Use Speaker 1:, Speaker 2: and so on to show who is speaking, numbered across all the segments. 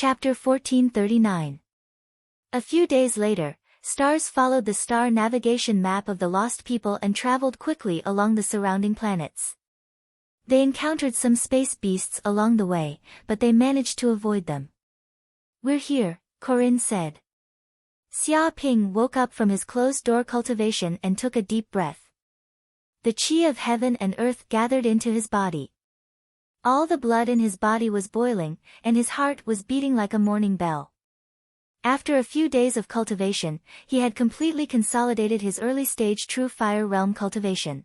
Speaker 1: Chapter 1439. A few days later, stars followed the star navigation map of the lost people and traveled quickly along the surrounding planets. They encountered some space beasts along the way, but they managed to avoid them. "We're here," Corinne said. Xia Ping woke up from his closed-door cultivation and took a deep breath. The qi of heaven and earth gathered into his body. All the blood in his body was boiling, and his heart was beating like a morning bell. After a few days of cultivation, he had completely consolidated his early-stage true fire realm cultivation.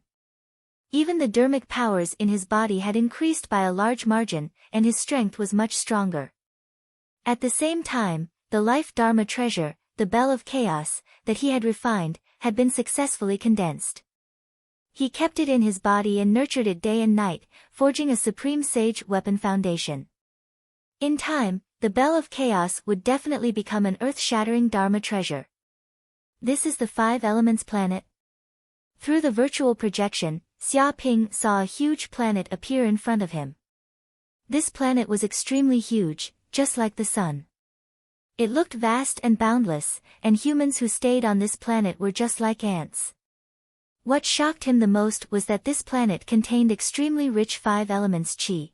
Speaker 1: Even the dermic powers in his body had increased by a large margin, and his strength was much stronger. At the same time, the life dharma treasure, the bell of chaos, that he had refined, had been successfully condensed. He kept it in his body and nurtured it day and night, forging a supreme sage weapon foundation. In time, the bell of chaos would definitely become an earth-shattering dharma treasure. "This is the Five Elements planet." Through the virtual projection, Xia Ping saw a huge planet appear in front of him. This planet was extremely huge, just like the sun. It looked vast and boundless, and humans who stayed on this planet were just like ants. What shocked him the most was that this planet contained extremely rich five elements qi.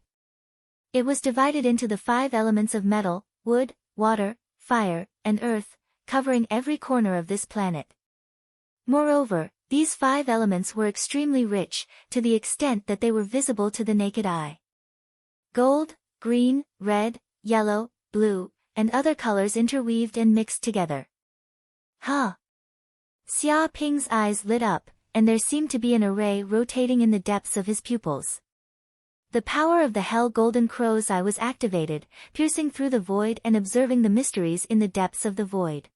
Speaker 1: It was divided into the five elements of metal, wood, water, fire, and earth, covering every corner of this planet. Moreover, these five elements were extremely rich, to the extent that they were visible to the naked eye. Gold, green, red, yellow, blue, and other colors interweaved and mixed together. Huh! Xia Ping's eyes lit up, and there seemed to be an array rotating in the depths of his pupils. The power of the hell golden crow's eye was activated, piercing through the void and observing the mysteries in the depths of the void.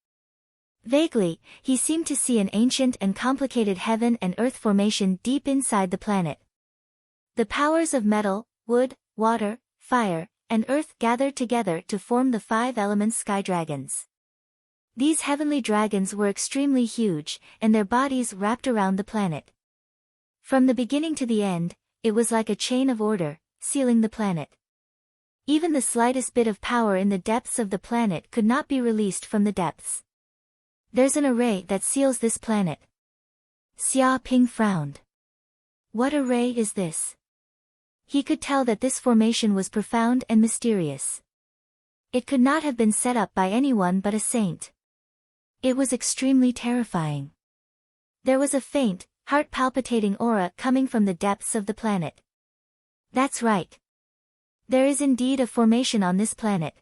Speaker 1: Vaguely, he seemed to see an ancient and complicated heaven and earth formation deep inside the planet. The powers of metal, wood, water, fire, and earth gathered together to form the five elements sky dragons. These heavenly dragons were extremely huge, and their bodies wrapped around the planet. From the beginning to the end, it was like a chain of order, sealing the planet. Even the slightest bit of power in the depths of the planet could not be released from the depths. "There's an array that seals this planet." Xia Ping frowned. What array is this? He could tell that this formation was profound and mysterious. It could not have been set up by anyone but a saint. It was extremely terrifying. There was a faint, heart-palpitating aura coming from the depths of the planet. That's right. There is indeed a formation on this planet.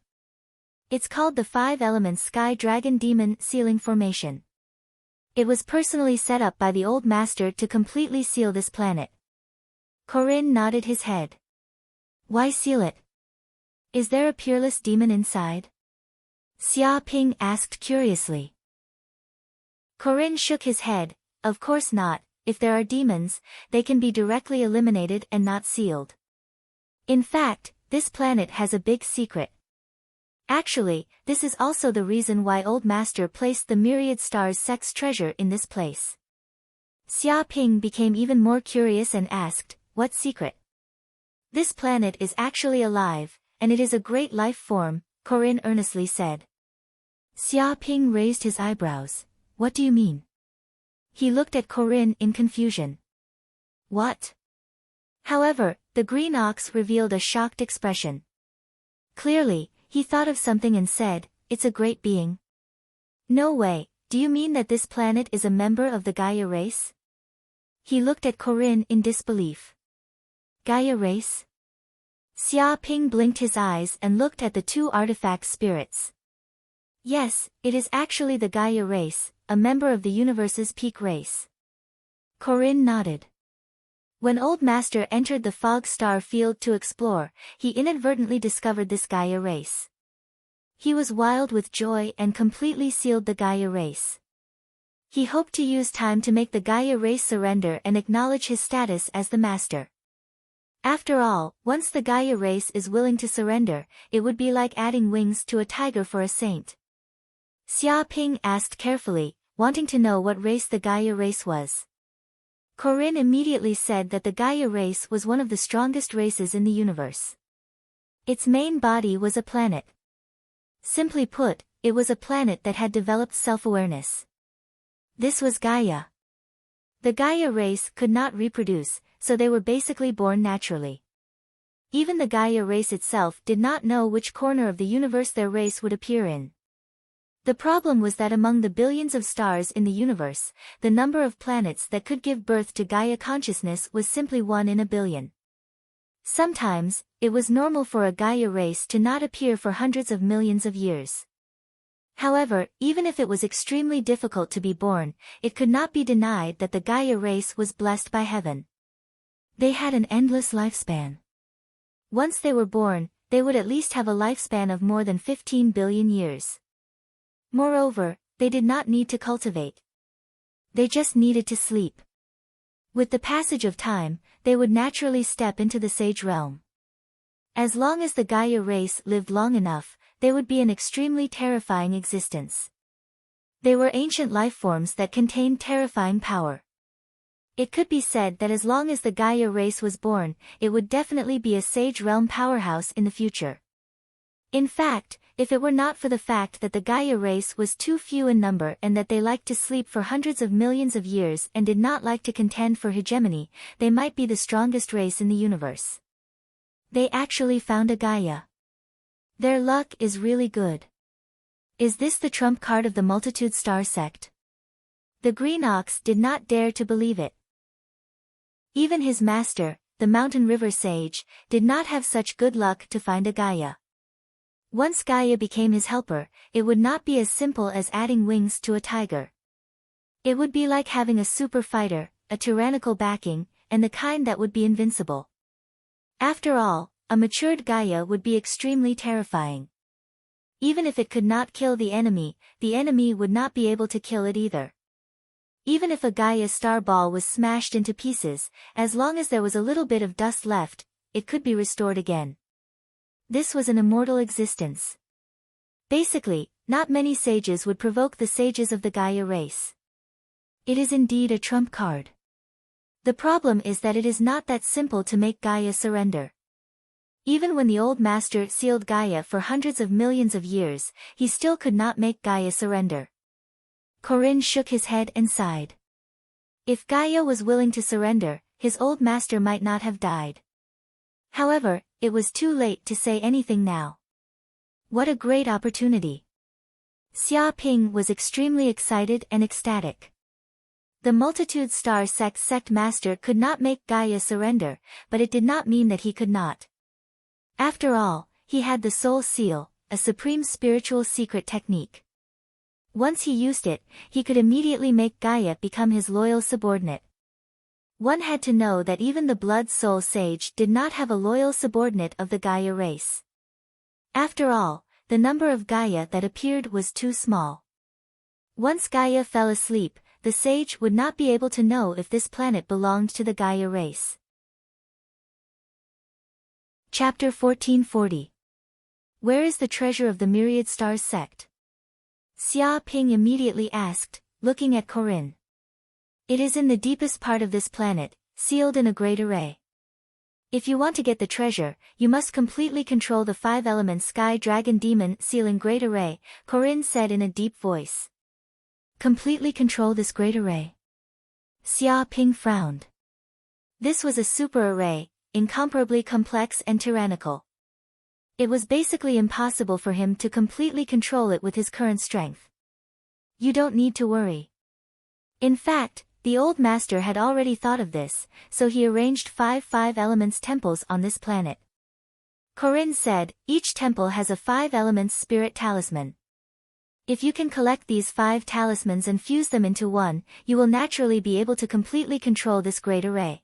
Speaker 1: It's called the Five Elements Sky Dragon Demon Sealing Formation. It was personally set up by the Old Master to completely seal this planet. Corinne nodded his head. Why seal it? Is there a peerless demon inside? Xia Ping asked curiously. Corinne shook his head. Of course not. If there are demons, they can be directly eliminated and not sealed. In fact, this planet has a big secret. Actually, this is also the reason why Old Master placed the myriad stars sex treasure in this place. Xia Ping became even more curious and asked, what secret? This planet is actually alive, and it is a great life form, Corinne earnestly said. Xia Ping raised his eyebrows. What do you mean? He looked at Corinne in confusion. What? However, the green ox revealed a shocked expression. Clearly, he thought of something and said, it's a great being. No way, do you mean that this planet is a member of the Gaia race? He looked at Corinne in disbelief. Gaia race? Xia Ping blinked his eyes and looked at the two artifact spirits. Yes, it is actually the Gaia race, a member of the universe's peak race. Corinne nodded. When Old Master entered the fog star field to explore, he inadvertently discovered this Gaia race. He was wild with joy and completely sealed the Gaia race. He hoped to use time to make the Gaia race surrender and acknowledge his status as the master. After all, once the Gaia race is willing to surrender, it would be like adding wings to a tiger for a saint. Xia Ping asked carefully, wanting to know what race the Gaia race was. Corinne immediately said that the Gaia race was one of the strongest races in the universe. Its main body was a planet. Simply put, it was a planet that had developed self-awareness. This was Gaia. The Gaia race could not reproduce, so they were basically born naturally. Even the Gaia race itself did not know which corner of the universe their race would appear in. The problem was that among the billions of stars in the universe, the number of planets that could give birth to Gaia consciousness was simply 1 in a billion. Sometimes, it was normal for a Gaia race to not appear for hundreds of millions of years. However, even if it was extremely difficult to be born, it could not be denied that the Gaia race was blessed by heaven. They had an endless lifespan. Once they were born, they would at least have a lifespan of more than 15 billion years. Moreover, they did not need to cultivate. They just needed to sleep. With the passage of time, they would naturally step into the sage realm. As long as the Gaia race lived long enough, they would be an extremely terrifying existence. They were ancient lifeforms that contained terrifying power. It could be said that as long as the Gaia race was born, it would definitely be a sage realm powerhouse in the future. In fact, if it were not for the fact that the Gaia race was too few in number and that they liked to sleep for hundreds of millions of years and did not like to contend for hegemony, they might be the strongest race in the universe. They actually found a Gaia. Their luck is really good. Is this the trump card of the multitude star sect? The green ox did not dare to believe it. Even his master, the mountain river sage, did not have such good luck to find a Gaia. Once Gaia became his helper, it would not be as simple as adding wings to a tiger. It would be like having a super fighter, a tyrannical backing, and the kind that would be invincible. After all, a matured Gaia would be extremely terrifying. Even if it could not kill the enemy would not be able to kill it either. Even if a Gaia star ball was smashed into pieces, as long as there was a little bit of dust left, it could be restored again. This was an immortal existence. Basically, not many sages would provoke the sages of the Gaia race. It is indeed a trump card. The problem is that it is not that simple to make Gaia surrender. Even when the old master sealed Gaia for hundreds of millions of years, he still could not make Gaia surrender. Corinne shook his head and sighed. If Gaia was willing to surrender, his old master might not have died. However, it was too late to say anything now. What a great opportunity. Xia Ping was extremely excited and ecstatic. The multitude star sect master could not make Gaia surrender, but it did not mean that he could not. After all, he had the soul seal, a supreme spiritual secret technique. Once he used it, he could immediately make Gaia become his loyal subordinate. One had to know that even the blood soul sage did not have a loyal subordinate of the Gaia race. After all, the number of Gaia that appeared was too small. Once Gaia fell asleep, the sage would not be able to know if this planet belonged to the Gaia race. Chapter 1440. Where is the treasure of the Myriad Stars sect? Xia Ping immediately asked, looking at Corinne. It is in the deepest part of this planet, sealed in a great array. If you want to get the treasure, you must completely control the 5 elements Sky Dragon Demon sealing great array, Corinne said in a deep voice. Completely control this great array. Xia Ping frowned. This was a super array, incomparably complex and tyrannical. It was basically impossible for him to completely control it with his current strength. You don't need to worry. In fact, the old master had already thought of this, so he arranged 5 elements temples on this planet. Corinne said, each temple has a 5 elements spirit talisman. If you can collect these 5 talismans and fuse them into one, you will naturally be able to completely control this great array.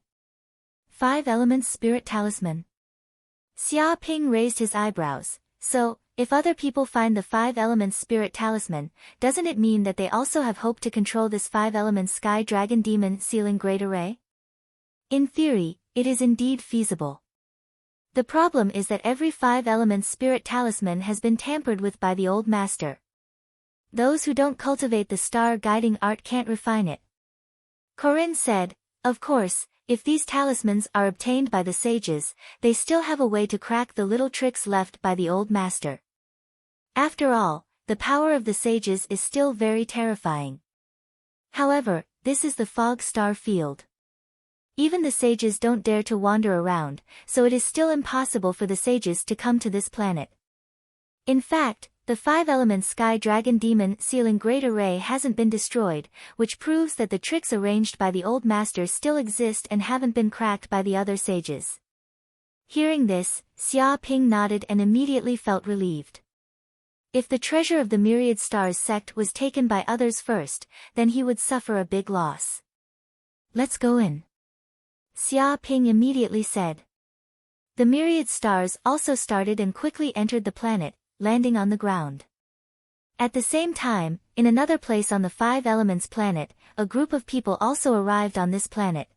Speaker 1: 5 elements spirit talisman. Xia Ping raised his eyebrows. So, if other people find the 5 elements spirit talisman, doesn't it mean that they also have hope to control this 5 elements Sky Dragon Demon sealing great array? In theory, it is indeed feasible. The problem is that every 5 elements spirit talisman has been tampered with by the old master. Those who don't cultivate the star guiding art can't refine it. Corinne said, of course, if these talismans are obtained by the sages, they still have a way to crack the little tricks left by the old master. After all, the power of the sages is still very terrifying. However, this is the fog star field. Even the sages don't dare to wander around, so it is still impossible for the sages to come to this planet. In fact, the 5-element sky dragon demon sealing great array hasn't been destroyed, which proves that the tricks arranged by the old masters still exist and haven't been cracked by the other sages. Hearing this, Xia Ping nodded and immediately felt relieved. If the treasure of the Myriad Stars sect was taken by others first, then he would suffer a big loss. Let's go in. Xia Ping immediately said. The Myriad Stars also started and quickly entered the planet, landing on the ground. At the same time, in another place on the 5 Elements planet, a group of people also arrived on this planet.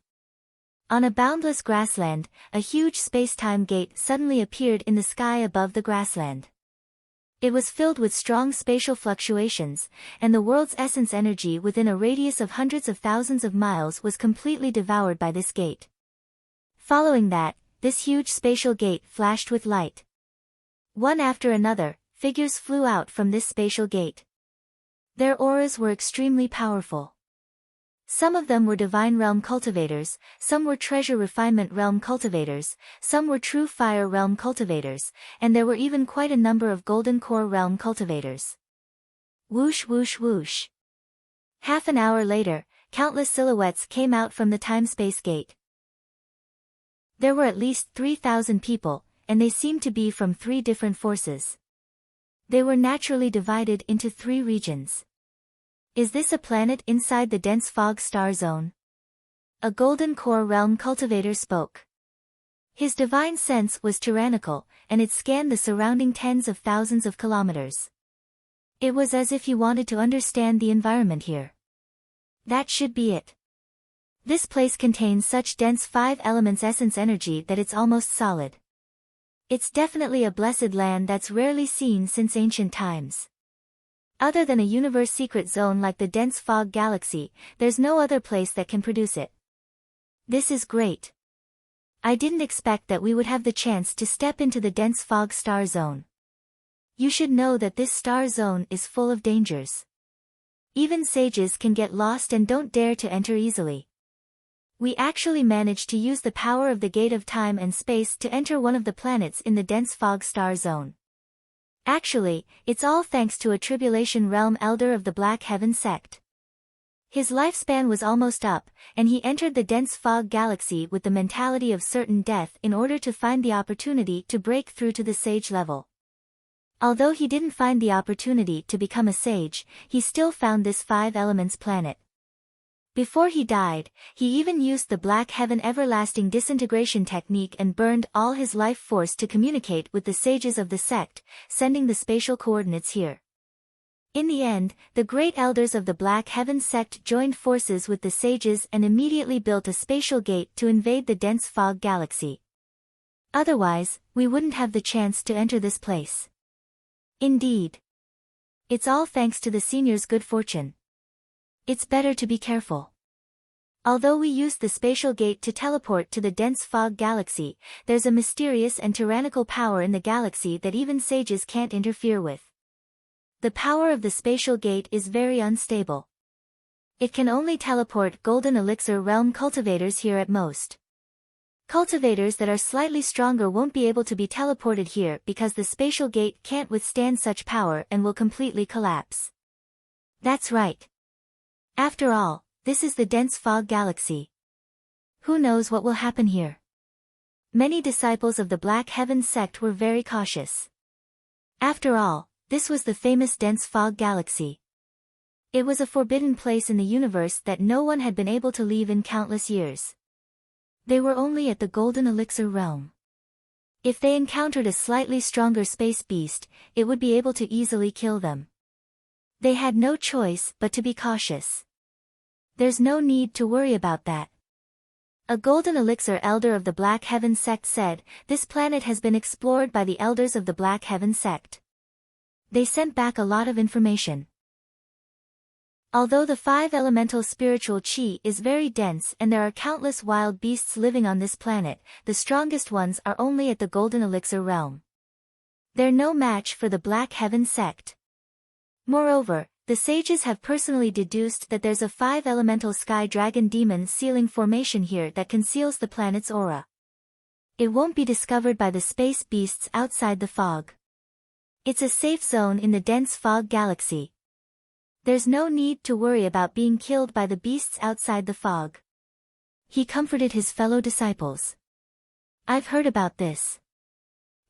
Speaker 1: On a boundless grassland, a huge space-time gate suddenly appeared in the sky above the grassland. It was filled with strong spatial fluctuations, and the world's essence energy within a radius of hundreds of thousands of miles was completely devoured by this gate. Following that, this huge spatial gate flashed with light. One after another, figures flew out from this spatial gate. Their auras were extremely powerful. Some of them were Divine Realm cultivators, some were Treasure Refinement Realm cultivators, some were True Fire Realm cultivators, and there were even quite a number of Golden Core Realm cultivators. Whoosh whoosh whoosh. Half an hour later, countless silhouettes came out from the time-space gate. There were at least 3,000 people, and they seemed to be from 3 different forces. They were naturally divided into 3 regions. Is this a planet inside the dense fog star zone? A Golden Core Realm cultivator spoke. His divine sense was tyrannical, and it scanned the surrounding tens of thousands of kilometers. It was as if he wanted to understand the environment here. That should be it. This place contains such dense 5 elements essence energy that it's almost solid. It's definitely a blessed land that's rarely seen since ancient times. Other than a universe secret zone like the dense fog galaxy, there's no other place that can produce it. This is great. I didn't expect that we would have the chance to step into the dense fog star zone. You should know that this star zone is full of dangers. Even sages can get lost and don't dare to enter easily. We actually managed to use the power of the gate of time and space to enter one of the planets in the dense fog star zone. Actually, it's all thanks to a Tribulation Realm elder of the Black Heaven sect. His lifespan was almost up, and he entered the dense fog galaxy with the mentality of certain death in order to find the opportunity to break through to the sage level. Although he didn't find the opportunity to become a sage, he still found this 5 elements planet. Before he died, he even used the Black Heaven everlasting disintegration technique and burned all his life force to communicate with the sages of the sect, sending the spatial coordinates here. In the end, the great elders of the Black Heaven sect joined forces with the sages and immediately built a spatial gate to invade the dense fog galaxy. Otherwise, we wouldn't have the chance to enter this place. Indeed. It's all thanks to the senior's good fortune. It's better to be careful. Although we used the spatial gate to teleport to the dense fog galaxy, there's a mysterious and tyrannical power in the galaxy that even sages can't interfere with. The power of the spatial gate is very unstable. It can only teleport Golden Elixir Realm cultivators here at most. Cultivators that are slightly stronger won't be able to be teleported here because the spatial gate can't withstand such power and will completely collapse. That's right. After all, this is the dense fog galaxy. Who knows what will happen here? Many disciples of the Black Heaven sect were very cautious. After all, this was the famous dense fog galaxy. It was a forbidden place in the universe that no one had been able to leave in countless years. They were only at the Golden Elixir realm. If they encountered a slightly stronger space beast, it would be able to easily kill them. They had no choice but to be cautious. There's no need to worry about that. A Golden Elixir elder of the Black Heaven sect said, "This planet has been explored by the elders of the Black Heaven sect. They sent back a lot of information. Although the 5 elemental spiritual chi is very dense and there are countless wild beasts living on this planet, the strongest ones are only at the Golden Elixir realm. They're no match for the Black Heaven sect. Moreover, the sages have personally deduced that there's a 5-elemental sky dragon demon sealing formation here that conceals the planet's aura. It won't be discovered by the space beasts outside the fog. It's a safe zone in the dense fog galaxy. There's no need to worry about being killed by the beasts outside the fog. He comforted his fellow disciples. I've heard about this.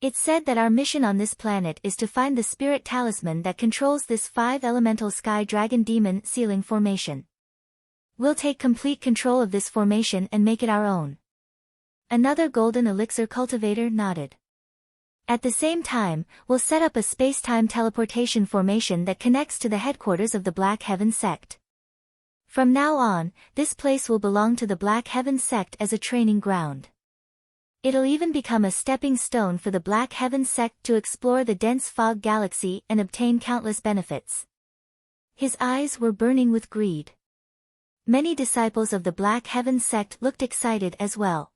Speaker 1: It's said that our mission on this planet is to find the spirit talisman that controls this 5-elemental sky dragon demon sealing formation. We'll take complete control of this formation and make it our own. Another golden elixir cultivator nodded. At the same time, we'll set up a space-time teleportation formation that connects to the headquarters of the Black Heaven sect. From now on, this place will belong to the Black Heaven sect as a training ground. It'll even become a stepping stone for the Black Heaven sect to explore the dense fog galaxy and obtain countless benefits. His eyes were burning with greed. Many disciples of the Black Heaven sect looked excited as well.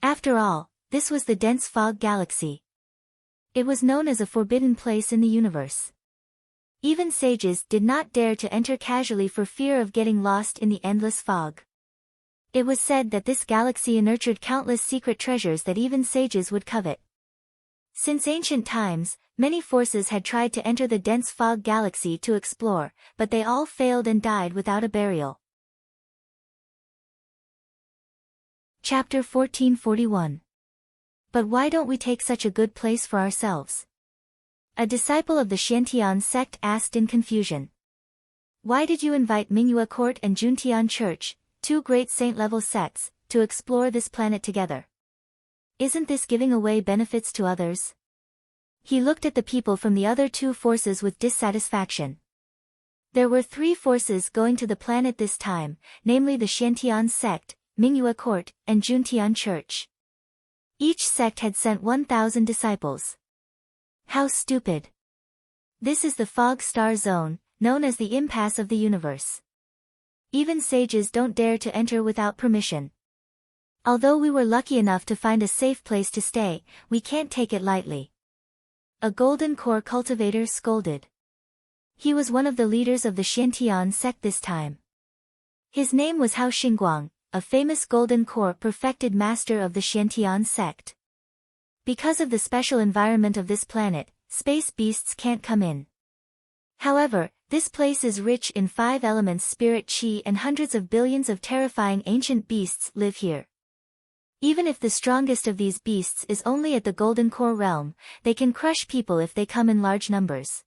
Speaker 1: After all, this was the dense fog galaxy. It was known as a forbidden place in the universe. Even sages did not dare to enter casually for fear of getting lost in the endless fog. It was said that this galaxy nurtured countless secret treasures that even sages would covet. Since ancient times, many forces had tried to enter the dense fog galaxy to explore, but they all failed and died without a burial. Chapter 1441. But why don't we take such a good place for ourselves? A disciple of the Xiantian sect asked in confusion. Why did you invite Mingyue Court and Juntian Church, two great saint-level sects, to explore this planet together? Isn't this giving away benefits to others? He looked at the people from the other two forces with dissatisfaction. There were 3 forces going to the planet this time, namely the Xiantian sect, Mingyue Court, and Juntian Church. Each sect had sent 1,000 disciples. How stupid. This is the fog star zone, known as the impasse of the universe. Even sages don't dare to enter without permission. Although we were lucky enough to find a safe place to stay, we can't take it lightly. A golden core cultivator scolded. He was one of the leaders of the Xiantian sect this time. His name was Hao Xingguang, a famous golden core perfected master of the Xiantian sect. Because of the special environment of this planet, space beasts can't come in. However, this place is rich in 5 elements spirit chi and hundreds of billions of terrifying ancient beasts live here. Even if the strongest of these beasts is only at the Golden Core realm, they can crush people if they come in large numbers.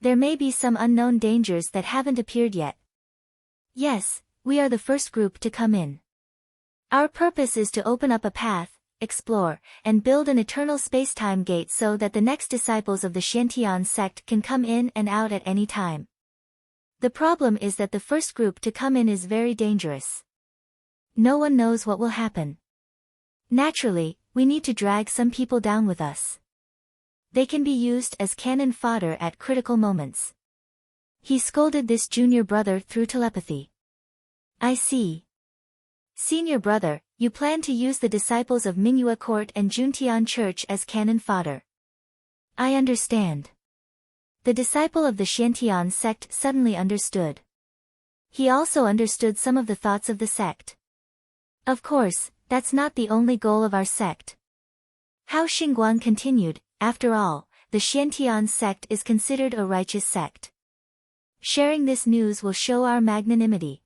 Speaker 1: There may be some unknown dangers that haven't appeared yet. Yes, we are the first group to come in. Our purpose is to open up a path, explore, and build an eternal space-time gate so that the next disciples of the Xiantian sect can come in and out at any time. The problem is that the first group to come in is very dangerous. No one knows what will happen. Naturally, we need to drag some people down with us. They can be used as cannon fodder at critical moments. He scolded this junior brother through telepathy. I see. Senior brother, you plan to use the disciples of Mingyue Court and Juntian Church as cannon fodder. I understand. The disciple of the Xiantian sect suddenly understood. He also understood some of the thoughts of the sect. Of course, that's not the only goal of our sect. Hao Xingguang continued, after all, the Xiantian sect is considered a righteous sect. Sharing this news will show our magnanimity.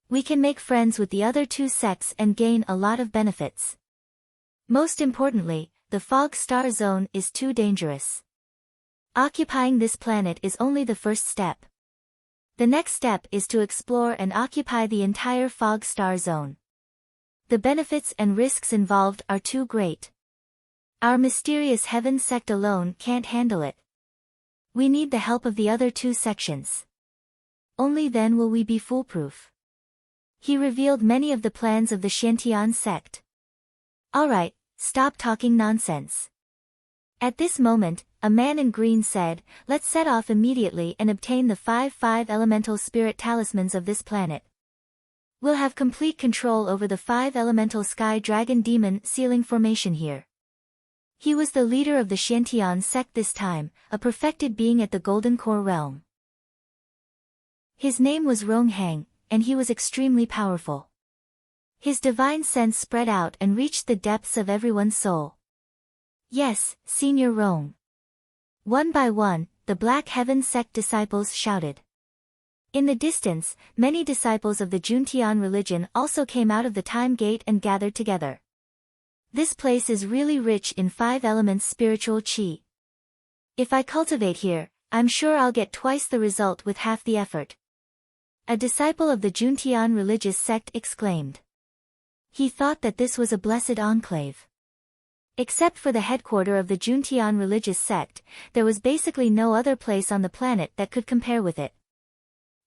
Speaker 1: We can make friends with the other 2 sects and gain a lot of benefits. Most importantly, the fog star zone is too dangerous. Occupying this planet is only the first step. The next step is to explore and occupy the entire fog star zone. The benefits and risks involved are too great. Our mysterious heaven sect alone can't handle it. We need the help of the other 2 sections. Only then will we be foolproof. He revealed many of the plans of the Xiantian sect. Alright, stop talking nonsense. At this moment, a man in green said, let's set off immediately and obtain the 5 elemental spirit talismans of this planet. We'll have complete control over the 5 elemental sky dragon demon sealing formation here. He was the leader of the Xiantian sect this time, a perfected being at the Golden Core realm. His name was Ronghang, and he was extremely powerful. His divine sense spread out and reached the depths of everyone's soul. Yes, Senior Rong. One by one, the Black Heaven sect disciples shouted. In the distance, many disciples of the Juntian religion also came out of the time gate and gathered together. This place is really rich in 5 elements spiritual qi. If I cultivate here, I'm sure I'll get twice the result with half the effort. A disciple of the Juntian religious sect exclaimed. He thought that this was a blessed enclave. Except for the headquarters of the Juntian religious sect, there was basically no other place on the planet that could compare with it.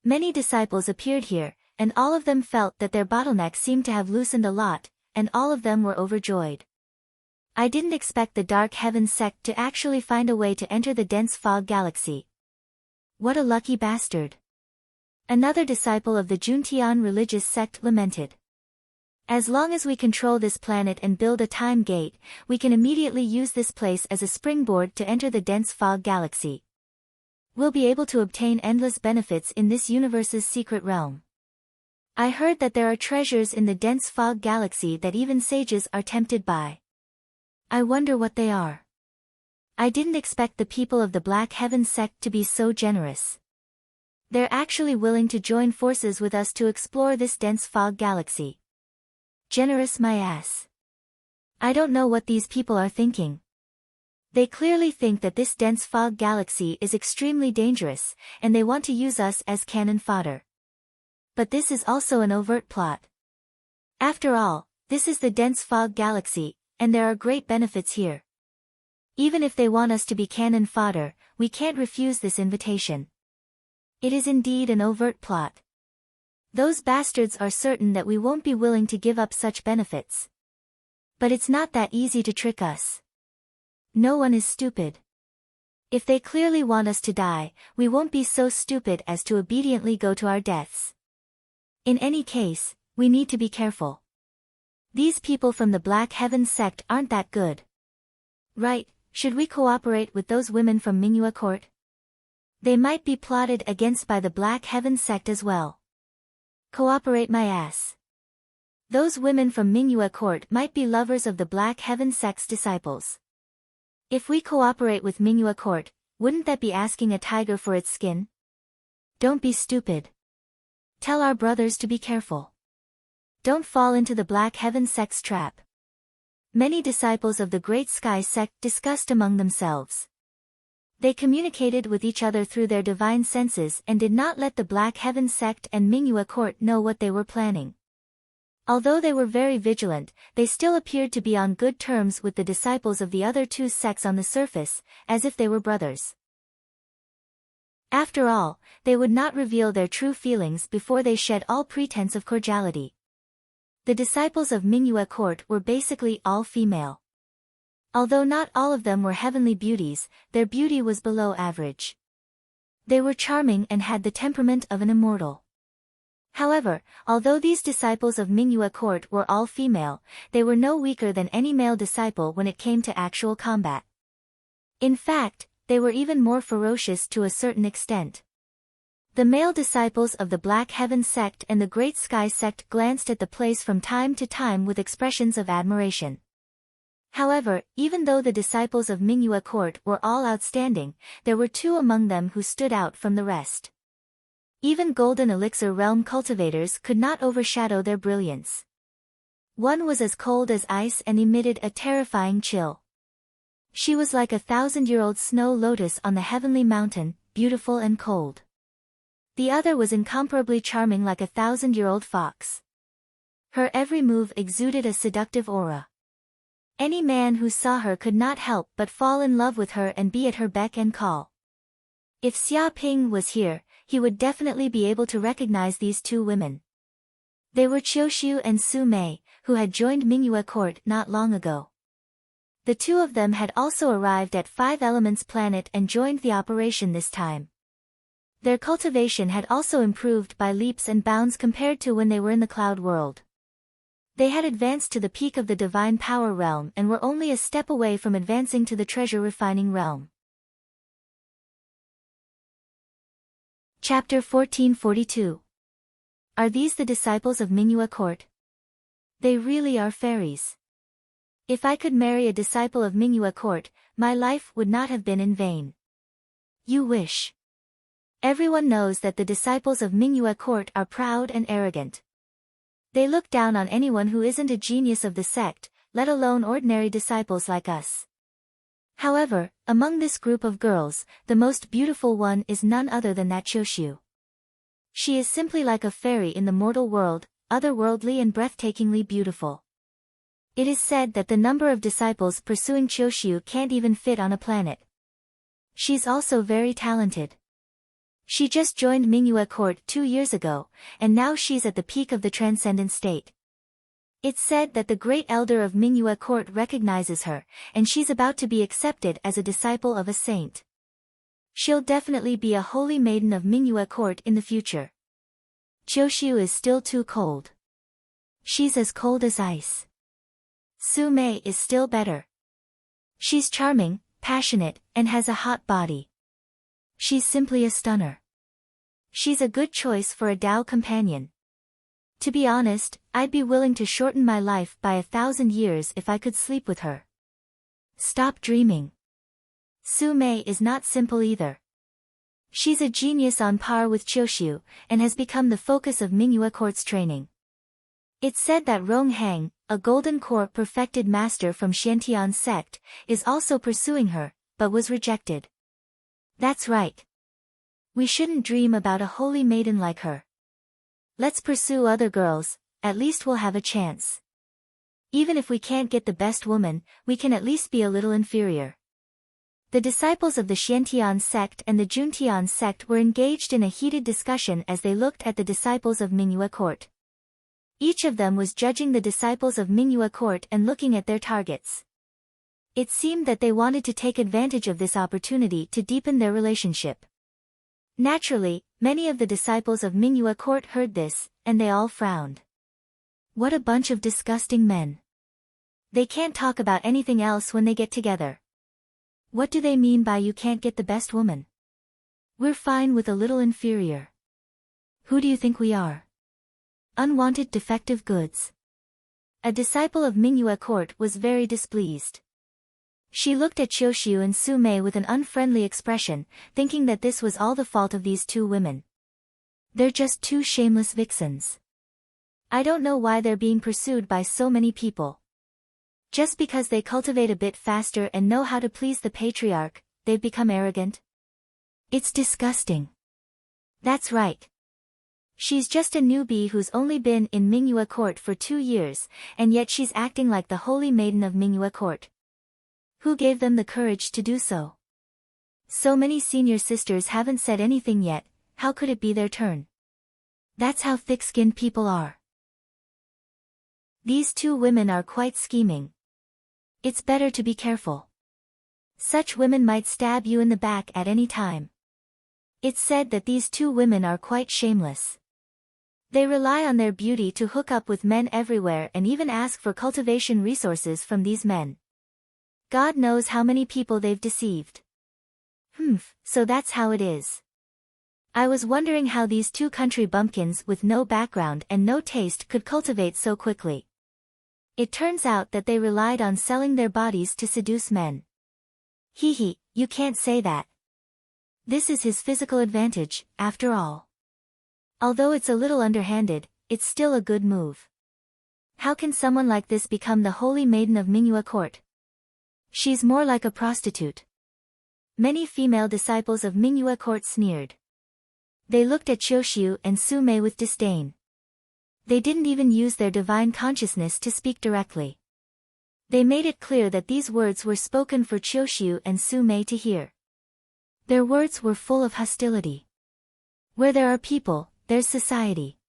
Speaker 1: Many disciples appeared here, and all of them felt that their bottleneck seemed to have loosened a lot, and all of them were overjoyed. I didn't expect the Dark Heaven sect to actually find a way to enter the dense fog galaxy. What a lucky bastard. Another disciple of the Juntian religious sect lamented. As long as we control this planet and build a time gate, we can immediately use this place as a springboard to enter the dense fog galaxy. We'll be able to obtain endless benefits in this universe's secret realm. I heard that there are treasures in the dense fog galaxy that even sages are tempted by. I wonder what they are. I didn't expect the people of the Black Heaven sect to be so generous. They're actually willing to join forces with us to explore this dense fog galaxy. Generous my ass. I don't know what these people are thinking. They clearly think that this dense fog galaxy is extremely dangerous, and they want to use us as cannon fodder. But this is also an overt plot. After all, this is the dense fog galaxy, and there are great benefits here. Even if they want us to be cannon fodder, we can't refuse this invitation. It is indeed an overt plot. Those bastards are certain that we won't be willing to give up such benefits. But it's not that easy to trick us. No one is stupid. If they clearly want us to die, we won't be so stupid as to obediently go to our deaths. In any case, we need to be careful. These people from the Black Heaven sect aren't that good. Right, should we cooperate with those women from Mingyue Court? They might be plotted against by the Black Heaven sect as well. Cooperate my ass. Those women from Mingyue Court might be lovers of the Black Heaven sect's disciples. If we cooperate with Mingyue Court, wouldn't that be asking a tiger for its skin? Don't be stupid. Tell our brothers to be careful. Don't fall into the Black Heaven sect's trap. Many disciples of the Great Sky sect discussed among themselves. They communicated with each other through their divine senses and did not let the Black Heaven sect and Mingyue Court know what they were planning. Although they were very vigilant, they still appeared to be on good terms with the disciples of the other 2 sects on the surface, as if they were brothers. After all, they would not reveal their true feelings before they shed all pretense of cordiality. The disciples of Mingyue Court were basically all female. Although not all of them were heavenly beauties, their beauty was below average. They were charming and had the temperament of an immortal. However, although these disciples of Mingyue Court were all female, they were no weaker than any male disciple when it came to actual combat. In fact, they were even more ferocious to a certain extent. The male disciples of the Black Heaven sect and the Great Sky sect glanced at the place from time to time with expressions of admiration. However, even though the disciples of Mingyue Court were all outstanding, there were 2 among them who stood out from the rest. Even Golden Elixir Realm cultivators could not overshadow their brilliance. One was as cold as ice and emitted a terrifying chill. She was like a 1,000-year-old snow lotus on the heavenly mountain, beautiful and cold. The other was incomparably charming like a 1,000-year-old fox. Her every move exuded a seductive aura. Any man who saw her could not help but fall in love with her and be at her beck and call. If Xia Ping was here, he would definitely be able to recognize these 2 women. They were Qiuxiu and Su Mei, who had joined Mingyue Court not long ago. The 2 of them had also arrived at 5 Elements Planet and joined the operation this time. Their cultivation had also improved by leaps and bounds compared to when they were in the Cloud World. They had advanced to the peak of the divine power realm and were only a step away from advancing to the treasure refining realm. Chapter 1442. Are these the disciples of Mingyue Court? They really are fairies. If I could marry a disciple of Mingyue Court, my life would not have been in vain. You wish. Everyone knows that the disciples of Mingyue Court are proud and arrogant. They look down on anyone who isn't a genius of the sect, let alone ordinary disciples like us. However, among this group of girls, the most beautiful one is none other than that Choshu. She is simply like a fairy in the mortal world, otherworldly and breathtakingly beautiful. It is said that the number of disciples pursuing Choshu can't even fit on a planet. She's also very talented. She just joined Mingyue Court 2 years ago, and now she's at the peak of the transcendent state. It's said that the great elder of Mingyue Court recognizes her, and she's about to be accepted as a disciple of a saint. She'll definitely be a holy maiden of Mingyue Court in the future. Choshu is still too cold. She's as cold as ice. Su Mei is still better. She's charming, passionate, and has a hot body. She's simply a stunner. She's a good choice for a Dao companion. To be honest, I'd be willing to shorten my life by 1,000 years if I could sleep with her. Stop dreaming. Su Mei is not simple either. She's a genius on par with Choshu, and has become the focus of Mingyue Court's training. It's said that Rong Hang, a golden core perfected master from Xiantian's sect, is also pursuing her, but was rejected. That's right. We shouldn't dream about a holy maiden like her. Let's pursue other girls, at least we'll have a chance. Even if we can't get the best woman, we can at least be a little inferior. The disciples of the Xiantian sect and the Juntian sect were engaged in a heated discussion as they looked at the disciples of Mingyue Court. Each of them was judging the disciples of Mingyue Court and looking at their targets. It seemed that they wanted to take advantage of this opportunity to deepen their relationship. Naturally, many of the disciples of Mingyue Court heard this, and they all frowned. What a bunch of disgusting men. They can't talk about anything else when they get together. What do they mean by you can't get the best woman? We're fine with a little inferior. Who do you think we are? Unwanted defective goods. A disciple of Mingyue Court was very displeased. She looked at Choshu and Su Mei with an unfriendly expression, thinking that this was all the fault of these two women. They're just two shameless vixens. I don't know why they're being pursued by so many people. Just because they cultivate a bit faster and know how to please the patriarch, they've become arrogant? It's disgusting. That's right. She's just a newbie who's only been in Mingyue Court for 2 years, and yet she's acting like the holy maiden of Mingyue Court. Who gave them the courage to do so? So many senior sisters haven't said anything yet, how could it be their turn? That's how thick-skinned people are. These two women are quite scheming. It's better to be careful. Such women might stab you in the back at any time. It's said that these two women are quite shameless. They rely on their beauty to hook up with men everywhere and even ask for cultivation resources from these men. God knows how many people they've deceived. So that's how it is. I was wondering how these two country bumpkins with no background and no taste could cultivate so quickly. It turns out that they relied on selling their bodies to seduce men. You can't say that. This is his physical advantage, after all. Although it's a little underhanded, it's still a good move. How can someone like this become the holy maiden of Mingyue Court? She's more like a prostitute. Many female disciples of Mingyue Court sneered. They looked at Choshu and Su Mei with disdain. They didn't even use their divine consciousness to speak directly. They made it clear that these words were spoken for Choshu and Su Mei to hear. Their words were full of hostility. Where there are people, there's society.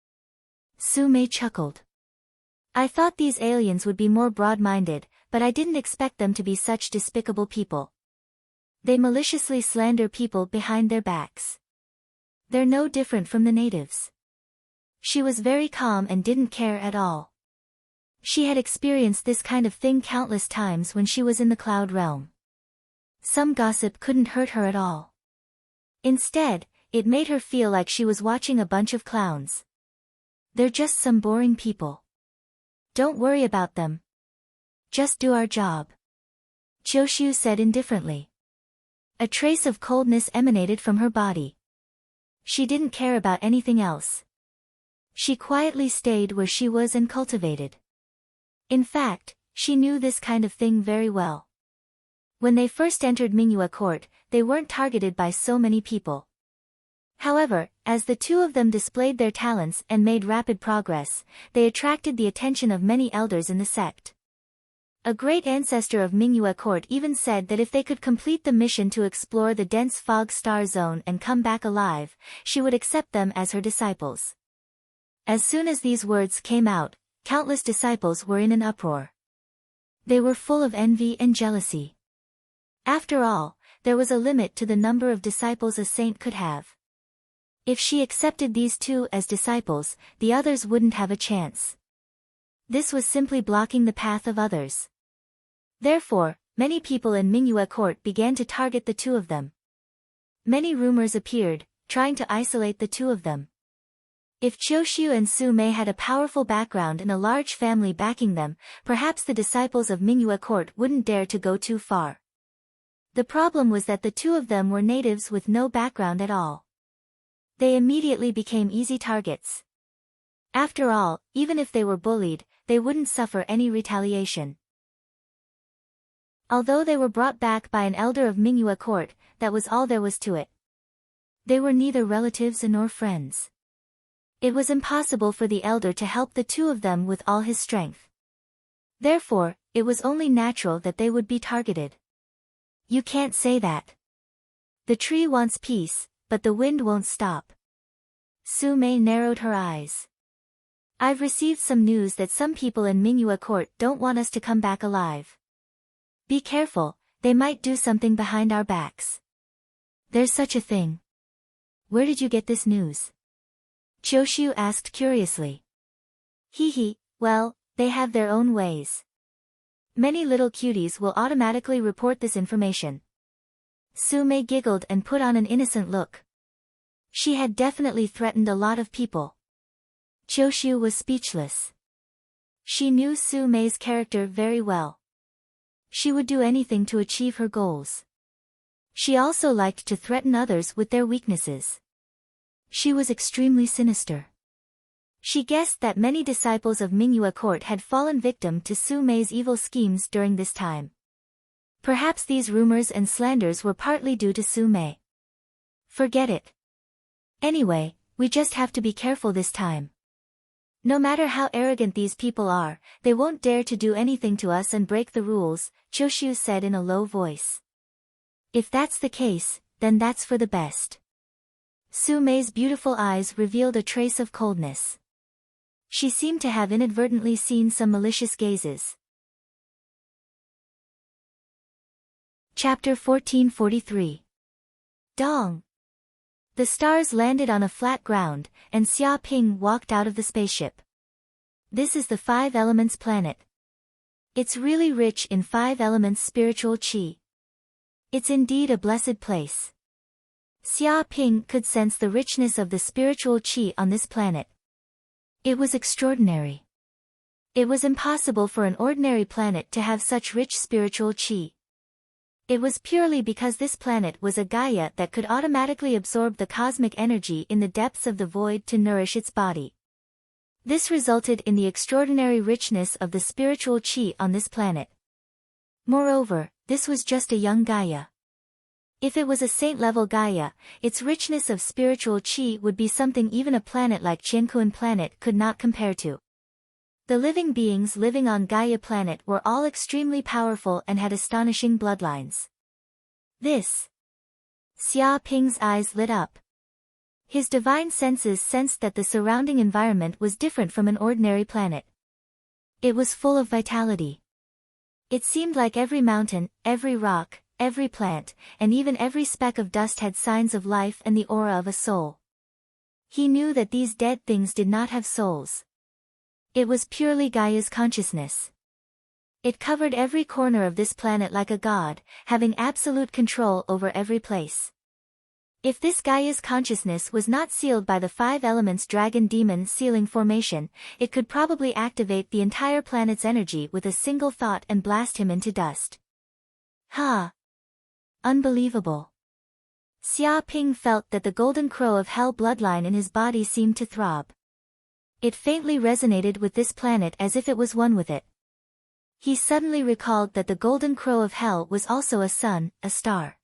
Speaker 1: Su Mei chuckled. I thought these aliens would be more broad-minded, but I didn't expect them to be such despicable people. They maliciously slander people behind their backs. They're no different from the natives. She was very calm and didn't care at all. She had experienced this kind of thing countless times when she was in the cloud realm. Some gossip couldn't hurt her at all. Instead, it made her feel like she was watching a bunch of clowns. They're just some boring people. Don't worry about them. Just do our job. Choshu said indifferently. A trace of coldness emanated from her body. She didn't care about anything else. She quietly stayed where she was and cultivated. In fact, she knew this kind of thing very well. When they first entered Mingyue Court, they weren't targeted by so many people. However, as the two of them displayed their talents and made rapid progress, they attracted the attention of many elders in the sect. A great ancestor of Mingyue Court even said that if they could complete the mission to explore the dense fog star zone and come back alive, she would accept them as her disciples. As soon as these words came out, countless disciples were in an uproar. They were full of envy and jealousy. After all, there was a limit to the number of disciples a saint could have. If she accepted these two as disciples, the others wouldn't have a chance. This was simply blocking the path of others. Therefore, many people in Mingyue Court began to target the two of them. Many rumors appeared, trying to isolate the two of them. If Choshu and Su Mei had a powerful background and a large family backing them, perhaps the disciples of Mingyue Court wouldn't dare to go too far. The problem was that the two of them were natives with no background at all. They immediately became easy targets. After all, even if they were bullied, they wouldn't suffer any retaliation. Although they were brought back by an elder of Mingyue Court, that was all there was to it. They were neither relatives nor friends. It was impossible for the elder to help the two of them with all his strength. Therefore, it was only natural that they would be targeted. You can't say that. The tree wants peace, but the wind won't stop. Su Mei narrowed her eyes. I've received some news that some people in Mingyue Court don't want us to come back alive. Be careful, they might do something behind our backs. There's such a thing. Where did you get this news? Choshu asked curiously. Well, they have their own ways. Many little cuties will automatically report this information. Su Mei giggled and put on an innocent look. She had definitely threatened a lot of people. Choshu was speechless. She knew Su Mei's character very well. She would do anything to achieve her goals. She also liked to threaten others with their weaknesses. She was extremely sinister. She guessed that many disciples of Mingyue Court had fallen victim to Su Mei's evil schemes during this time. Perhaps these rumors and slanders were partly due to Su Mei. Forget it. Anyway, we just have to be careful this time. No matter how arrogant these people are, they won't dare to do anything to us and break the rules, Choshu said in a low voice. If that's the case, then that's for the best. Su Mei's beautiful eyes revealed a trace of coldness. She seemed to have inadvertently seen some malicious gazes. Chapter 1443. Dong. The stars landed on a flat ground, and Xia Ping walked out of the spaceship. This is the 5 Elements planet. It's really rich in 5 elements spiritual qi. It's indeed a blessed place. Xia Ping could sense the richness of the spiritual qi on this planet. It was extraordinary. It was impossible for an ordinary planet to have such rich spiritual qi. It was purely because this planet was a Gaia that could automatically absorb the cosmic energy in the depths of the void to nourish its body. This resulted in the extraordinary richness of the spiritual qi on this planet. Moreover, this was just a young Gaia. If it was a saint-level Gaia, its richness of spiritual qi would be something even a planet like Qiankuan planet could not compare to. The living beings living on Gaia planet were all extremely powerful and had astonishing bloodlines. Xia Ping's eyes lit up. His divine senses sensed that the surrounding environment was different from an ordinary planet. It was full of vitality. It seemed like every mountain, every rock, every plant, and even every speck of dust had signs of life and the aura of a soul. He knew that these dead things did not have souls. It was purely Gaia's consciousness. It covered every corner of this planet like a god, having absolute control over every place. If this Gaia's consciousness was not sealed by the 5 elements dragon demon sealing formation, it could probably activate the entire planet's energy with a single thought and blast him into dust. Ha! Unbelievable. Xia Ping felt that the golden crow of hell bloodline in his body seemed to throb. It faintly resonated with this planet as if it was one with it. He suddenly recalled that the golden crow of hell was also a sun, a star.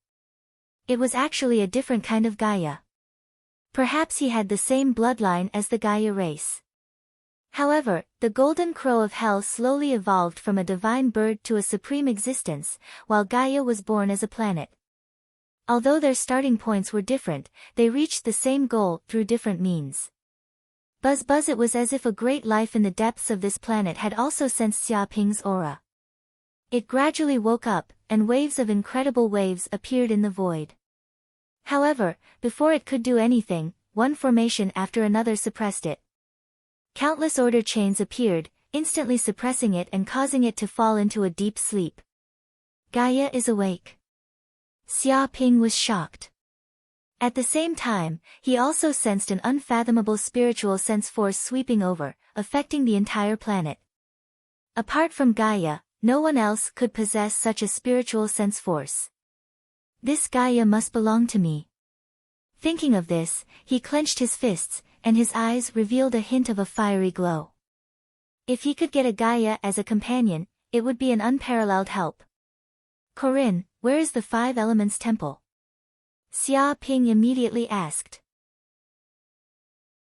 Speaker 1: It was actually a different kind of Gaia. Perhaps he had the same bloodline as the Gaia race. However, the golden crow of hell slowly evolved from a divine bird to a supreme existence, while Gaia was born as a planet. Although their starting points were different, they reached the same goal through different means. Buzz buzz, it was as if a great life in the depths of this planet had also sensed Xia Ping's aura. It gradually woke up, and waves of incredible waves appeared in the void. However, before it could do anything, one formation after another suppressed it. Countless order chains appeared, instantly suppressing it and causing it to fall into a deep sleep. Gaia is awake. Xia Ping was shocked. At the same time, he also sensed an unfathomable spiritual sense force sweeping over, affecting the entire planet. Apart from Gaia, no one else could possess such a spiritual sense force. This Gaia must belong to me. Thinking of this, he clenched his fists, and his eyes revealed a hint of a fiery glow. If he could get a Gaia as a companion, it would be an unparalleled help. Corinne, where is the 5 Elements Temple? Xia Ping immediately asked.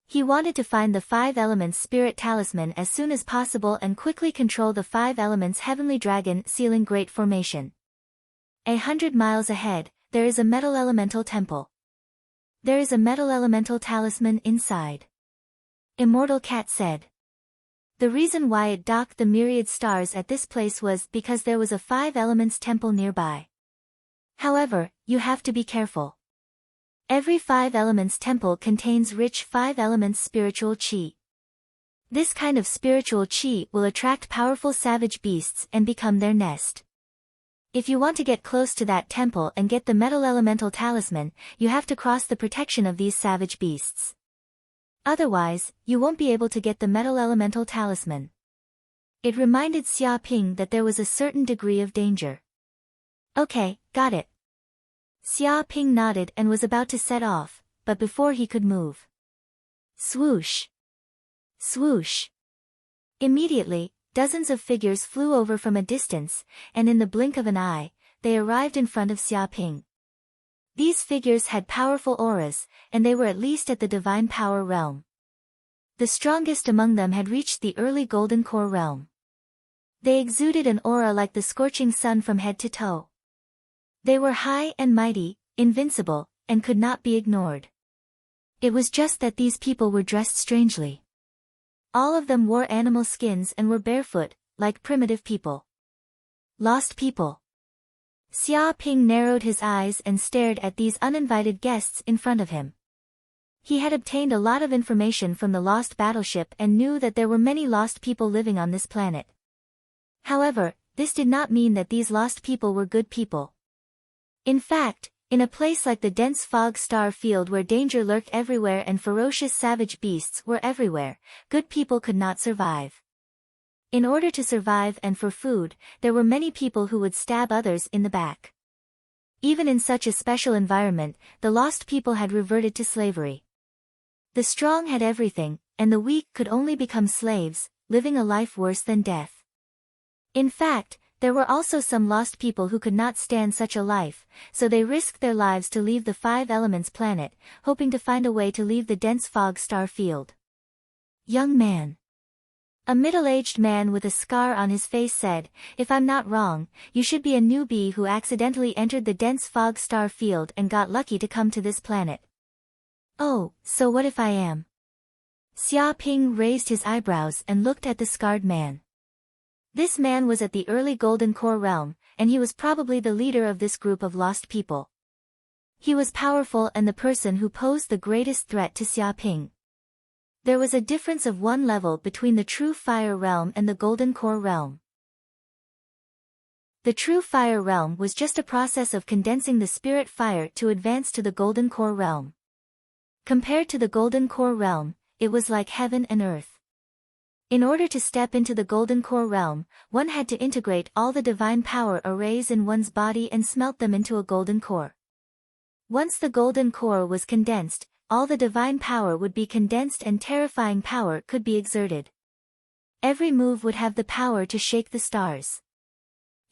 Speaker 1: He wanted to find the 5 Elements Spirit Talisman as soon as possible and quickly control the 5 Elements Heavenly Dragon sealing Great Formation. 100 miles ahead, there is a Metal Elemental Temple. There is a Metal Elemental Talisman inside. Immortal Cat said. The reason why it docked the myriad stars at this place was because there was a 5 Elements Temple nearby. However, you have to be careful. Every 5 Elements Temple contains rich 5 Elements spiritual chi. This kind of spiritual chi will attract powerful savage beasts and become their nest. If you want to get close to that temple and get the Metal Elemental Talisman, you have to cross the protection of these savage beasts. Otherwise, you won't be able to get the Metal Elemental Talisman. It reminded Xia Ping that there was a certain degree of danger. Okay, got it. Xia Ping nodded and was about to set off, but before he could move. Swoosh! Swoosh! Immediately, dozens of figures flew over from a distance, and in the blink of an eye, they arrived in front of Xia Ping. These figures had powerful auras, and they were at least at the divine power realm. The strongest among them had reached the early golden core realm. They exuded an aura like the scorching sun from head to toe. They were high and mighty, invincible, and could not be ignored. It was just that these people were dressed strangely. All of them wore animal skins and were barefoot, like primitive people. Lost people. Xia Ping narrowed his eyes and stared at these uninvited guests in front of him. He had obtained a lot of information from the lost battleship and knew that there were many lost people living on this planet. However, this did not mean that these lost people were good people. In fact, in a place like the dense fog star field where danger lurked everywhere and ferocious savage beasts were everywhere, good people could not survive. In order to survive and for food, there were many people who would stab others in the back. Even in such a special environment, the lost people had reverted to slavery. The strong had everything, and the weak could only become slaves, living a life worse than death. In fact, there were also some lost people who could not stand such a life, so they risked their lives to leave the 5 Elements planet, hoping to find a way to leave the dense fog star field. Young man. A middle-aged man with a scar on his face said, "If I'm not wrong, you should be a newbie who accidentally entered the dense fog star field and got lucky to come to this planet." "Oh, so what if I am?" Xia Ping raised his eyebrows and looked at the scarred man. This man was at the early Golden Core realm, and he was probably the leader of this group of lost people. He was powerful and the person who posed the greatest threat to Xia Ping. There was a difference of 1 level between the true fire realm and the golden core realm. The true fire realm was just a process of condensing the spirit fire to advance to the golden core realm. Compared to the golden core realm, it was like heaven and earth. In order to step into the golden core realm, one had to integrate all the divine power arrays in one's body and smelt them into a golden core. Once the golden core was condensed, all the divine power would be condensed and terrifying power could be exerted. Every move would have the power to shake the stars.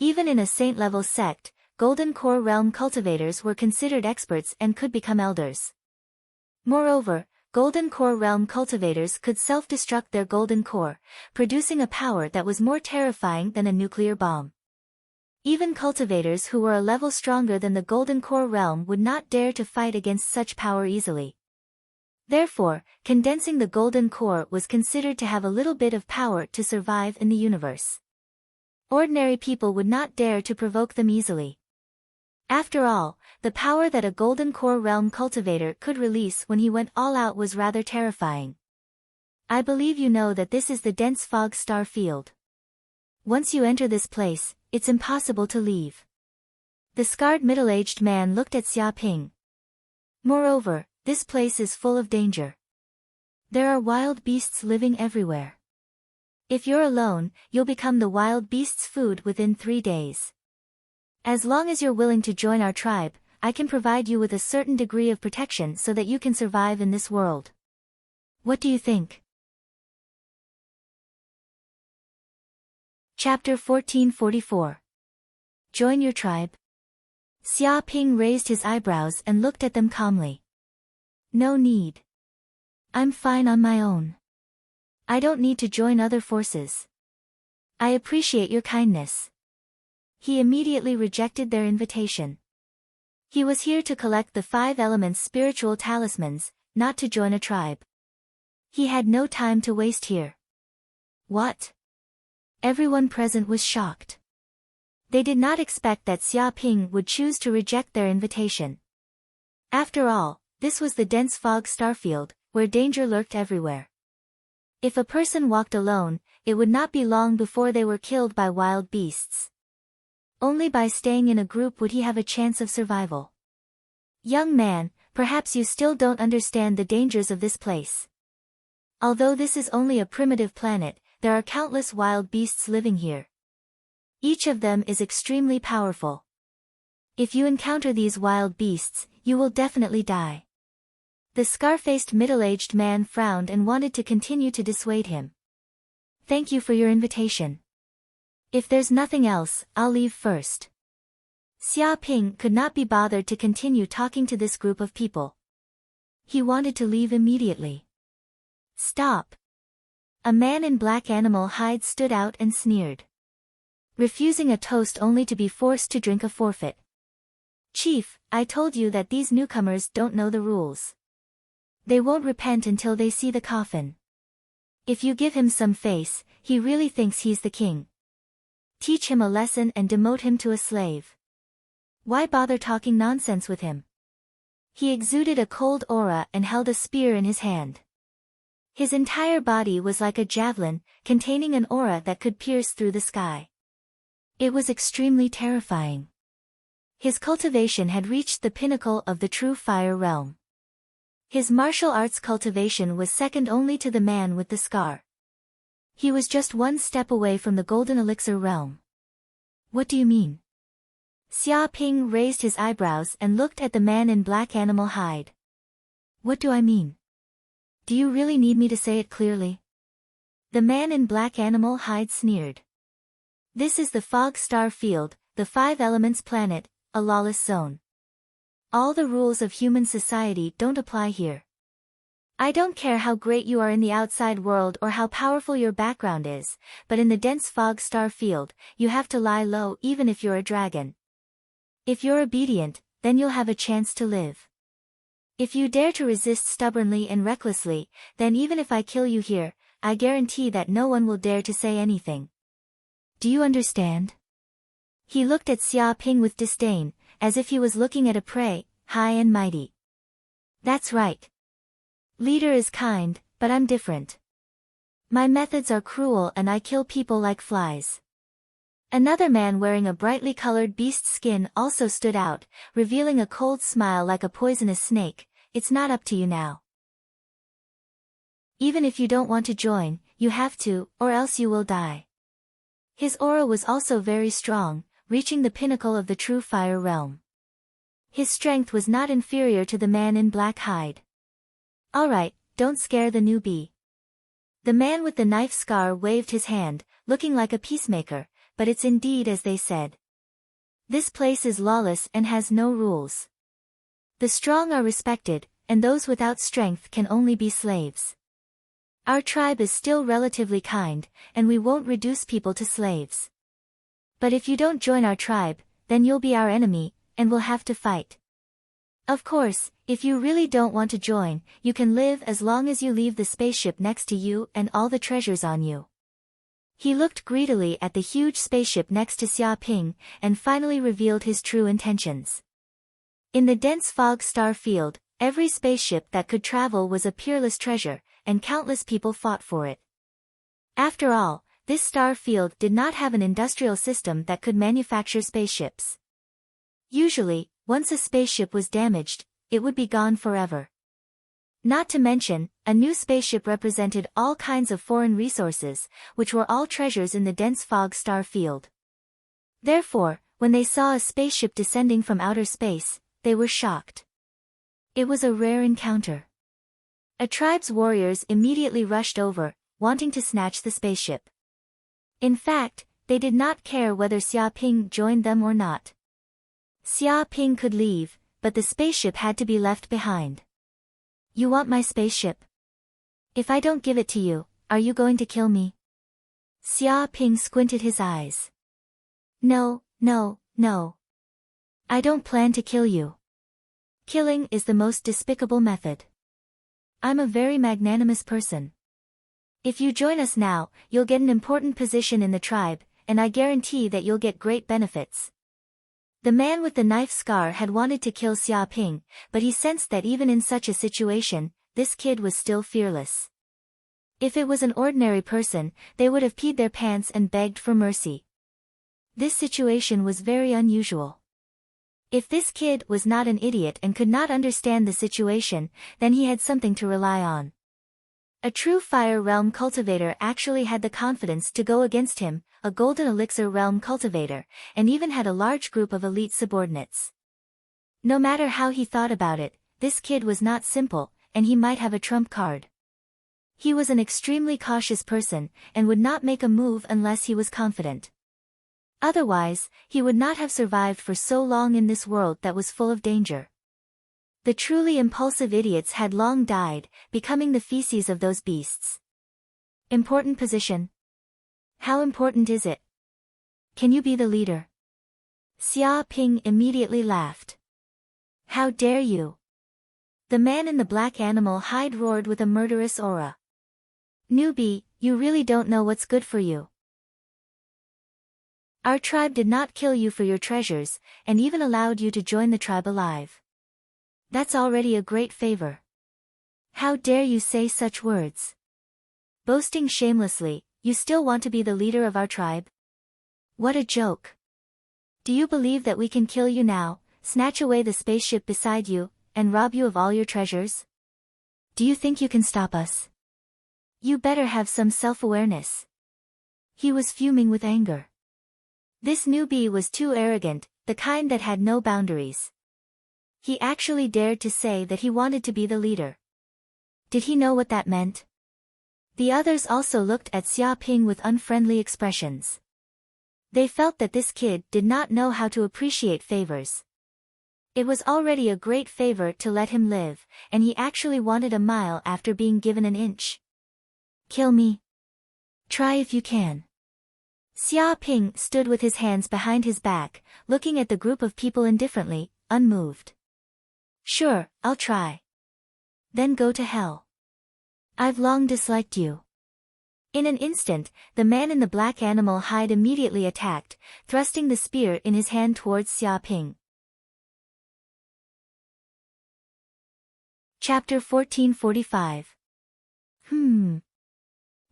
Speaker 1: Even in a saint-level sect, golden core realm cultivators were considered experts and could become elders. Moreover, golden core realm cultivators could self-destruct their golden core, producing a power that was more terrifying than a nuclear bomb. Even cultivators who were a level stronger than the golden core realm would not dare to fight against such power easily. Therefore, condensing the golden core was considered to have a little bit of power to survive in the universe. Ordinary people would not dare to provoke them easily. After all, the power that a golden core realm cultivator could release when he went all out was rather terrifying. I believe you know that this is the dense fog star field. Once you enter this place, it's impossible to leave. The scarred middle-aged man looked at Xia Ping. Moreover, this place is full of danger. There are wild beasts living everywhere. If you're alone, you'll become the wild beast's food within 3 days. As long as you're willing to join our tribe, I can provide you with a certain degree of protection so that you can survive in this world. What do you think? Chapter 1444. Join your tribe. Xia Ping raised his eyebrows and looked at them calmly. No need. I'm fine on my own. I don't need to join other forces. I appreciate your kindness. He immediately rejected their invitation. He was here to collect the 5 elements spiritual talismans, not to join a tribe. He had no time to waste here. What? Everyone present was shocked. They did not expect that Xia Ping would choose to reject their invitation. After all, this was the dense fog starfield, where danger lurked everywhere. If a person walked alone, it would not be long before they were killed by wild beasts. Only by staying in a group would he have a chance of survival. Young man, perhaps you still don't understand the dangers of this place. Although this is only a primitive planet, there are countless wild beasts living here. Each of them is extremely powerful. If you encounter these wild beasts, you will definitely die. The scar-faced middle-aged man frowned and wanted to continue to dissuade him. Thank you for your invitation. If there's nothing else, I'll leave first. Xia Ping could not be bothered to continue talking to this group of people. He wanted to leave immediately. Stop. A man in black animal hide stood out and sneered. Refusing a toast only to be forced to drink a forfeit. Chief, I told you that these newcomers don't know the rules. They won't repent until they see the coffin. If you give him some face, he really thinks he's the king. Teach him a lesson and demote him to a slave. Why bother talking nonsense with him? He exuded a cold aura and held a spear in his hand. His entire body was like a javelin, containing an aura that could pierce through the sky. It was extremely terrifying. His cultivation had reached the pinnacle of the true fire realm. His martial arts cultivation was second only to the man with the scar. He was just 1 step away from the golden elixir realm. What do you mean? Xia Ping raised his eyebrows and looked at the man in black animal hide. What do I mean? Do you really need me to say it clearly? The man in black animal hide sneered. This is the fog star field, the 5 elements planet, a lawless zone. All the rules of human society don't apply here. I don't care how great you are in the outside world or how powerful your background is, but in the dense fog star field, you have to lie low even if you're a dragon. If you're obedient, then you'll have a chance to live. If you dare to resist stubbornly and recklessly, then even if I kill you here, I guarantee that no one will dare to say anything. Do you understand? He looked at Xia Ping with disdain, as if he was looking at a prey, high and mighty. That's right. Leader is kind, But I'm different. My methods are cruel and I kill people like flies. Another man wearing a brightly colored beast's skin also stood out, revealing a cold smile like a poisonous snake. It's not up to you now. Even if you don't want to join, you have to, or else you will die. His aura was also very strong, reaching the pinnacle of the true fire realm. His strength was not inferior to the man in black hide. Alright, don't scare the newbie. The man with the knife scar waved his hand, looking like a peacemaker, but it's indeed as they said. This place is lawless and has no rules. The strong are respected, and those without strength can only be slaves. Our tribe is still relatively kind, and we won't reduce people to slaves. But if you don't join our tribe, then you'll be our enemy, and we'll have to fight. Of course, if you really don't want to join, you can live as long as you leave the spaceship next to you and all the treasures on you. He looked greedily at the huge spaceship next to Xia Ping, and finally revealed his true intentions. In the dense fog star field, every spaceship that could travel was a peerless treasure, and countless people fought for it. After all, this star field did not have an industrial system that could manufacture spaceships. Usually, once a spaceship was damaged, it would be gone forever. Not to mention, a new spaceship represented all kinds of foreign resources, which were all treasures in the dense fog star field. Therefore, when they saw a spaceship descending from outer space, they were shocked. It was a rare encounter. A tribe's warriors immediately rushed over, wanting to snatch the spaceship. In fact, they did not care whether Xia Ping joined them or not. Xia Ping could leave, but the spaceship had to be left behind. You want my spaceship? If I don't give it to you, are you going to kill me? Xia Ping squinted his eyes. No, no, no. I don't plan to kill you. Killing is the most despicable method. I'm a very magnanimous person. If you join us now, you'll get an important position in the tribe, and I guarantee that you'll get great benefits. The man with the knife scar had wanted to kill Xia Ping, but he sensed that even in such a situation, this kid was still fearless. If it was an ordinary person, they would have peed their pants and begged for mercy. This situation was very unusual. If this kid was not an idiot and could not understand the situation, then he had something to rely on. A true fire realm cultivator actually had the confidence to go against him, a golden elixir realm cultivator, and even had a large group of elite subordinates. No matter how he thought about it, this kid was not simple, and he might have a trump card. He was an extremely cautious person, and would not make a move unless he was confident. Otherwise, he would not have survived for so long in this world that was full of danger. The truly impulsive idiots had long died, becoming the feces of those beasts. Important position. How important is it? Can you be the leader? Xia Ping immediately laughed. How dare you? The man in the black animal hide roared with a murderous aura. Newbie, you really don't know what's good for you. Our tribe did not kill you for your treasures, and even allowed you to join the tribe alive. That's already a great favor. How dare you say such words? Boasting shamelessly, you still want to be the leader of our tribe? What a joke. Do you believe that we can kill you now, snatch away the spaceship beside you, and rob you of all your treasures? Do you think you can stop us? You better have some self-awareness. He was fuming with anger. This newbie was too arrogant, the kind that had no boundaries. He actually dared to say that he wanted to be the leader. Did he know what that meant? The others also looked at Xia Ping with unfriendly expressions. They felt that this kid did not know how to appreciate favors. It was already a great favor to let him live, and he actually wanted a mile after being given an inch. Kill me. Try if you can. Xia Ping stood with his hands behind his back, looking at the group of people indifferently, unmoved. Sure, I'll try. Then go to hell. I've long disliked you. In an instant, the man in the black animal hide immediately attacked, thrusting the spear in his hand towards Xia Ping. Chapter 1445.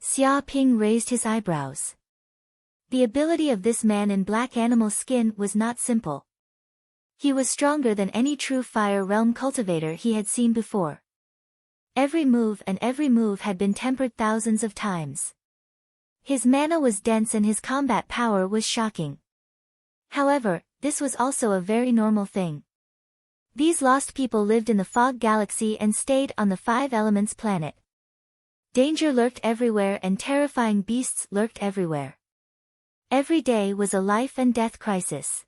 Speaker 1: Xia Ping raised his eyebrows. The ability of this man in black animal skin was not simple. He was stronger than any true fire realm cultivator he had seen before. Every move had been tempered thousands of times. His mana was dense and his combat power was shocking. However, this was also a very normal thing. These lost people lived in the Fog Galaxy and stayed on the Five Elements planet. Danger lurked everywhere and terrifying beasts lurked everywhere. Every day was a life and death crisis.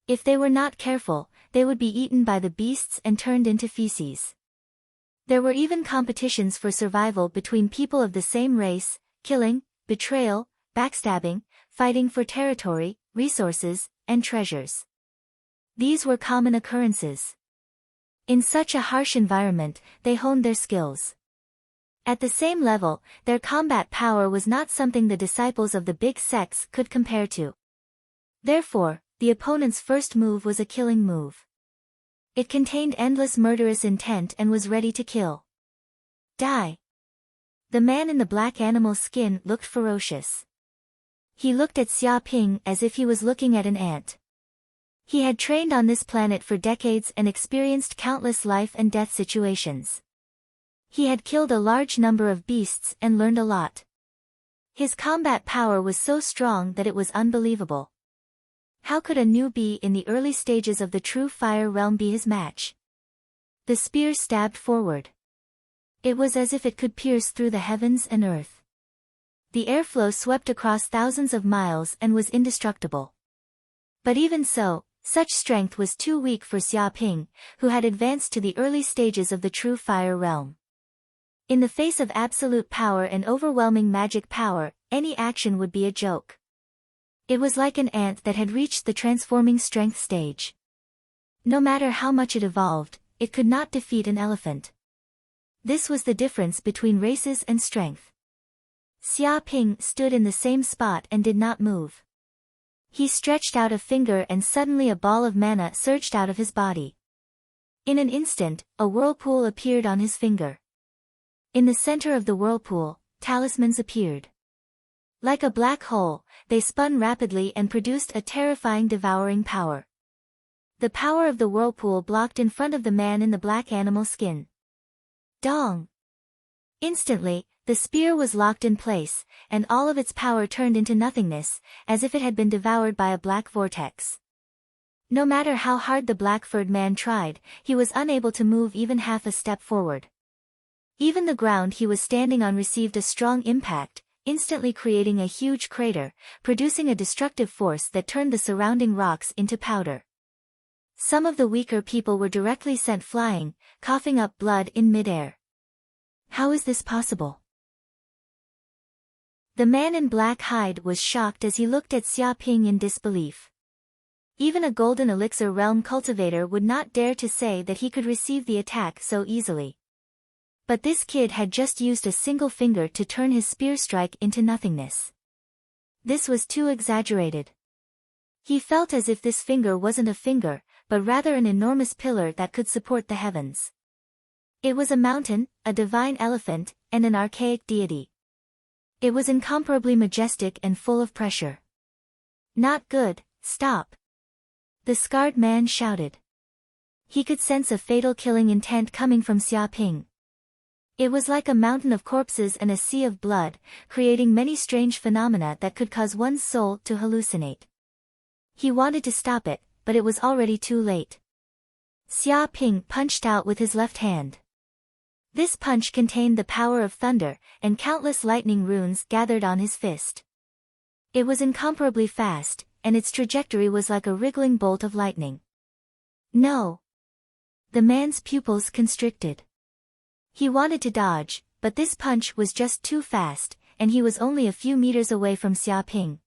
Speaker 1: If they were not careful, they would be eaten by the beasts and turned into feces. There were even competitions for survival between people of the same race, killing, betrayal, backstabbing, fighting for territory, resources, and treasures. These were common occurrences. In such a harsh environment, they honed their skills. At the same level, their combat power was not something the disciples of the big sects could compare to. Therefore, the opponent's first move was a killing move. It contained endless murderous intent and was ready to kill. Die. The man in the black animal skin looked ferocious. He looked at Xia Ping as if he was looking at an ant. He had trained on this planet for decades and experienced countless life and death situations. He had killed a large number of beasts and learned a lot. His combat power was so strong that it was unbelievable. How could a newbie in the early stages of the true fire realm be his match? The spear stabbed forward. It was as if it could pierce through the heavens and earth. The airflow swept across thousands of miles and was indestructible. But even so, such strength was too weak for Xia Ping, who had advanced to the early stages of the true fire realm. In the face of absolute power and overwhelming magic power, any action would be a joke. It was like an ant that had reached the transforming strength stage. No matter how much it evolved, it could not defeat an elephant. This was the difference between races and strength. Xia Ping stood in the same spot and did not move. He stretched out a finger and suddenly a ball of mana surged out of his body. In an instant, a whirlpool appeared on his finger. In the center of the whirlpool, talismans appeared. Like a black hole, they spun rapidly and produced a terrifying devouring power. The power of the whirlpool blocked in front of the man in the black animal skin. Dong! Instantly, the spear was locked in place, and all of its power turned into nothingness, as if it had been devoured by a black vortex. No matter how hard the black-furred man tried, he was unable to move even half a step forward. Even the ground he was standing on received a strong impact, instantly creating a huge crater, producing a destructive force that turned the surrounding rocks into powder. Some of the weaker people were directly sent flying, coughing up blood in midair. How is this possible? The man in black hide was shocked as he looked at Xia Ping in disbelief. Even a golden elixir realm cultivator would not dare to say that he could receive the attack so easily. But this kid had just used a single finger to turn his spear strike into nothingness. This was too exaggerated. He felt as if this finger wasn't a finger, but rather an enormous pillar that could support the heavens. It was a mountain, a divine elephant, and an archaic deity. It was incomparably majestic and full of pressure. Not good, stop! The scarred man shouted. He could sense a fatal killing intent coming from Xia Ping. It was like a mountain of corpses and a sea of blood, creating many strange phenomena that could cause one's soul to hallucinate. He wanted to stop it, but it was already too late. Xia Ping punched out with his left hand. This punch contained the power of thunder, and countless lightning runes gathered on his fist. It was incomparably fast, and its trajectory was like a wriggling bolt of lightning. No! The man's pupils constricted. He wanted to dodge, but this punch was just too fast, and he was only a few meters away from Xia Ping.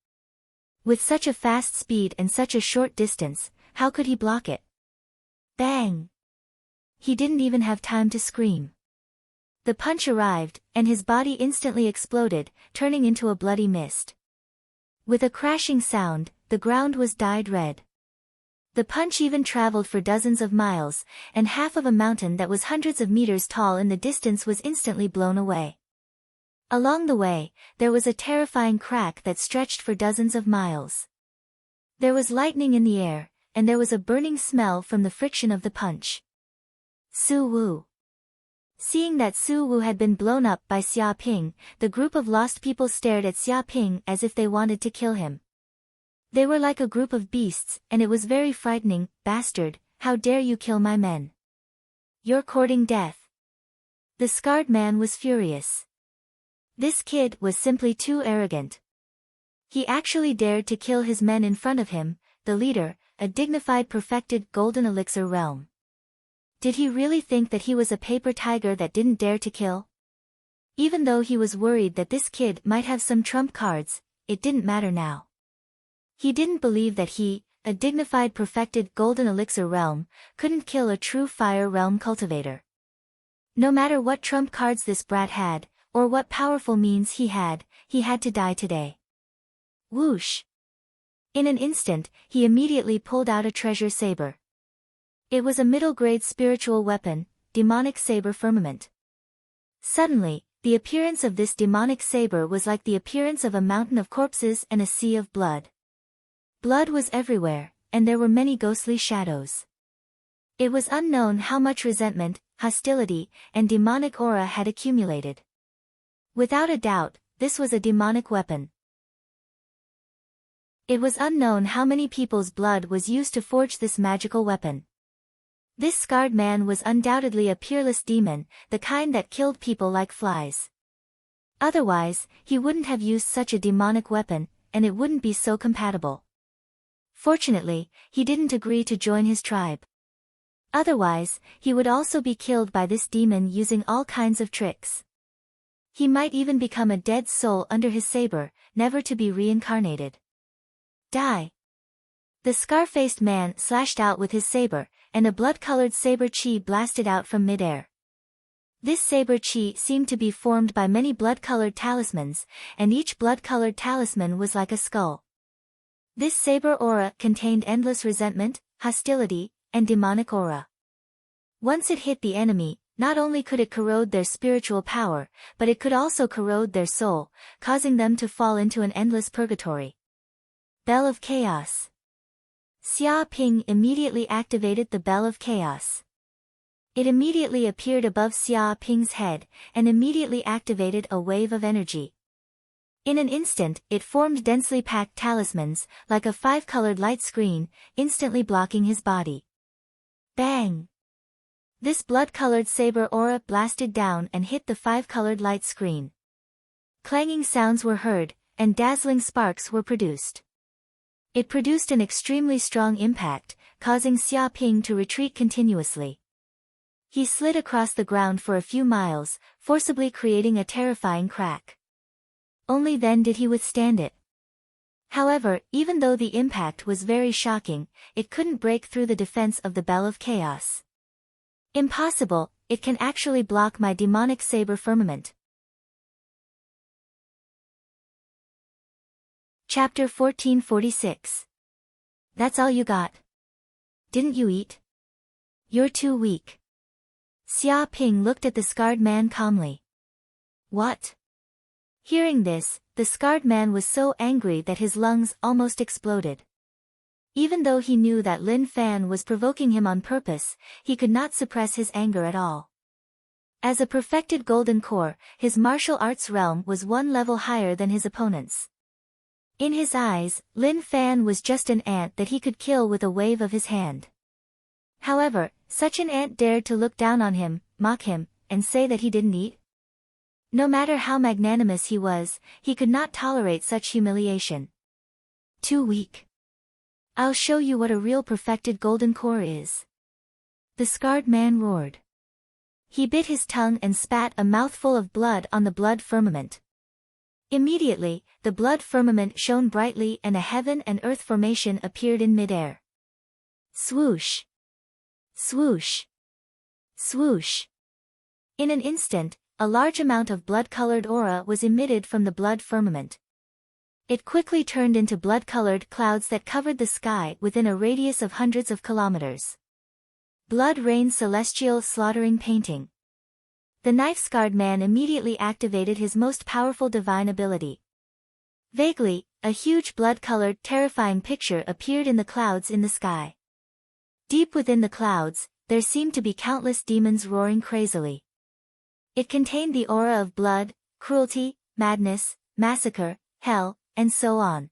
Speaker 1: With such a fast speed and such a short distance, how could he block it? Bang! He didn't even have time to scream. The punch arrived, and his body instantly exploded, turning into a bloody mist. With a crashing sound, the ground was dyed red. The punch even traveled for dozens of miles, and half of a mountain that was hundreds of meters tall in the distance was instantly blown away. Along the way, there was a terrifying crack that stretched for dozens of miles. There was lightning in the air, and there was a burning smell from the friction of the punch. Su Wu. Seeing that Su Wu had been blown up by Xia Ping, the group of lost people stared at Xia Ping as if they wanted to kill him. They were like a group of beasts, and it was very frightening. Bastard, how dare you kill my men? You're courting death. The scarred man was furious. This kid was simply too arrogant. He actually dared to kill his men in front of him, the leader, a dignified perfected golden elixir realm. Did he really think that he was a paper tiger that didn't dare to kill? Even though he was worried that this kid might have some trump cards, it didn't matter now. He didn't believe that he, a dignified perfected golden elixir realm, couldn't kill a true fire realm cultivator. No matter what trump cards this brat had, or what powerful means he had to die today. Whoosh! In an instant, he immediately pulled out a treasure saber. It was a middle-grade spiritual weapon, demonic saber firmament. Suddenly, the appearance of this demonic saber was like the appearance of a mountain of corpses and a sea of blood. Blood was everywhere, and there were many ghostly shadows. It was unknown how much resentment, hostility, and demonic aura had accumulated. Without a doubt, this was a demonic weapon. It was unknown how many people's blood was used to forge this magical weapon. This scarred man was undoubtedly a peerless demon, the kind that killed people like flies. Otherwise, he wouldn't have used such a demonic weapon, and it wouldn't be so compatible. Fortunately, he didn't agree to join his tribe. Otherwise, he would also be killed by this demon using all kinds of tricks. He might even become a dead soul under his saber, never to be reincarnated. Die! The scar-faced man slashed out with his saber, and a blood-colored saber chi blasted out from mid-air. This saber chi seemed to be formed by many blood-colored talismans, and each blood-colored talisman was like a skull. This saber aura contained endless resentment, hostility, and demonic aura. Once it hit the enemy, not only could it corrode their spiritual power, but it could also corrode their soul, causing them to fall into an endless purgatory. Bell of Chaos. Xia Ping immediately activated the Bell of Chaos. It immediately appeared above Xia Ping's head, and immediately activated a wave of energy. In an instant, it formed densely packed talismans, like a 5-colored light screen, instantly blocking his body. Bang! This blood-colored saber aura blasted down and hit the 5-colored light screen. Clanging sounds were heard, and dazzling sparks were produced. It produced an extremely strong impact, causing Xia Ping to retreat continuously. He slid across the ground for a few miles, forcibly creating a terrifying crack. Only then did he withstand it. However, even though the impact was very shocking, it couldn't break through the defense of the Bell of Chaos. Impossible, it can actually block my demonic saber firmament. Chapter 1446. That's all you got? Didn't you eat? You're too weak. Xia Ping looked at the scarred man calmly. What? Hearing this, the scarred man was so angry that his lungs almost exploded. Even though he knew that Lin Fan was provoking him on purpose, he could not suppress his anger at all. As a perfected golden core, his martial arts realm was one level higher than his opponent's. In his eyes, Lin Fan was just an ant that he could kill with a wave of his hand. However, such an ant dared to look down on him, mock him, and say that he didn't eat? No matter how magnanimous he was, he could not tolerate such humiliation. Too weak. I'll show you what a real perfected golden core is. The scarred man roared. He bit his tongue and spat a mouthful of blood on the blood firmament. Immediately, the blood firmament shone brightly and a heaven and earth formation appeared in midair. Swoosh! Swoosh! Swoosh! In an instant, a large amount of blood-colored aura was emitted from the blood firmament. It quickly turned into blood-colored clouds that covered the sky within a radius of hundreds of kilometers. Blood rained celestial slaughtering painting. The knife-scarred man immediately activated his most powerful divine ability. Vaguely, a huge blood-colored, terrifying picture appeared in the clouds in the sky. Deep within the clouds, there seemed to be countless demons roaring crazily. It contained the aura of blood, cruelty, madness, massacre, hell, and so on.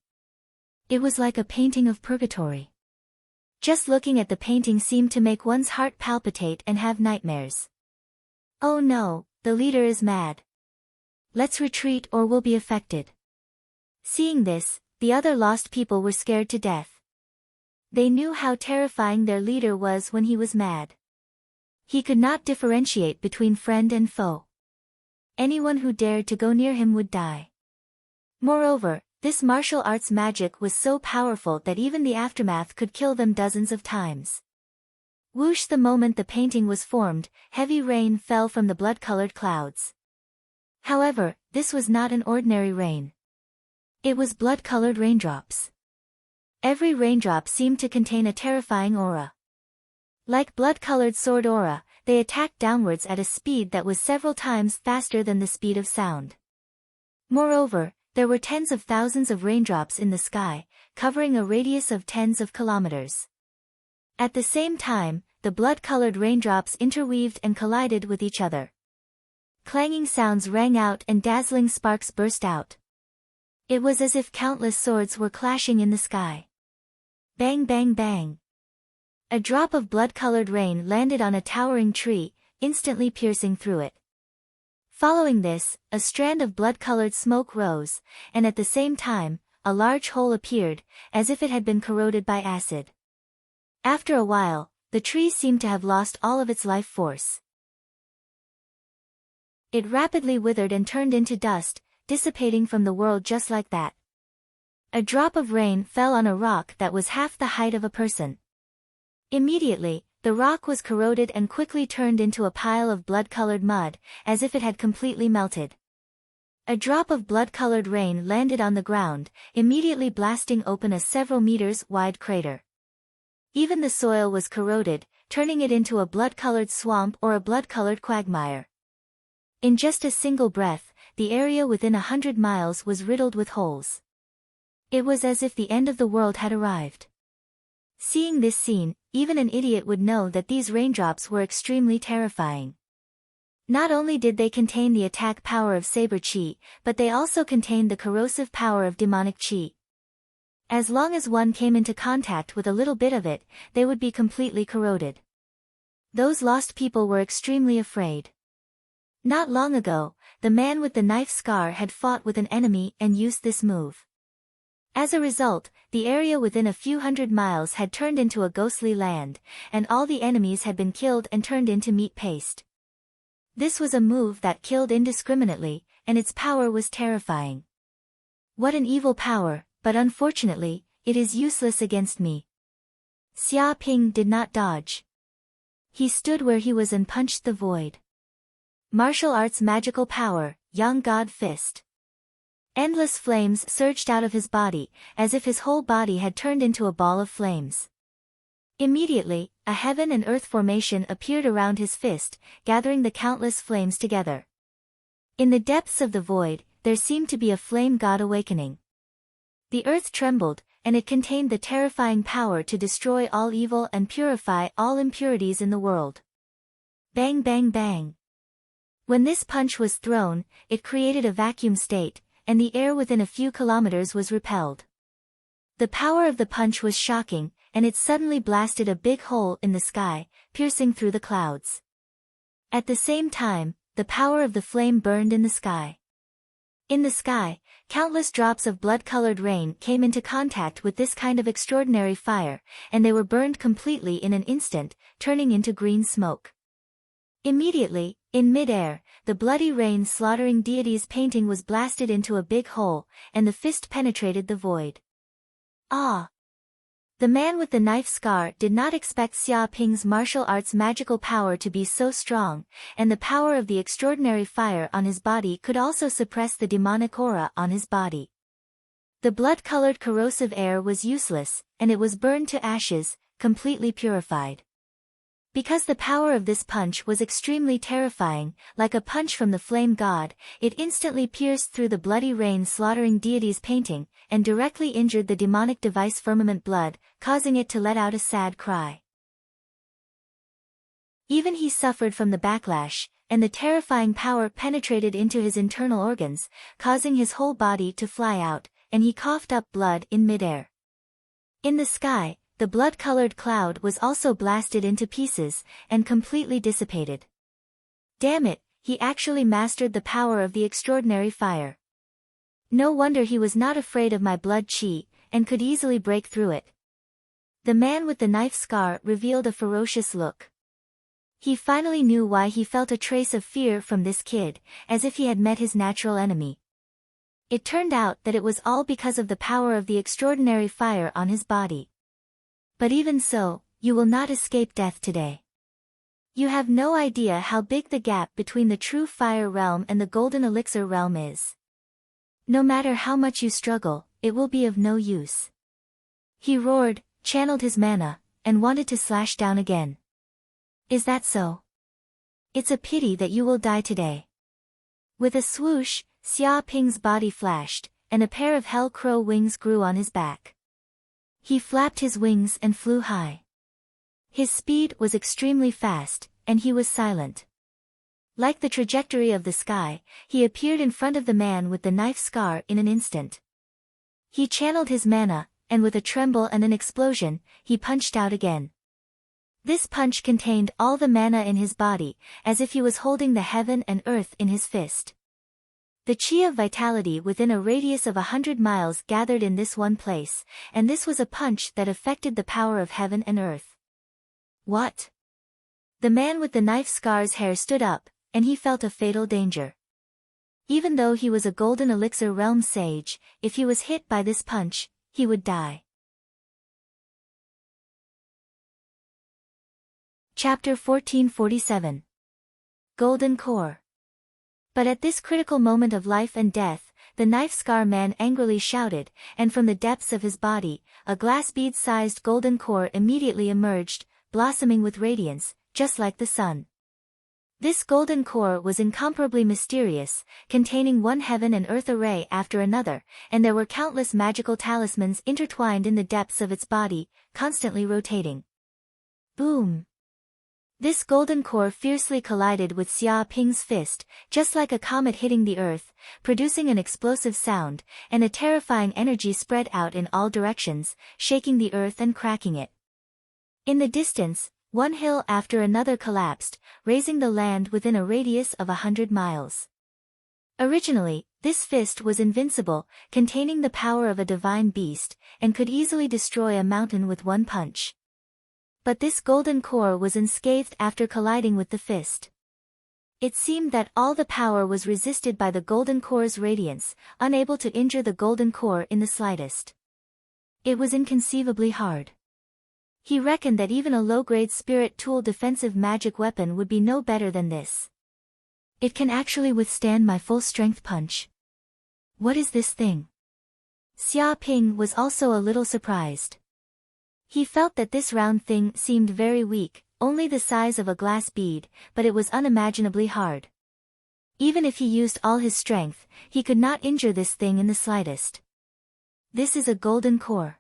Speaker 1: It was like a painting of purgatory. Just looking at the painting seemed to make one's heart palpitate and have nightmares. Oh no, the leader is mad. Let's retreat or we'll be affected. Seeing this, the other lost people were scared to death. They knew how terrifying their leader was when he was mad. He could not differentiate between friend and foe. Anyone who dared to go near him would die. Moreover, this martial arts magic was so powerful that even the aftermath could kill them dozens of times. Whoosh! The moment the painting was formed, heavy rain fell from the blood-colored clouds. However, this was not an ordinary rain. It was blood-colored raindrops. Every raindrop seemed to contain a terrifying aura. Like blood-colored sword aura, they attacked downwards at a speed that was several times faster than the speed of sound. Moreover, there were tens of thousands of raindrops in the sky, covering a radius of tens of kilometers. At the same time, the blood-colored raindrops interweaved and collided with each other. Clanging sounds rang out and dazzling sparks burst out. It was as if countless swords were clashing in the sky. Bang bang bang. A drop of blood-colored rain landed on a towering tree, instantly piercing through it. Following this, a strand of blood-colored smoke rose, and at the same time, a large hole appeared, as if it had been corroded by acid. After a while, the tree seemed to have lost all of its life force. It rapidly withered and turned into dust, dissipating from the world just like that. A drop of rain fell on a rock that was half the height of a person. Immediately, the rock was corroded and quickly turned into a pile of blood-colored mud, as if it had completely melted. A drop of blood-colored rain landed on the ground, immediately blasting open a several meters wide crater. Even the soil was corroded, turning it into a blood-colored swamp or a blood-colored quagmire. In just a single breath, the area within 100 miles was riddled with holes. It was as if the end of the world had arrived. Seeing this scene, even an idiot would know that these raindrops were extremely terrifying. Not only did they contain the attack power of saber chi, but they also contained the corrosive power of demonic chi. As long as one came into contact with a little bit of it, they would be completely corroded. Those lost people were extremely afraid. Not long ago, the man with the knife scar had fought with an enemy and used this move. As a result, the area within a few hundred miles had turned into a ghostly land, and all the enemies had been killed and turned into meat paste. This was a move that killed indiscriminately, and its power was terrifying. What an evil power, but unfortunately, it is useless against me. Xia Ping did not dodge. He stood where he was and punched the void. Martial arts magical power, Young God Fist. Endless flames surged out of his body, as if his whole body had turned into a ball of flames. Immediately, a heaven and earth formation appeared around his fist, gathering the countless flames together. In the depths of the void, there seemed to be a flame god awakening. The earth trembled, and it contained the terrifying power to destroy all evil and purify all impurities in the world. Bang bang bang. When this punch was thrown, it created a vacuum state, and the air within a few kilometers was repelled. The power of the punch was shocking, and it suddenly blasted a big hole in the sky, piercing through the clouds. At the same time, the power of the flame burned in the sky. In the sky, countless drops of blood-colored rain came into contact with this kind of extraordinary fire, and they were burned completely in an instant, turning into green smoke. Immediately, in mid-air, the bloody rain slaughtering deity's painting was blasted into a big hole, and the fist penetrated the void. Ah! The man with the knife scar did not expect Xia Ping's martial arts magical power to be so strong, and the power of the extraordinary fire on his body could also suppress the demonic aura on his body. The blood-colored corrosive air was useless, and it was burned to ashes, completely purified. Because the power of this punch was extremely terrifying, like a punch from the flame god, it instantly pierced through the bloody rain slaughtering deity's painting, and directly injured the demonic device Firmament Blood, causing it to let out a sad cry. Even he suffered from the backlash, and the terrifying power penetrated into his internal organs, causing his whole body to fly out, and he coughed up blood in midair. In the sky, the blood-colored cloud was also blasted into pieces, and completely dissipated. Damn it, he actually mastered the power of the extraordinary fire. No wonder he was not afraid of my blood chi, and could easily break through it. The man with the knife scar revealed a ferocious look. He finally knew why he felt a trace of fear from this kid, as if he had met his natural enemy. It turned out that it was all because of the power of the extraordinary fire on his body. But even so, you will not escape death today. You have no idea how big the gap between the true fire realm and the golden elixir realm is. No matter how much you struggle, it will be of no use. He roared, channeled his mana, and wanted to slash down again. Is that so? It's a pity that you will die today. With a swoosh, Xia Ping's body flashed, and a pair of hell crow wings grew on his back. He flapped his wings and flew high. His speed was extremely fast, and he was silent. Like the trajectory of the sky, he appeared in front of the man with the knife scar in an instant. He channeled his mana, and with a tremble and an explosion, he punched out again. This punch contained all the mana in his body, as if he was holding the heaven and earth in his fist. The chi of vitality within a radius of 100 miles gathered in this one place, and this was a punch that affected the power of heaven and earth. What? The man with the knife scar's hair stood up, and he felt a fatal danger. Even though he was a golden elixir realm sage, if he was hit by this punch, he would die. Chapter 1447. Golden Core. But at this critical moment of life and death, the knife scar man angrily shouted, and from the depths of his body, a glass bead-sized golden core immediately emerged, blossoming with radiance, just like the sun. This golden core was incomparably mysterious, containing one heaven and earth array after another, and there were countless magical talismans intertwined in the depths of its body, constantly rotating. Boom! This golden core fiercely collided with Xia Ping's fist, just like a comet hitting the earth, producing an explosive sound, and a terrifying energy spread out in all directions, shaking the earth and cracking it. In the distance, one hill after another collapsed, raising the land within a radius of 100 miles. Originally, this fist was invincible, containing the power of a divine beast, and could easily destroy a mountain with one punch. But this golden core was unscathed after colliding with the fist. It seemed that all the power was resisted by the golden core's radiance, unable to injure the golden core in the slightest. It was inconceivably hard. He reckoned that even a low-grade spirit tool defensive magic weapon would be no better than this. It can actually withstand my full-strength punch. What is this thing? Xia Ping was also a little surprised. He felt that this round thing seemed very weak, only the size of a glass bead, but it was unimaginably hard. Even if he used all his strength, he could not injure this thing in the slightest. This is a golden core.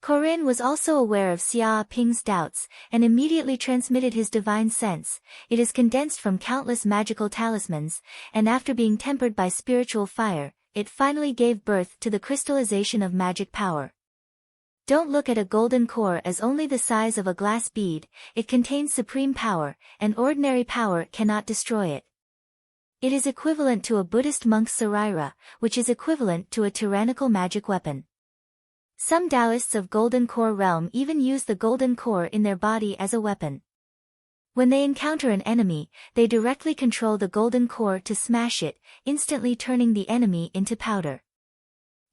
Speaker 1: Corinne was also aware of Xia Ping's doubts, and immediately transmitted his divine sense. It is condensed from countless magical talismans, and after being tempered by spiritual fire, it finally gave birth to the crystallization of magic power. Don't look at a golden core as only the size of a glass bead, it contains supreme power, and ordinary power cannot destroy it. It is equivalent to a Buddhist monk's saraira, which is equivalent to a tyrannical magic weapon. Some Taoists of Golden Core realm even use the golden core in their body as a weapon. When they encounter an enemy, they directly control the golden core to smash it, instantly turning the enemy into powder.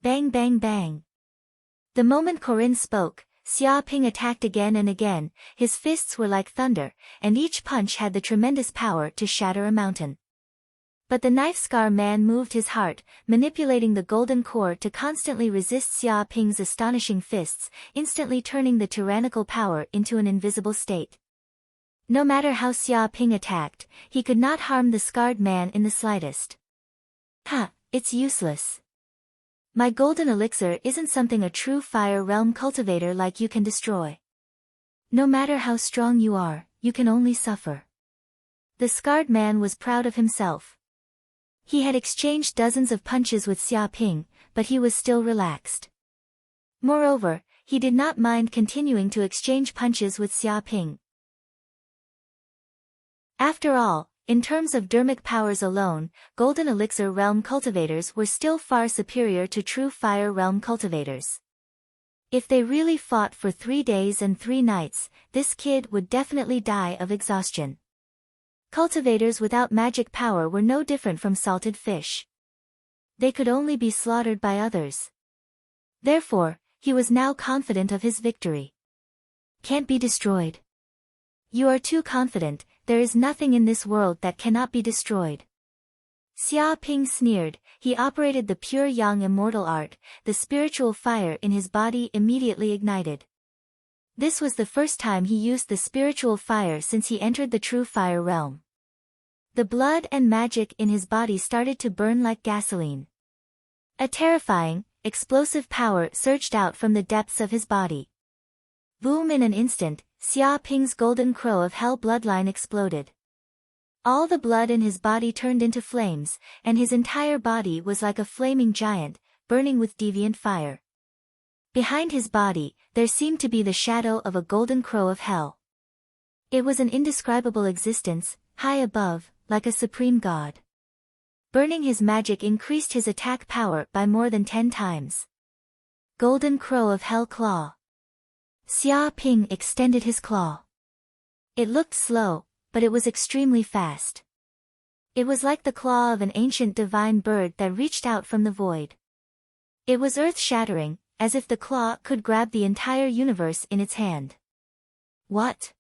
Speaker 1: Bang bang bang. The moment Corinne spoke, Xia Ping attacked again and again. His fists were like thunder, and each punch had the tremendous power to shatter a mountain. But the knife scar man moved his heart, manipulating the golden core to constantly resist Xia Ping's astonishing fists, instantly turning the tyrannical power into an invisible state. No matter how Xia Ping attacked, he could not harm the scarred man in the slightest. Ha, it's useless. My golden elixir isn't something a true fire realm cultivator like you can destroy. No matter how strong you are, you can only suffer. The scarred man was proud of himself. He had exchanged dozens of punches with Xia Ping, but he was still relaxed. Moreover, he did not mind continuing to exchange punches with Xia Ping. After all, in terms of dermic powers alone, Golden Elixir Realm cultivators were still far superior to true Fire Realm cultivators. If they really fought for 3 days and 3 nights, this kid would definitely die of exhaustion. Cultivators without magic power were no different from salted fish. They could only be slaughtered by others. Therefore, he was now confident of his victory. Can't be destroyed. You are too confident, there is nothing in this world that cannot be destroyed. Xia Ping sneered. He operated the pure yang immortal art, the spiritual fire in his body immediately ignited. This was the first time he used the spiritual fire since he entered the true fire realm. The blood and magic in his body started to burn like gasoline. A terrifying, explosive power surged out from the depths of his body. Boom! In an instant, Xia Ping's golden crow of hell bloodline exploded. All the blood in his body turned into flames, and his entire body was like a flaming giant, burning with deviant fire. Behind his body, there seemed to be the shadow of a golden crow of hell. It was an indescribable existence, high above, like a supreme god. Burning his magic increased his attack power by more than 10 times. Golden Crow of Hell Claw. Xia Ping extended his claw. It looked slow, but it was extremely fast. It was like the claw of an ancient divine bird that reached out from the void. It was earth-shattering, as if the claw could grab the entire universe in its hand. What?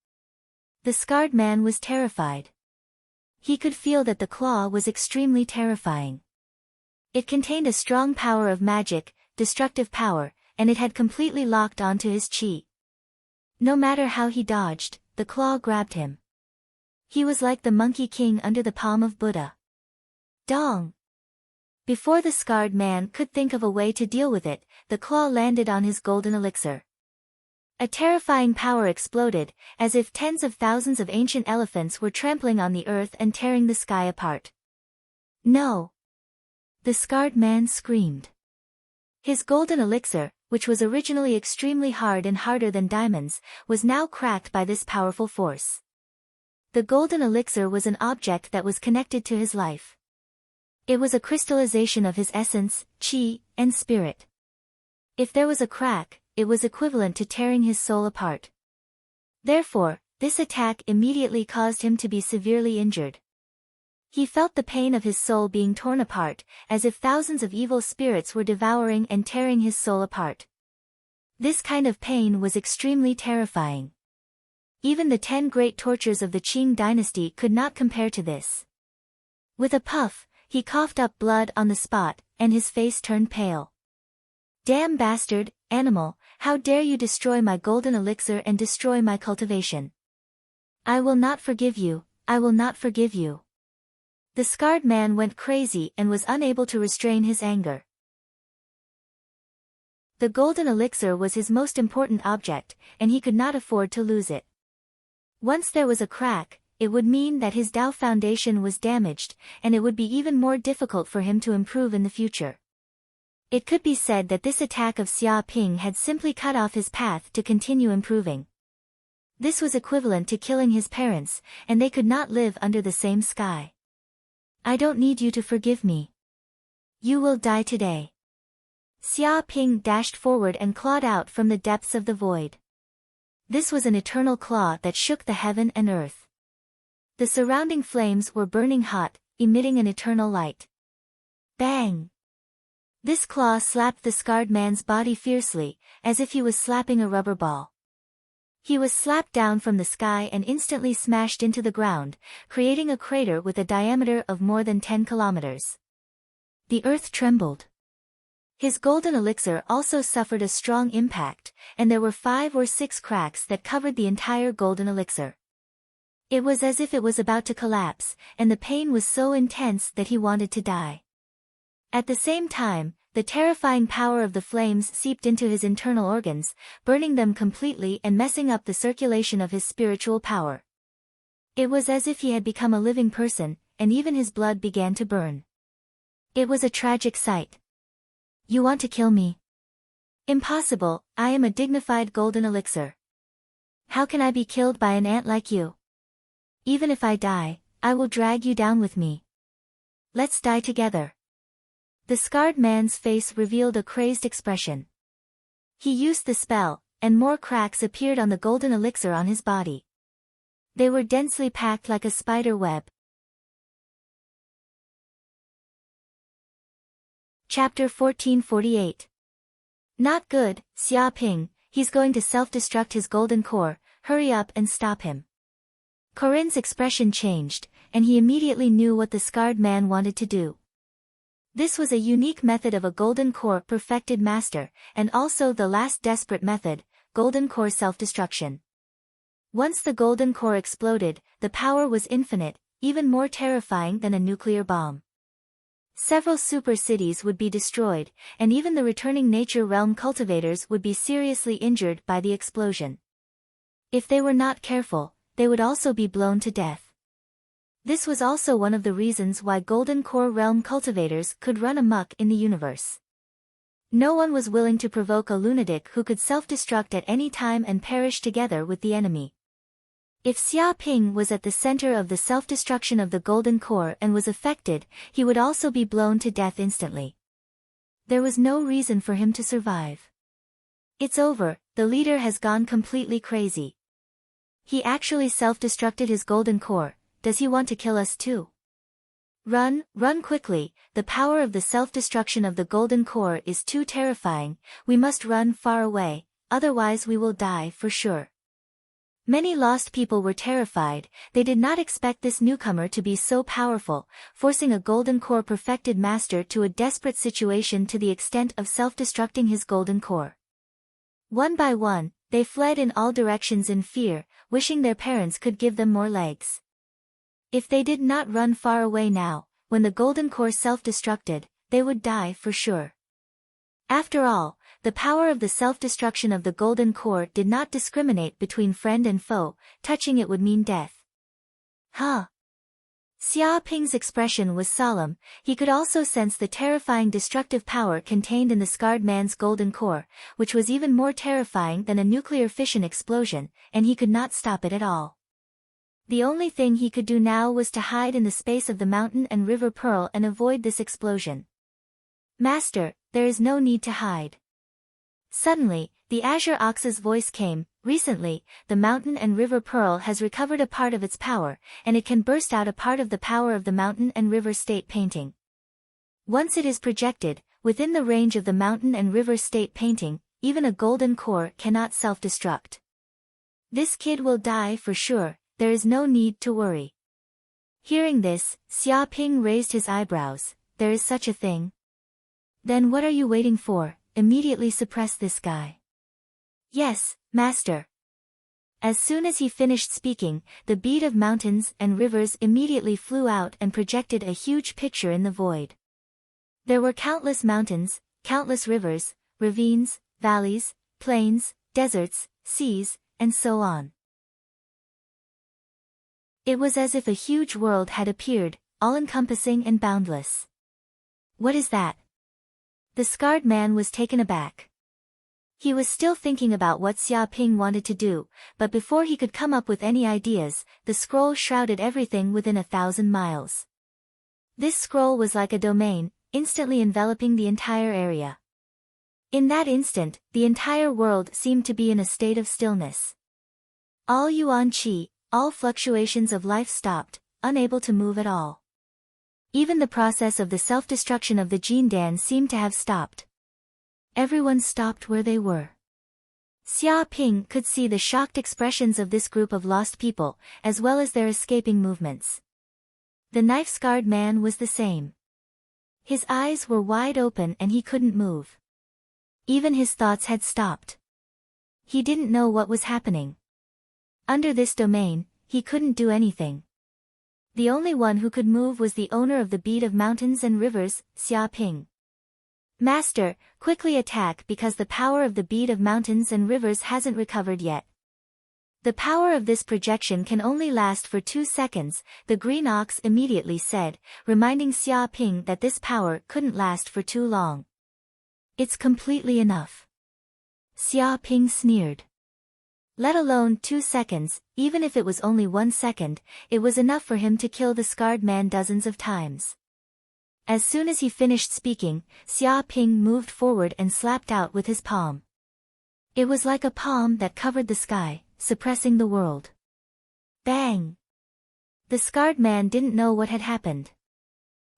Speaker 1: The scarred man was terrified. He could feel that the claw was extremely terrifying. It contained a strong power of magic, destructive power, and it had completely locked onto his chi. No matter how he dodged, the claw grabbed him. He was like the Monkey King under the palm of Buddha. Dong! Before the scarred man could think of a way to deal with it, the claw landed on his golden elixir. A terrifying power exploded, as if tens of thousands of ancient elephants were trampling on the earth and tearing the sky apart. No! The scarred man screamed. His golden elixir, which was originally extremely hard and harder than diamonds, was now cracked by this powerful force. The golden elixir was an object that was connected to his life. It was a crystallization of his essence, chi, and spirit. If there was a crack, it was equivalent to tearing his soul apart. Therefore, this attack immediately caused him to be severely injured. He felt the pain of his soul being torn apart, as if thousands of evil spirits were devouring and tearing his soul apart. This kind of pain was extremely terrifying. Even the 10 great tortures of the Qing dynasty could not compare to this. With a puff, he coughed up blood on the spot, and his face turned pale. Damn bastard, animal, how dare you destroy my golden elixir and destroy my cultivation. I will not forgive you, I will not forgive you. The scarred man went crazy and was unable to restrain his anger. The golden elixir was his most important object, and he could not afford to lose it. Once there was a crack, it would mean that his Dao foundation was damaged, and it would be even more difficult for him to improve in the future. It could be said that this attack of Xia Ping had simply cut off his path to continue improving. This was equivalent to killing his parents, and they could not live under the same sky. I don't need you to forgive me. You will die today. Xia Ping dashed forward and clawed out from the depths of the void. This was an eternal claw that shook the heaven and earth. The surrounding flames were burning hot, emitting an eternal light. Bang! This claw slapped the scarred man's body fiercely, as if he was slapping a rubber ball. He was slapped down from the sky and instantly smashed into the ground, creating a crater with a diameter of more than 10 kilometers. The earth trembled. His golden elixir also suffered a strong impact, and there were 5 or 6 cracks that covered the entire golden elixir. It was as if it was about to collapse, and the pain was so intense that he wanted to die. At the same time, the terrifying power of the flames seeped into his internal organs, burning them completely and messing up the circulation of his spiritual power. It was as if he had become a living person, and even his blood began to burn. It was a tragic sight. You want to kill me? Impossible, I am a dignified golden elixir. How can I be killed by an ant like you? Even if I die, I will drag you down with me. Let's die together. The scarred man's face revealed a crazed expression. He used the spell, and more cracks appeared on the golden elixir on his body. They were densely packed like a spider web. Chapter 1448. Not good, Xia Ping, he's going to self-destruct his golden core, hurry up and stop him. Corinne's expression changed, and he immediately knew what the scarred man wanted to do. This was a unique method of a golden core perfected master, and also the last desperate method, golden core self-destruction. Once the golden core exploded, the power was infinite, even more terrifying than a nuclear bomb. Several super cities would be destroyed, and even the returning nature realm cultivators would be seriously injured by the explosion. If they were not careful, they would also be blown to death. This was also one of the reasons why Golden Core Realm cultivators could run amok in the universe. No one was willing to provoke a lunatic who could self-destruct at any time and perish together with the enemy. If Xia Ping was at the center of the self-destruction of the Golden Core and was affected, he would also be blown to death instantly. There was no reason for him to survive. It's over, the leader has gone completely crazy. He actually self-destructed his golden core, does he want to kill us too? Run quickly, the power of the self-destruction of the golden core is too terrifying, we must run far away, otherwise we will die for sure. Many lost people were terrified, they did not expect this newcomer to be so powerful, forcing a golden core perfected master to a desperate situation to the extent of self-destructing his golden core. One by one, they fled in all directions in fear, wishing their parents could give them more legs. If they did not run far away now, when the golden core self-destructed, they would die for sure. After all, the power of the self-destruction of the golden core did not discriminate between friend and foe, touching it would mean death. Huh? Xia Ping's expression was solemn, he could also sense the terrifying destructive power contained in the scarred man's golden core, which was even more terrifying than a nuclear fission explosion, and he could not stop it at all. The only thing he could do now was to hide in the space of the mountain and river pearl and avoid this explosion. Master, there is no need to hide. Suddenly, the Azure Ox's voice came, recently, the mountain and river pearl has recovered a part of its power, and it can burst out a part of the power of the mountain and river state painting. Once it is projected, within the range of the mountain and river state painting, even a golden core cannot self-destruct. This kid will die for sure, there is no need to worry. Hearing this, Xia Ping raised his eyebrows, there is such a thing? Then what are you waiting for? Immediately suppress this guy. Yes, master. As soon as he finished speaking, the bead of mountains and rivers immediately flew out and projected a huge picture in the void. There were countless mountains, countless rivers, ravines, valleys, plains, deserts, seas, and so on. It was as if a huge world had appeared, all-encompassing and boundless. What is that? The scarred man was taken aback. He was still thinking about what Xia Ping wanted to do, but before he could come up with any ideas, the scroll shrouded everything within 1,000 miles. This scroll was like a domain, instantly enveloping the entire area. In that instant, the entire world seemed to be in a state of stillness. All yuan qi, all fluctuations of life stopped, unable to move at all. Even the process of the self-destruction of the Jindan seemed to have stopped. Everyone stopped where they were. Xia Ping could see the shocked expressions of this group of lost people, as well as their escaping movements. The knife-scarred man was the same. His eyes were wide open and he couldn't move. Even his thoughts had stopped. He didn't know what was happening. Under this domain, he couldn't do anything. The only one who could move was the owner of the bead of mountains and rivers, Xia Ping. Master, quickly attack because the power of the bead of mountains and rivers hasn't recovered yet. The power of this projection can only last for 2 seconds, the green ox immediately said, reminding Xia Ping that this power couldn't last for too long. It's completely enough. Xia Ping sneered. Let alone 2 seconds, even if it was only 1 second, it was enough for him to kill the scarred man dozens of times. As soon as he finished speaking, Xia Ping moved forward and slapped out with his palm. It was like a palm that covered the sky, suppressing the world. Bang! The scarred man didn't know what had happened.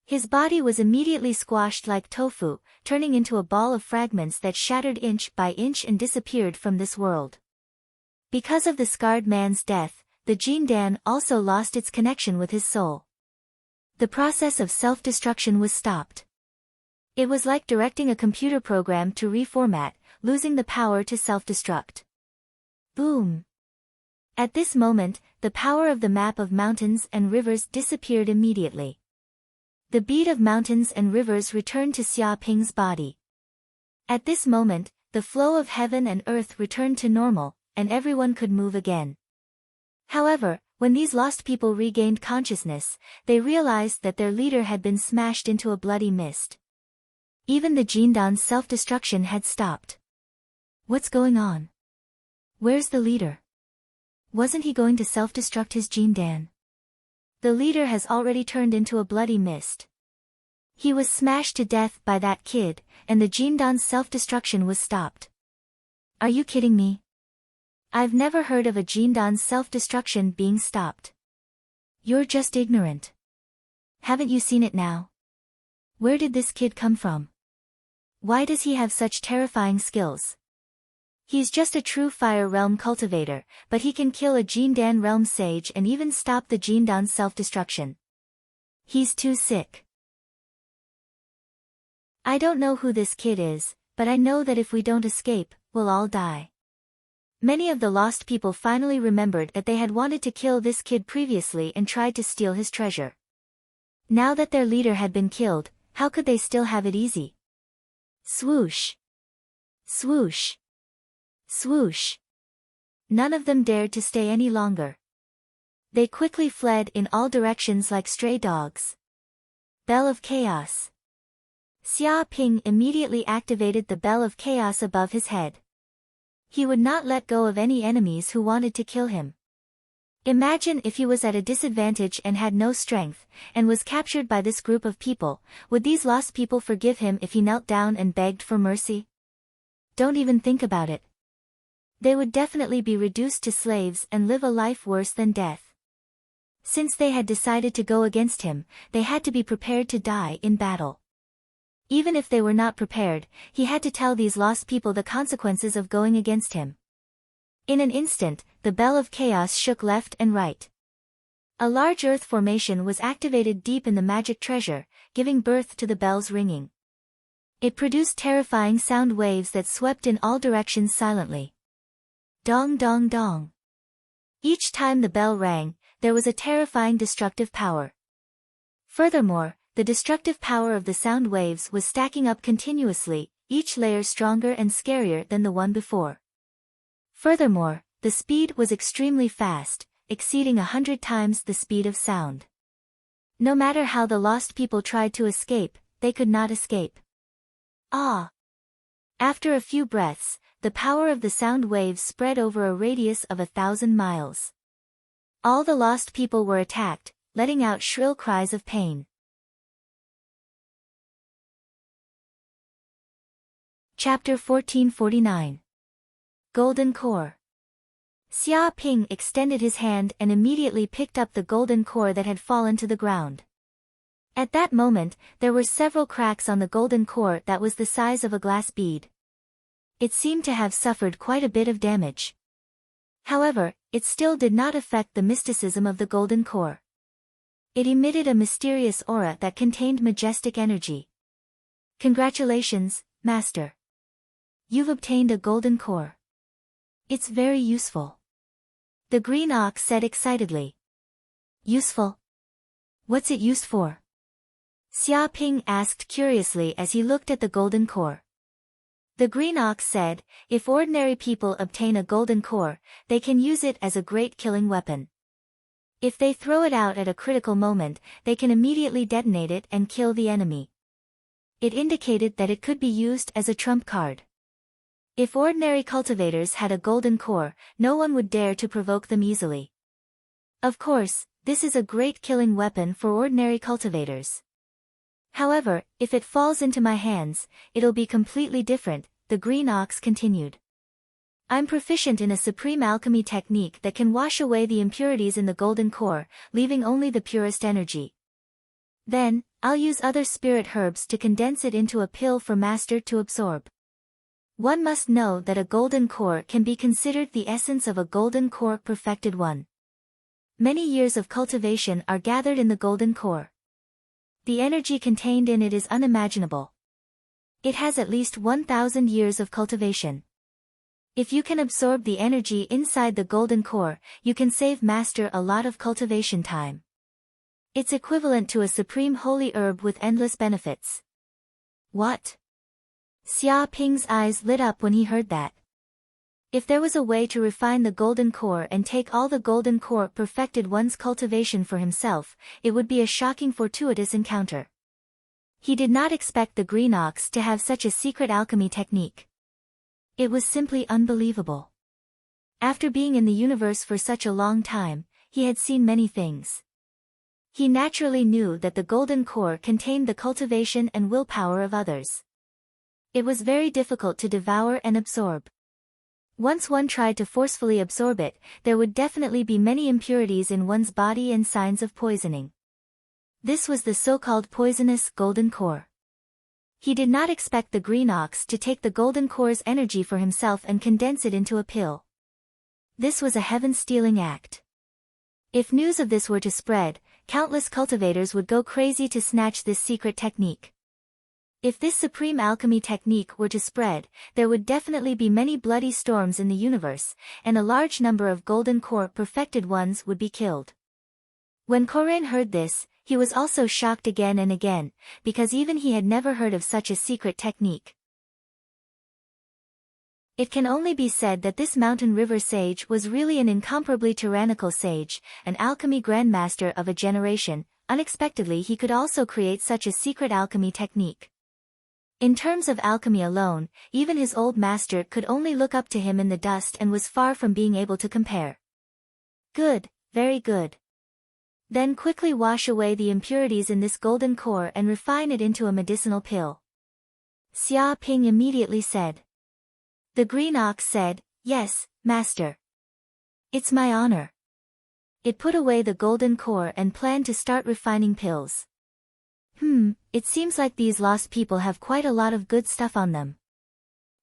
Speaker 1: His body was immediately squashed like tofu, turning into a ball of fragments that shattered inch by inch and disappeared from this world. Because of the scarred man's death, the Jindan also lost its connection with his soul. The process of self-destruction was stopped. It was like directing a computer program to reformat, losing the power to self-destruct. Boom! At this moment, the power of the map of mountains and rivers disappeared immediately. The bead of mountains and rivers returned to Xia Ping's body. At this moment, the flow of heaven and earth returned to normal, and everyone could move again. However, when these lost people regained consciousness, they realized that their leader had been smashed into a bloody mist. Even the Jindan's self-destruction had stopped. What's going on? Where's the leader? Wasn't he going to self-destruct his Jindan? The leader has already turned into a bloody mist. He was smashed to death by that kid, and the Jindan's self-destruction was stopped. Are you kidding me? I've never heard of a Jindan's self-destruction being stopped. You're just ignorant. Haven't you seen it now? Where did this kid come from? Why does he have such terrifying skills? He's just a true fire realm cultivator, but he can kill a Jindan realm sage and even stop the Jindan's self-destruction. He's too sick. I don't know who this kid is, but I know that if we don't escape, we'll all die. Many of the lost people finally remembered that they had wanted to kill this kid previously and tried to steal his treasure. Now that their leader had been killed, how could they still have it easy? Swoosh! Swoosh! Swoosh! None of them dared to stay any longer. They quickly fled in all directions like stray dogs. Bell of Chaos. Xia Ping immediately activated the Bell of Chaos above his head. He would not let go of any enemies who wanted to kill him. Imagine if he was at a disadvantage and had no strength, and was captured by this group of people, would these lost people forgive him if he knelt down and begged for mercy? Don't even think about it. They would definitely be reduced to slaves and live a life worse than death. Since they had decided to go against him, they had to be prepared to die in battle. Even if they were not prepared, he had to tell these lost people the consequences of going against him. In an instant, the Bell of Chaos shook left and right. A large earth formation was activated deep in the magic treasure, giving birth to the bell's ringing. It produced terrifying sound waves that swept in all directions silently. Dong dong dong. Each time the bell rang, there was a terrifying destructive power. Furthermore, the destructive power of the sound waves was stacking up continuously, each layer stronger and scarier than the one before. Furthermore, the speed was extremely fast, exceeding 100 times the speed of sound. No matter how the lost people tried to escape, they could not escape. Ah! After a few breaths, the power of the sound waves spread over a radius of 1,000 miles. All the lost people were attacked, letting out shrill cries of pain. Chapter 1449. Golden Core. Xia Ping extended his hand and immediately picked up the golden core that had fallen to the ground. At that moment, there were several cracks on the golden core that was the size of a glass bead. It seemed to have suffered quite a bit of damage. However, it still did not affect the mysticism of the golden core. It emitted a mysterious aura that contained majestic energy. Congratulations, Master. You've obtained a golden core. It's very useful. The green ox said excitedly. Useful? What's it used for? Xia Ping asked curiously as he looked at the golden core. The green ox said, if ordinary people obtain a golden core, they can use it as a great killing weapon. If they throw it out at a critical moment, they can immediately detonate it and kill the enemy. It indicated that it could be used as a trump card. If ordinary cultivators had a golden core, no one would dare to provoke them easily. Of course, this is a great killing weapon for ordinary cultivators. However, if it falls into my hands, it'll be completely different, the green ox continued. I'm proficient in a supreme alchemy technique that can wash away the impurities in the golden core, leaving only the purest energy. Then, I'll use other spirit herbs to condense it into a pill for Master to absorb. One must know that a golden core can be considered the essence of a golden core perfected one. Many years of cultivation are gathered in the golden core. The energy contained in it is unimaginable. It has at least 1,000 years of cultivation. If you can absorb the energy inside the golden core, you can save Master a lot of cultivation time. It's equivalent to a supreme holy herb with endless benefits. What? Xia Ping's eyes lit up when he heard that. If there was a way to refine the golden core and take all the golden core perfected one's cultivation for himself, it would be a shocking fortuitous encounter. He did not expect the green ox to have such a secret alchemy technique. It was simply unbelievable. After being in the universe for such a long time, he had seen many things. He naturally knew that the golden core contained the cultivation and willpower of others. It was very difficult to devour and absorb. Once one tried to forcefully absorb it, there would definitely be many impurities in one's body and signs of poisoning. This was the so-called poisonous golden core. He did not expect the green ox to take the golden core's energy for himself and condense it into a pill. This was a heaven-stealing act. If news of this were to spread, countless cultivators would go crazy to snatch this secret technique. If this supreme alchemy technique were to spread, there would definitely be many bloody storms in the universe, and a large number of golden core perfected ones would be killed. When Koren heard this, he was also shocked again and again, because even he had never heard of such a secret technique. It can only be said that this mountain river sage was really an incomparably tyrannical sage, an alchemy grandmaster of a generation. Unexpectedly he could also create such a secret alchemy technique. In terms of alchemy alone, even his old master could only look up to him in the dust and was far from being able to compare. Good, very good. Then quickly wash away the impurities in this golden core and refine it into a medicinal pill. Xia Ping immediately said. The green ox said, yes, master. It's my honor. It put away the golden core and planned to start refining pills. It seems like these lost people have quite a lot of good stuff on them.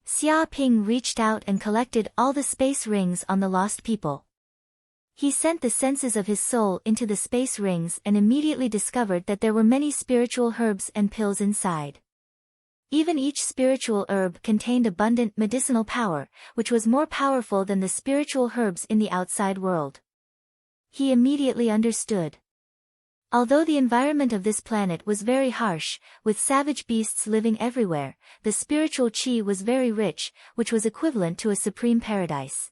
Speaker 1: Xia Ping reached out and collected all the space rings on the lost people. He sent the senses of his soul into the space rings and immediately discovered that there were many spiritual herbs and pills inside. Even each spiritual herb contained abundant medicinal power, which was more powerful than the spiritual herbs in the outside world. He immediately understood. Although the environment of this planet was very harsh, with savage beasts living everywhere, the spiritual chi was very rich, which was equivalent to a supreme paradise.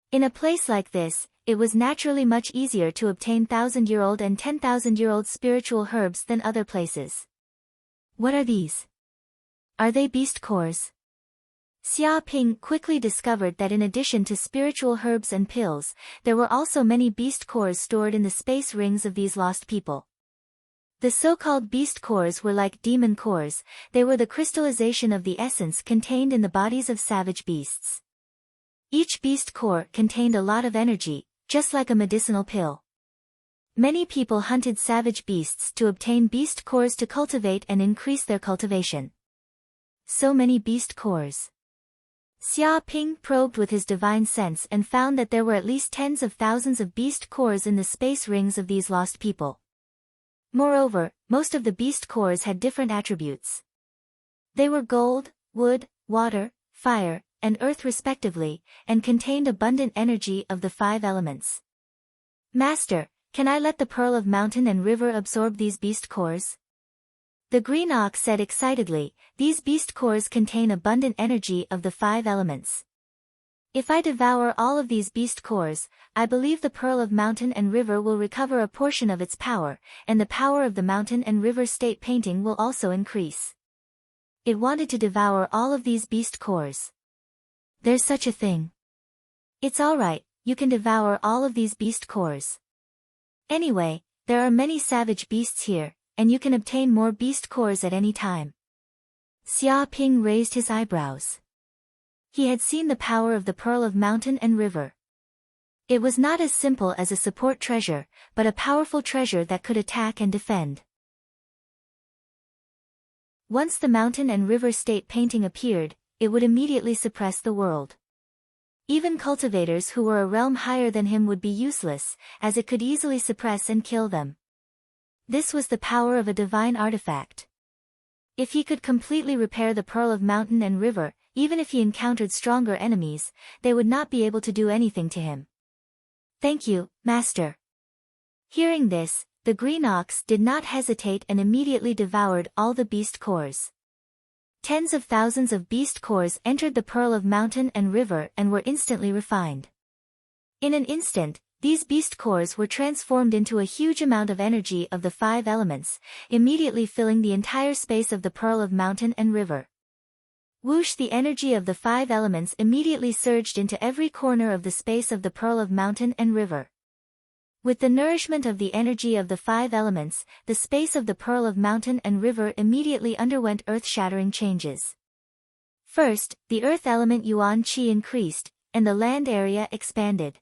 Speaker 1: In a place like this, it was naturally much easier to obtain 1,000-year-old and 10,000-year-old spiritual herbs than other places. What are these? Are they beast cores? Xia Ping quickly discovered that in addition to spiritual herbs and pills, there were also many beast cores stored in the space rings of these lost people. The so-called beast cores were like demon cores, they were the crystallization of the essence contained in the bodies of savage beasts. Each beast core contained a lot of energy, just like a medicinal pill. Many people hunted savage beasts to obtain beast cores to cultivate and increase their cultivation. So many beast cores. Xia Ping probed with his divine sense and found that there were at least tens of thousands of beast cores in the space rings of these lost people. Moreover, most of the beast cores had different attributes. They were gold, wood, water, fire, and earth respectively, and contained abundant energy of the 5 elements. Master, can I let the pearl of mountain and river absorb these beast cores? The green ox said excitedly, these beast cores contain abundant energy of the 5 elements. If I devour all of these beast cores, I believe the pearl of mountain and river will recover a portion of its power, and the power of the mountain and river state painting will also increase. It wanted to devour all of these beast cores. There's such a thing. It's alright, you can devour all of these beast cores. Anyway, there are many savage beasts here, and you can obtain more beast cores at any time. Xia Ping raised his eyebrows. He had seen the power of the pearl of mountain and river. It was not as simple as a support treasure, but a powerful treasure that could attack and defend. Once the mountain and river state painting appeared, it would immediately suppress the world. Even cultivators who were a realm higher than him would be useless, as it could easily suppress and kill them. This was the power of a divine artifact. If he could completely repair the pearl of mountain and river, even if he encountered stronger enemies, they would not be able to do anything to him. Thank you, Master. Hearing this, the green ox did not hesitate and immediately devoured all the beast cores. Tens of thousands of beast cores entered the pearl of mountain and river and were instantly refined. In an instant, these beast cores were transformed into a huge amount of energy of the 5 elements, immediately filling the entire space of the pearl of mountain and river. Whoosh! The energy of the 5 elements immediately surged into every corner of the space of the pearl of mountain and river. With the nourishment of the energy of the 5 elements, the space of the pearl of mountain and river immediately underwent earth-shattering changes. First, the earth element yuan qi increased, and the land area expanded.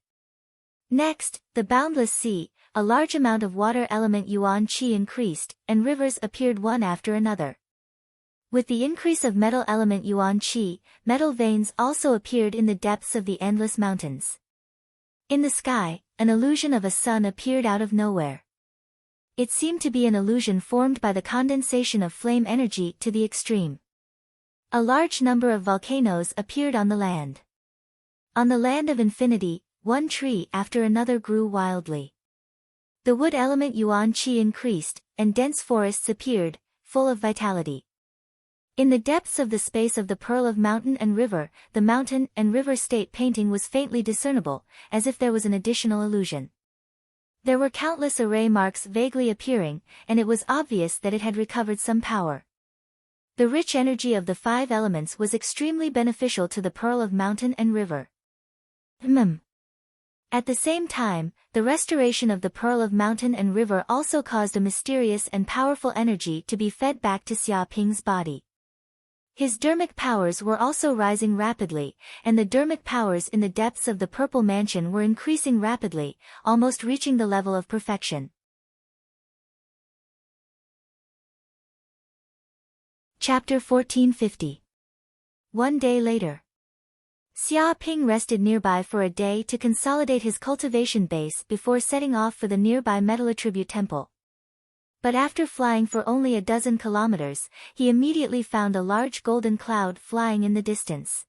Speaker 1: Next, the boundless sea, a large amount of water element yuan qi increased, and rivers appeared one after another. With the increase of metal element yuan qi, metal veins also appeared in the depths of the endless mountains. In the sky, an illusion of a sun appeared out of nowhere. It seemed to be an illusion formed by the condensation of flame energy to the extreme. A large number of volcanoes appeared on the land. On the land of infinity, one tree after another grew wildly. The wood element yuan qi increased, and dense forests appeared, full of vitality. In the depths of the space of the pearl of mountain and river, the mountain and river state painting was faintly discernible, as if there was an additional illusion. There were countless array marks vaguely appearing, and it was obvious that it had recovered some power. The rich energy of the 5 elements was extremely beneficial to the pearl of mountain and river. At the same time, the restoration of the pearl of mountain and river also caused a mysterious and powerful energy to be fed back to Xia Ping's body. His dermic powers were also rising rapidly, and the dermic powers in the depths of the purple mansion were increasing rapidly, almost reaching the level of perfection. Chapter 1450. One day later. Xia Ping rested nearby for a day to consolidate his cultivation base before setting off for the nearby metal attribute temple. But after flying for only a dozen kilometers, he immediately found a large golden cloud flying in the distance.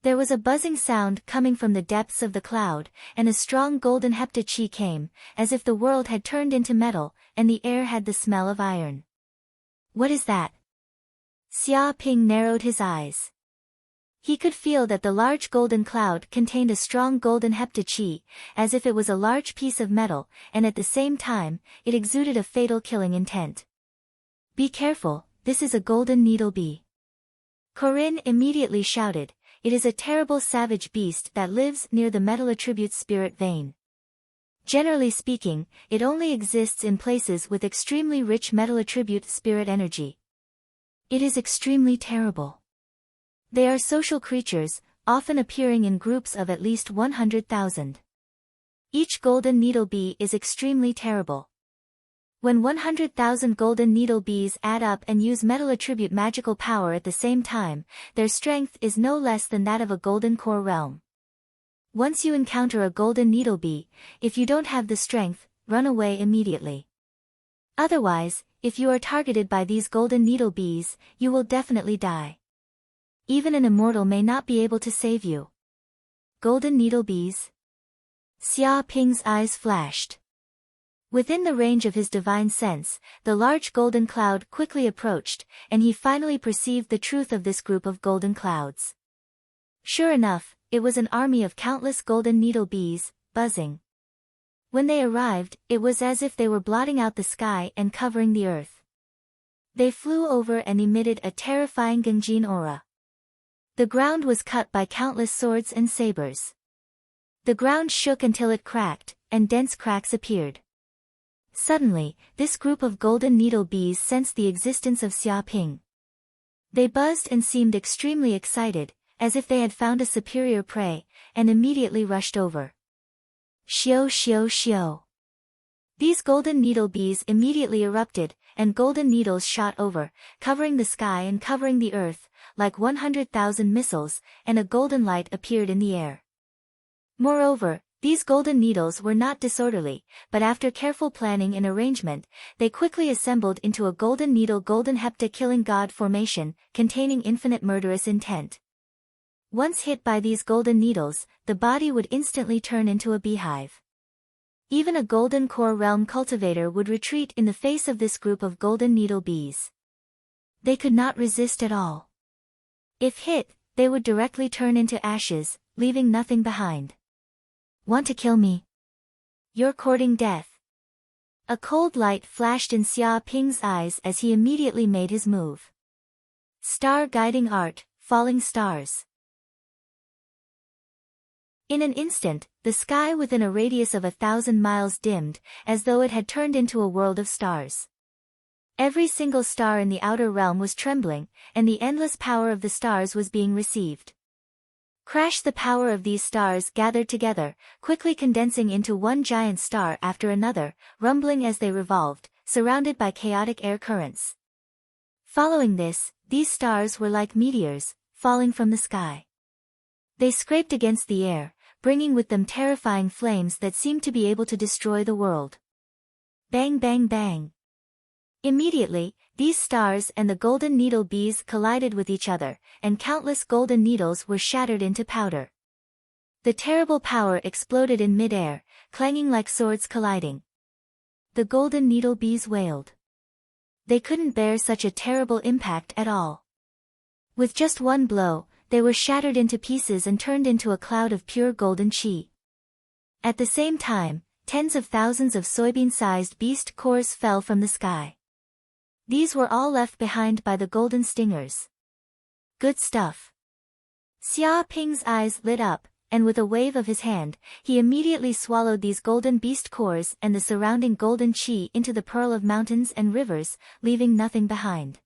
Speaker 1: There was a buzzing sound coming from the depths of the cloud, and a strong golden hepta qi came, as if the world had turned into metal, and the air had the smell of iron. What is that? Xia Ping narrowed his eyes. He could feel that the large golden cloud contained a strong golden hepta qi, as if it was a large piece of metal, and at the same time, it exuded a fatal killing intent. Be careful, this is a golden needle bee. Corinne immediately shouted, it is a terrible savage beast that lives near the metal attribute's spirit vein. Generally speaking, it only exists in places with extremely rich metal attribute spirit energy. It is extremely terrible. They are social creatures, often appearing in groups of at least 100,000. Each golden needle bee is extremely terrible. When 100,000 golden needle bees add up and use metal attribute magical power at the same time, their strength is no less than that of a golden core realm. Once you encounter a golden needle bee, if you don't have the strength, run away immediately. Otherwise, if you are targeted by these golden needle bees, you will definitely die. Even an immortal may not be able to save you. Golden needle bees? Xia Ping's eyes flashed. Within the range of his divine sense, the large golden cloud quickly approached, and he finally perceived the truth of this group of golden clouds. Sure enough, it was an army of countless golden needle bees, buzzing. When they arrived, it was as if they were blotting out the sky and covering the earth. They flew over and emitted a terrifying Genjin aura. The ground was cut by countless swords and sabers. The ground shook until it cracked, and dense cracks appeared. Suddenly, this group of golden needle bees sensed the existence of Xia Ping. They buzzed and seemed extremely excited, as if they had found a superior prey, and immediately rushed over. Xiao xiao xiao. These golden needle bees immediately erupted, and golden needles shot over, covering the sky and covering the earth, like 100,000 missiles, and a golden light appeared in the air. Moreover, these golden needles were not disorderly, but after careful planning and arrangement, they quickly assembled into a golden needle golden hepta killing god formation, containing infinite murderous intent. Once hit by these golden needles, the body would instantly turn into a beehive. Even a golden core realm cultivator would retreat in the face of this group of golden needle bees. They could not resist at all. If hit, they would directly turn into ashes, leaving nothing behind. Want to kill me? You're courting death. A cold light flashed in Xia Ping's eyes as he immediately made his move. Star guiding art, falling stars. In an instant, the sky within a radius of 1,000 miles dimmed, as though it had turned into a world of stars. Every single star in the outer realm was trembling, and the endless power of the stars was being received. Crash! The power of these stars gathered together, quickly condensing into one giant star after another, rumbling as they revolved, surrounded by chaotic air currents. Following this, these stars were like meteors, falling from the sky. They scraped against the air, bringing with them terrifying flames that seemed to be able to destroy the world. Bang bang bang. Immediately, these stars and the golden needle bees collided with each other, and countless golden needles were shattered into powder. The terrible power exploded in mid-air, clanging like swords colliding. The golden needle bees wailed. They couldn't bear such a terrible impact at all. With just one blow, they were shattered into pieces and turned into a cloud of pure golden chi. At the same time, tens of thousands of soybean-sized beast cores fell from the sky. These were all left behind by the golden stingers. Good stuff. Xia Ping's eyes lit up, and with a wave of his hand, he immediately swallowed these golden beast cores and the surrounding golden chi into the pearl of mountains and rivers, leaving nothing behind.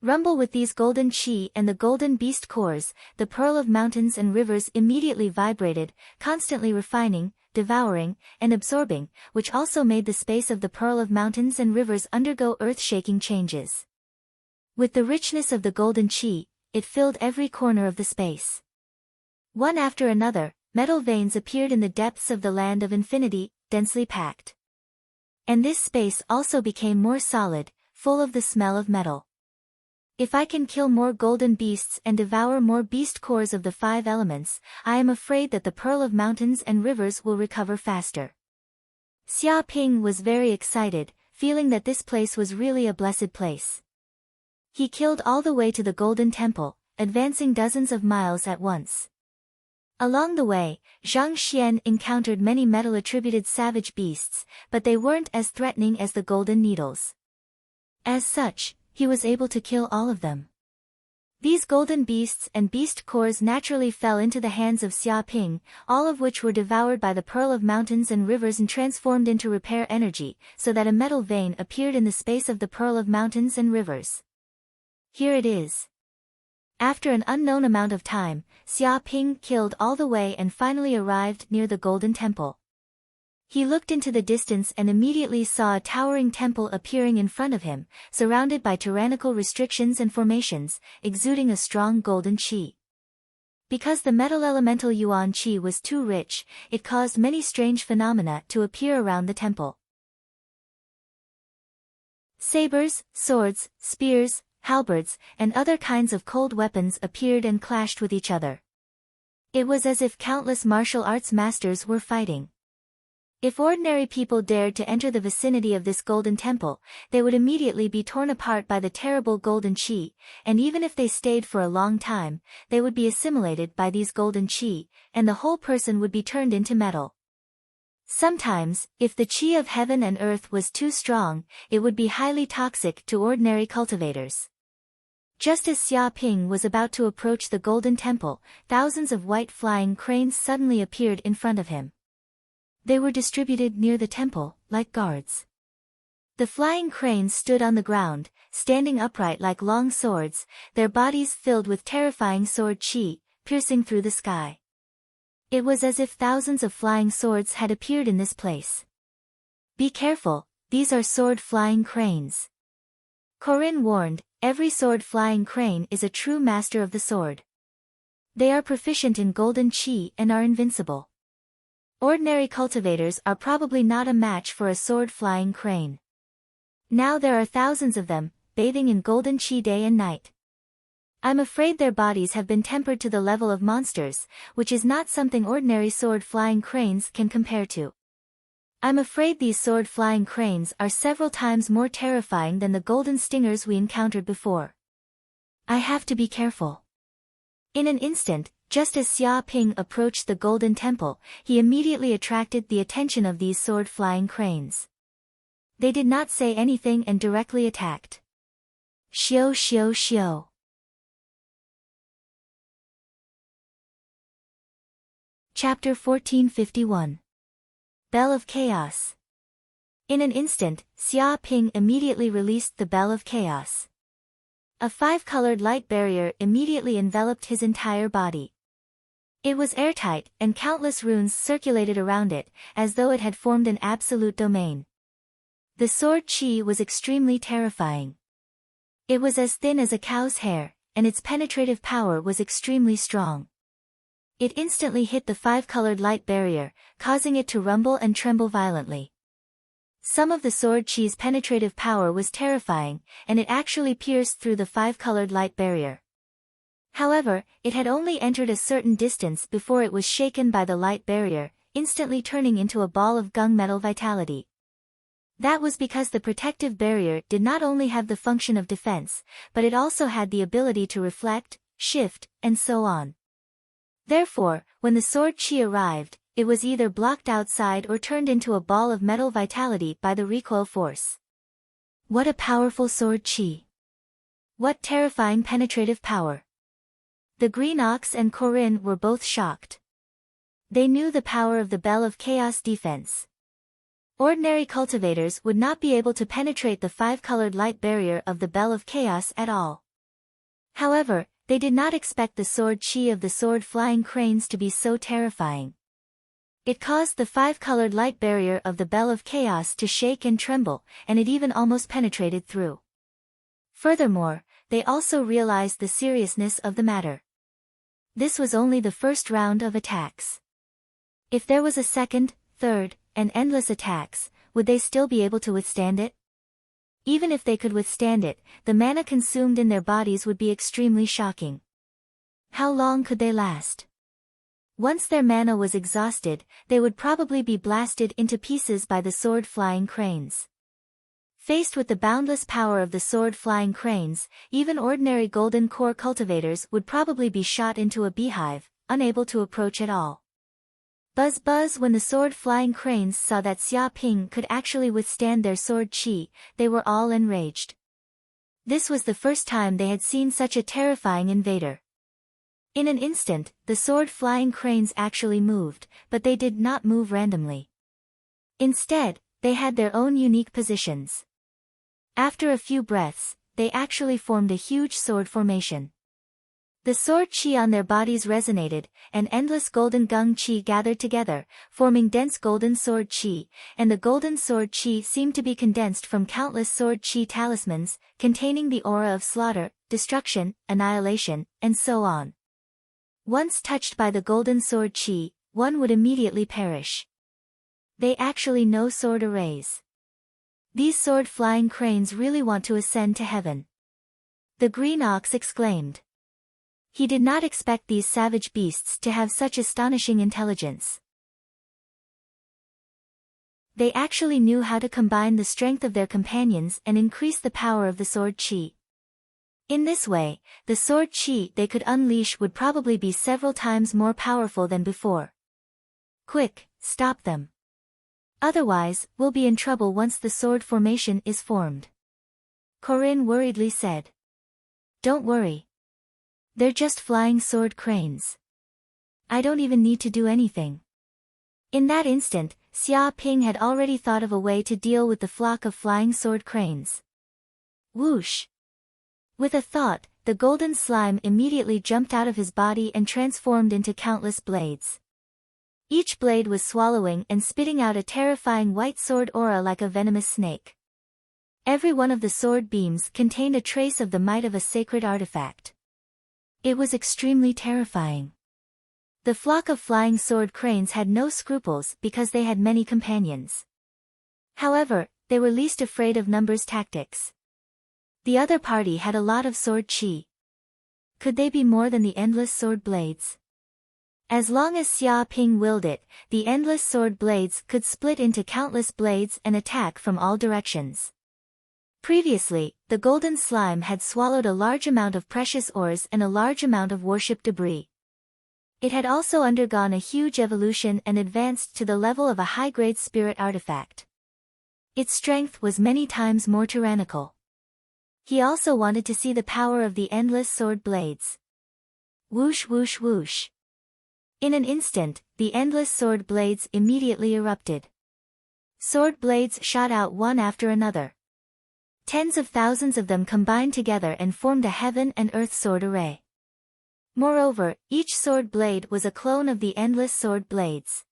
Speaker 1: Rumble with these golden chi and the golden beast cores, the pearl of mountains and rivers immediately vibrated, constantly refining, devouring, and absorbing, which also made the space of the pearl of mountains and rivers undergo earth-shaking changes. With the richness of the golden chi, it filled every corner of the space. One after another, metal veins appeared in the depths of the land of infinity, densely packed. And this space also became more solid, full of the smell of metal. If I can kill more golden beasts and devour more beast cores of the 5 elements, I am afraid that the pearl of mountains and rivers will recover faster. Xia Ping was very excited, feeling that this place was really a blessed place. He killed all the way to the Golden Temple, advancing dozens of miles at once. Along the way, Zhang Xian encountered many metal-attributed savage beasts, but they weren't as threatening as the golden needles. As such, he was able to kill all of them. These golden beasts and beast cores naturally fell into the hands of Xia Ping, all of which were devoured by the pearl of mountains and rivers and transformed into repair energy, so that a metal vein appeared in the space of the pearl of mountains and rivers. Here it is. After an unknown amount of time, Xia Ping killed all the way and finally arrived near the Golden Temple. He looked into the distance and immediately saw a towering temple appearing in front of him, surrounded by tyrannical restrictions and formations, exuding a strong golden chi. Because the metal elemental yuan chi was too rich, it caused many strange phenomena to appear around the temple. Sabers, swords, spears, halberds, and other kinds of cold weapons appeared and clashed with each other. It was as if countless martial arts masters were fighting. If ordinary people dared to enter the vicinity of this golden temple, they would immediately be torn apart by the terrible golden chi, and even if they stayed for a long time, they would be assimilated by these golden chi, and the whole person would be turned into metal. Sometimes, if the chi of heaven and earth was too strong, it would be highly toxic to ordinary cultivators. Just as Xia Ping was about to approach the golden temple, thousands of white flying cranes suddenly appeared in front of him. They were distributed near the temple, like guards. The flying cranes stood on the ground, standing upright like long swords, their bodies filled with terrifying sword chi, piercing through the sky. It was as if thousands of flying swords had appeared in this place. "Be careful, these are sword-flying cranes," Corinne warned. "Every sword-flying crane is a true master of the sword. They are proficient in golden chi and are invincible. Ordinary cultivators are probably not a match for a sword-flying crane. Now there are thousands of them, bathing in golden chi day and night. I'm afraid their bodies have been tempered to the level of monsters, which is not something ordinary sword-flying cranes can compare to. I'm afraid these sword-flying cranes are several times more terrifying than the golden stingers we encountered before. I have to be careful." In an instant, just as Xia Ping approached the golden temple, he immediately attracted the attention of these sword-flying cranes. They did not say anything and directly attacked. Xiao xiao xiao. Chapter 1451. Bell of Chaos. In an instant, Xia Ping immediately released the Bell of Chaos. A five-colored light barrier immediately enveloped his entire body. It was airtight, and countless runes circulated around it, as though it had formed an absolute domain. The sword chi was extremely terrifying. It was as thin as a cow's hair, and its penetrative power was extremely strong. It instantly hit the five-colored light barrier, causing it to rumble and tremble violently. Some of the sword chi's penetrative power was terrifying, and it actually pierced through the five-colored light barrier. However, it had only entered a certain distance before it was shaken by the light barrier, instantly turning into a ball of gunmetal vitality. That was because the protective barrier did not only have the function of defense, but it also had the ability to reflect, shift, and so on. Therefore, when the sword chi arrived, it was either blocked outside or turned into a ball of metal vitality by the recoil force. What a powerful sword chi! What terrifying penetrative power! The Green Ox and Corinne were both shocked. They knew the power of the Bell of Chaos defense. Ordinary cultivators would not be able to penetrate the five-colored light barrier of the Bell of Chaos at all. However, they did not expect the sword chi of the sword-flying cranes to be so terrifying. It caused the five-colored light barrier of the Bell of Chaos to shake and tremble, and it even almost penetrated through. Furthermore, they also realized the seriousness of the matter. This was only the first round of attacks. If there was a second, third, and endless attacks, would they still be able to withstand it? Even if they could withstand it, the mana consumed in their bodies would be extremely shocking. How long could they last? Once their mana was exhausted, they would probably be blasted into pieces by the sword-flying cranes. Faced with the boundless power of the sword-flying cranes, even ordinary golden core cultivators would probably be shot into a beehive, unable to approach at all. Buzz buzz. When the sword-flying cranes saw that Xia Ping could actually withstand their sword chi, they were all enraged. This was the first time they had seen such a terrifying invader. In an instant, the sword-flying cranes actually moved, but they did not move randomly. Instead, they had their own unique positions. After a few breaths, they actually formed a huge sword formation. The sword chi on their bodies resonated, and endless golden gung chi gathered together, forming dense golden sword chi, and the golden sword chi seemed to be condensed from countless sword chi talismans, containing the aura of slaughter, destruction, annihilation, and so on. Once touched by the golden sword chi, one would immediately perish. They actually know sword arrays. These sword-flying cranes really want to ascend to heaven. The green ox exclaimed. He did not expect these savage beasts to have such astonishing intelligence. They actually knew how to combine the strength of their companions and increase the power of the sword chi. In this way, the sword chi they could unleash would probably be several times more powerful than before. Quick, stop them. Otherwise, we'll be in trouble once the sword formation is formed. Corinne worriedly said. Don't worry. They're just flying sword cranes. I don't even need to do anything. In that instant, Xia Ping had already thought of a way to deal with the flock of flying sword cranes. Whoosh! With a thought, the golden slime immediately jumped out of his body and transformed into countless blades. Each blade was swallowing and spitting out a terrifying white sword aura like a venomous snake. Every one of the sword beams contained a trace of the might of a sacred artifact. It was extremely terrifying. The flock of flying sword cranes had no scruples because they had many companions. However, they were least afraid of numbers tactics. The other party had a lot of sword chi. Could they be more than the endless sword blades? As long as Xia Ping willed it, the endless sword blades could split into countless blades and attack from all directions. Previously, the golden slime had swallowed a large amount of precious ores and a large amount of worship debris. It had also undergone a huge evolution and advanced to the level of a high-grade spirit artifact. Its strength was many times more tyrannical. He also wanted to see the power of the endless sword blades. Whoosh whoosh whoosh. In an instant, the endless sword blades immediately erupted. Sword blades shot out one after another. Tens of thousands of them combined together and formed a heaven and earth sword array. Moreover, each sword blade was a clone of the endless sword blades.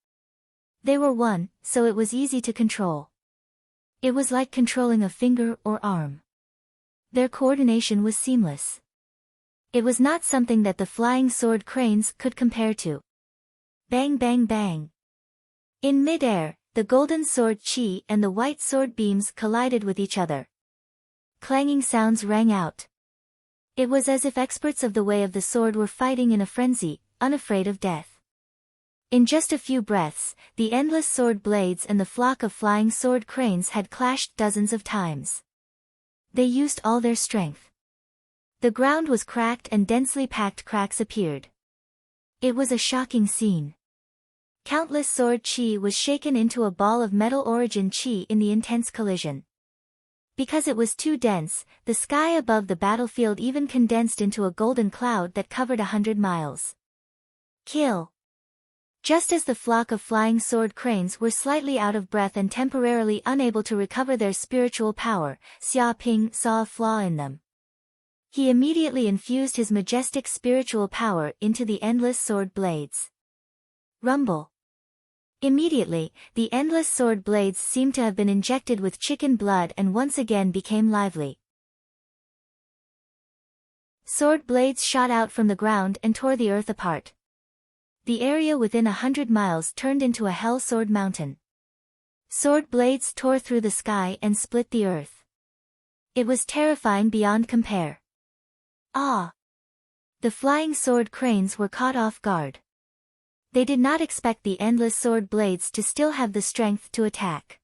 Speaker 1: They were one, so it was easy to control. It was like controlling a finger or arm. Their coordination was seamless. It was not something that the flying sword cranes could compare to. Bang bang bang. In mid-air, the golden sword chi and the white sword beams collided with each other. Clanging sounds rang out. It was as if experts of the way of the sword were fighting in a frenzy, unafraid of death. In just a few breaths, the endless sword blades and the flock of flying sword cranes had clashed dozens of times. They used all their strength. The ground was cracked and densely packed cracks appeared. It was a shocking scene. Countless sword chi was shaken into a ball of metal origin chi in the intense collision. Because it was too dense, the sky above the battlefield even condensed into a golden cloud that covered 100 miles. Kill! Just as the flock of flying sword cranes were slightly out of breath and temporarily unable to recover their spiritual power, Xia Ping saw a flaw in them. He immediately infused his majestic spiritual power into the endless sword blades. Rumble! Immediately, the endless sword blades seemed to have been injected with chicken blood and once again became lively. Sword blades shot out from the ground and tore the earth apart. The area within 100 miles turned into a hell sword mountain. Sword blades tore through the sky and split the earth. It was terrifying beyond compare. Ah! The flying sword cranes were caught off guard. They did not expect the endless sword blades to still have the strength to attack.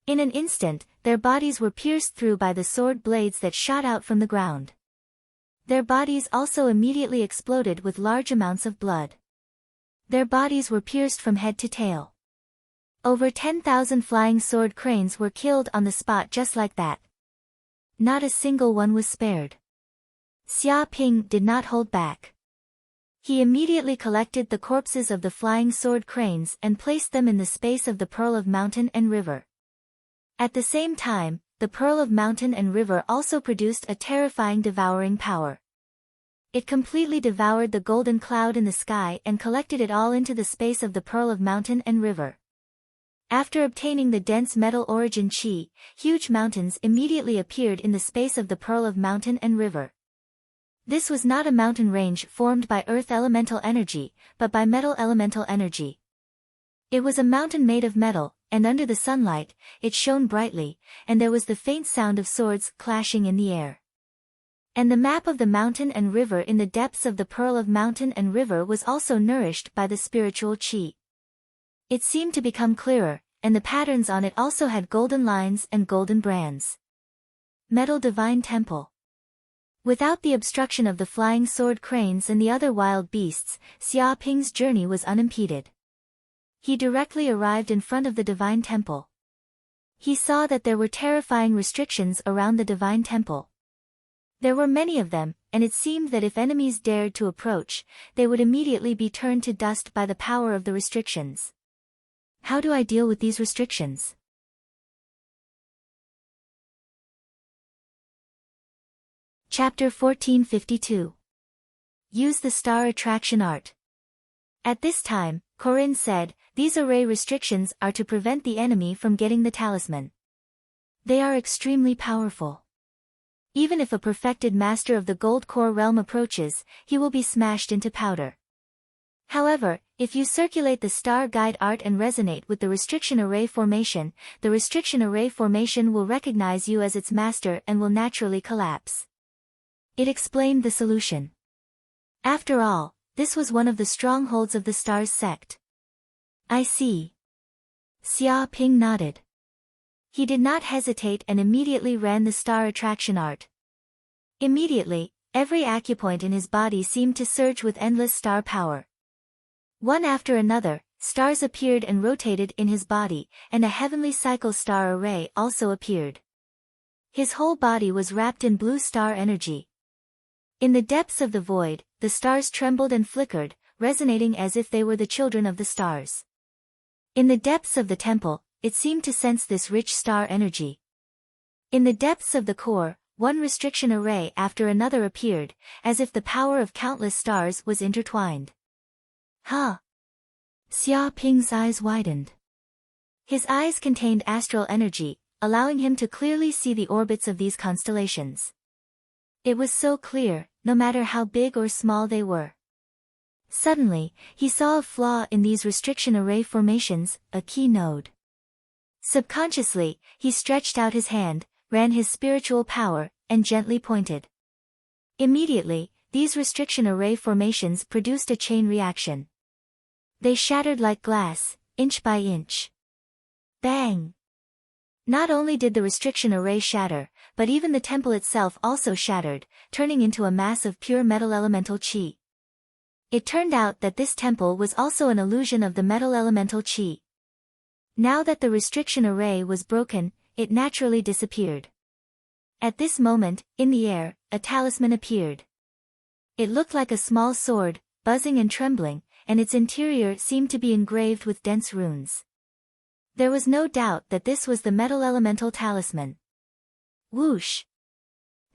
Speaker 1: In an instant, their bodies were pierced through by the sword blades that shot out from the ground. Their bodies also immediately exploded with large amounts of blood. Their bodies were pierced from head to tail. Over 10,000 flying sword cranes were killed on the spot just like that. Not a single one was spared. Xia Ping did not hold back. He immediately collected the corpses of the flying sword cranes and placed them in the space of the Pearl of Mountain and River. At the same time, the Pearl of Mountain and River also produced a terrifying devouring power. It completely devoured the golden cloud in the sky and collected it all into the space of the Pearl of Mountain and River. After obtaining the dense metal origin chi, huge mountains immediately appeared in the space of the Pearl of Mountain and River. This was not a mountain range formed by earth elemental energy, but by metal elemental energy. It was a mountain made of metal, and under the sunlight, it shone brightly, and there was the faint sound of swords clashing in the air. And the map of the mountain and river in the depths of the pearl of mountain and river was also nourished by the spiritual chi. It seemed to become clearer, and the patterns on it also had golden lines and golden brands. Metal Divine Temple. Without the obstruction of the flying sword cranes and the other wild beasts, Xia Ping's journey was unimpeded. He directly arrived in front of the Divine Temple. He saw that there were terrifying restrictions around the Divine Temple. There were many of them, and it seemed that if enemies dared to approach, they would immediately be turned to dust by the power of the restrictions. How do I deal with these restrictions? Chapter 1452. Use the Star Attraction Art. At this time, Corinne said, these array restrictions are to prevent the enemy from getting the talisman. They are extremely powerful. Even if a perfected master of the gold core realm approaches, he will be smashed into powder. However, if you circulate the star guide art and resonate with the restriction array formation, the restriction array formation will recognize you as its master and will naturally collapse. It explained the solution. After all, this was one of the strongholds of the Stars sect. I see. Xia Ping nodded. He did not hesitate and immediately ran the star attraction art. Immediately, every acupoint in his body seemed to surge with endless star power. One after another, stars appeared and rotated in his body, and a heavenly cycle star array also appeared. His whole body was wrapped in blue star energy. In the depths of the void, the stars trembled and flickered, resonating as if they were the children of the stars. In the depths of the temple, it seemed to sense this rich star energy. In the depths of the core, one restriction array after another appeared, as if the power of countless stars was intertwined. Huh! Xia Ping's eyes widened. His eyes contained astral energy, allowing him to clearly see the orbits of these constellations. It was so clear, no matter how big or small they were. Suddenly, he saw a flaw in these restriction array formations, a key node. Subconsciously, he stretched out his hand, ran his spiritual power, and gently pointed. Immediately, these restriction array formations produced a chain reaction. They shattered like glass, inch by inch. Bang! Not only did the restriction array shatter, but even the temple itself also shattered, turning into a mass of pure metal elemental chi. It turned out that this temple was also an illusion of the metal elemental chi. Now that the restriction array was broken, it naturally disappeared. At this moment, in the air, a talisman appeared. It looked like a small sword, buzzing and trembling, and its interior seemed to be engraved with dense runes. There was no doubt that this was the metal elemental talisman. Whoosh!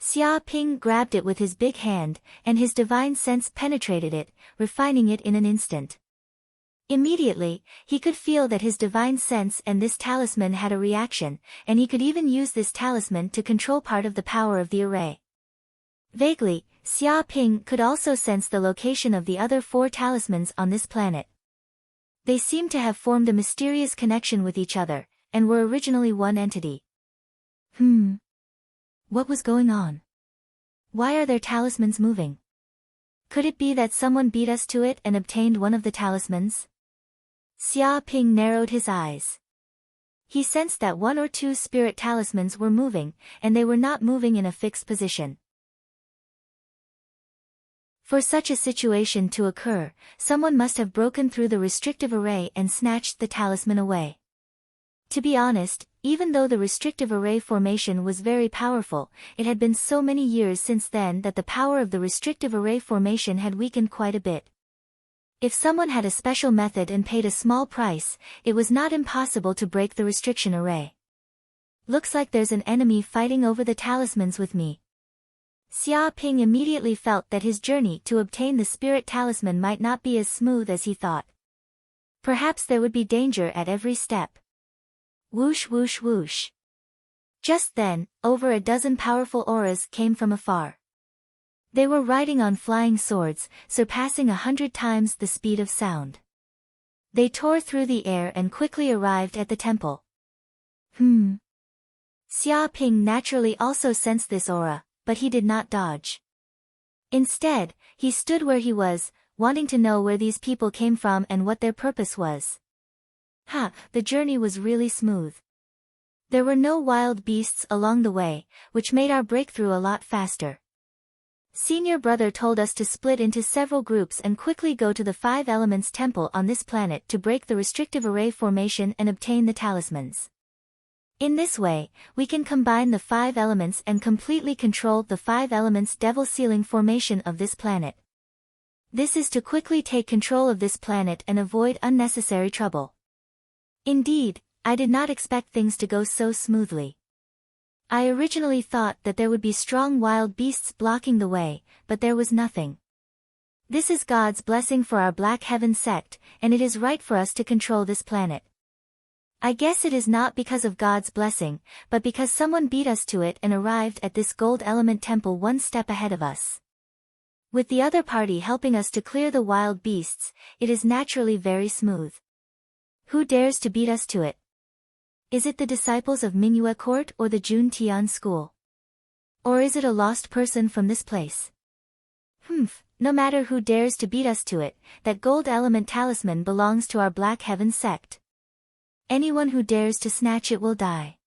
Speaker 1: Xia Ping grabbed it with his big hand, and his divine sense penetrated it, refining it in an instant. Immediately, he could feel that his divine sense and this talisman had a reaction, and he could even use this talisman to control part of the power of the array. Vaguely, Xia Ping could also sense the location of the other 4 talismans on this planet. They seemed to have formed a mysterious connection with each other, and were originally one entity. What was going on? Why are their talismans moving? Could it be that someone beat us to it and obtained one of the talismans? Xia Ping narrowed his eyes. He sensed that 1 or 2 spirit talismans were moving, and they were not moving in a fixed position. For such a situation to occur, someone must have broken through the restrictive array and snatched the talisman away. To be honest, even though the restrictive array formation was very powerful, it had been so many years since then that the power of the restrictive array formation had weakened quite a bit. If someone had a special method and paid a small price, it was not impossible to break the restriction array. Looks like there's an enemy fighting over the talismans with me. Xia Ping immediately felt that his journey to obtain the spirit talisman might not be as smooth as he thought. Perhaps there would be danger at every step. Whoosh whoosh whoosh. Just then, over a dozen powerful auras came from afar. They were riding on flying swords, surpassing 100 times the speed of sound. They tore through the air and quickly arrived at the temple. Xia Ping naturally also sensed this aura, but he did not dodge. Instead, he stood where he was, wanting to know where these people came from and what their purpose was. The journey was really smooth. There were no wild beasts along the way, which made our breakthrough a lot faster. Senior brother told us to split into several groups and quickly go to the Five Elements Temple on this planet to break the restrictive array formation and obtain the talismans. In this way, we can combine the 5 elements and completely control the 5 elements devil ceiling formation of this planet. This is to quickly take control of this planet and avoid unnecessary trouble. Indeed, I did not expect things to go so smoothly. I originally thought that there would be strong wild beasts blocking the way, but there was nothing. This is God's blessing for our Black Heaven sect, and it is right for us to control this planet. I guess it is not because of God's blessing, but because someone beat us to it and arrived at this gold element temple one step ahead of us. With the other party helping us to clear the wild beasts, it is naturally very smooth. Who dares to beat us to it? Is it the disciples of Mingyue Court or the Jun Tian School? Or is it a lost person from this place? No matter who dares to beat us to it, that gold element talisman belongs to our Black Heaven sect. Anyone who dares to snatch it will die.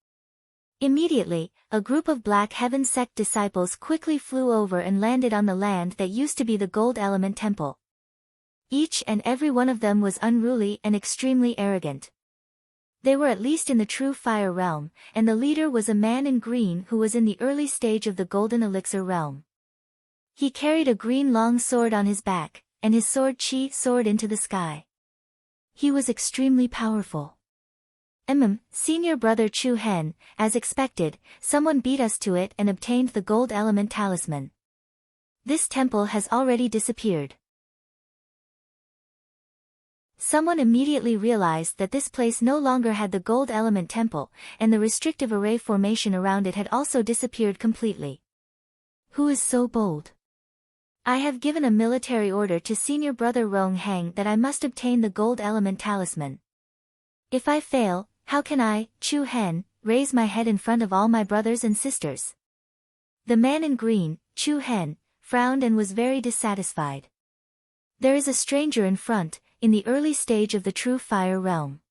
Speaker 1: Immediately, a group of Black Heaven sect disciples quickly flew over and landed on the land that used to be the gold element temple. Each and every one of them was unruly and extremely arrogant. They were at least in the true fire realm, and the leader was a man in green who was in the early stage of the golden elixir realm. He carried a green long sword on his back, and his sword chi soared into the sky. He was extremely powerful. Senior brother Chu Hen, as expected, someone beat us to it and obtained the gold element talisman. This temple has already disappeared. Someone immediately realized that this place no longer had the gold element temple, and the restrictive array formation around it had also disappeared completely. Who is so bold? I have given a military order to senior brother Rong Hang that I must obtain the gold element talisman. If I fail, how can I, Chu Hen, raise my head in front of all my brothers and sisters? The man in green, Chu Hen, frowned and was very dissatisfied. There is a stranger in front, in the early stage of the true fire realm.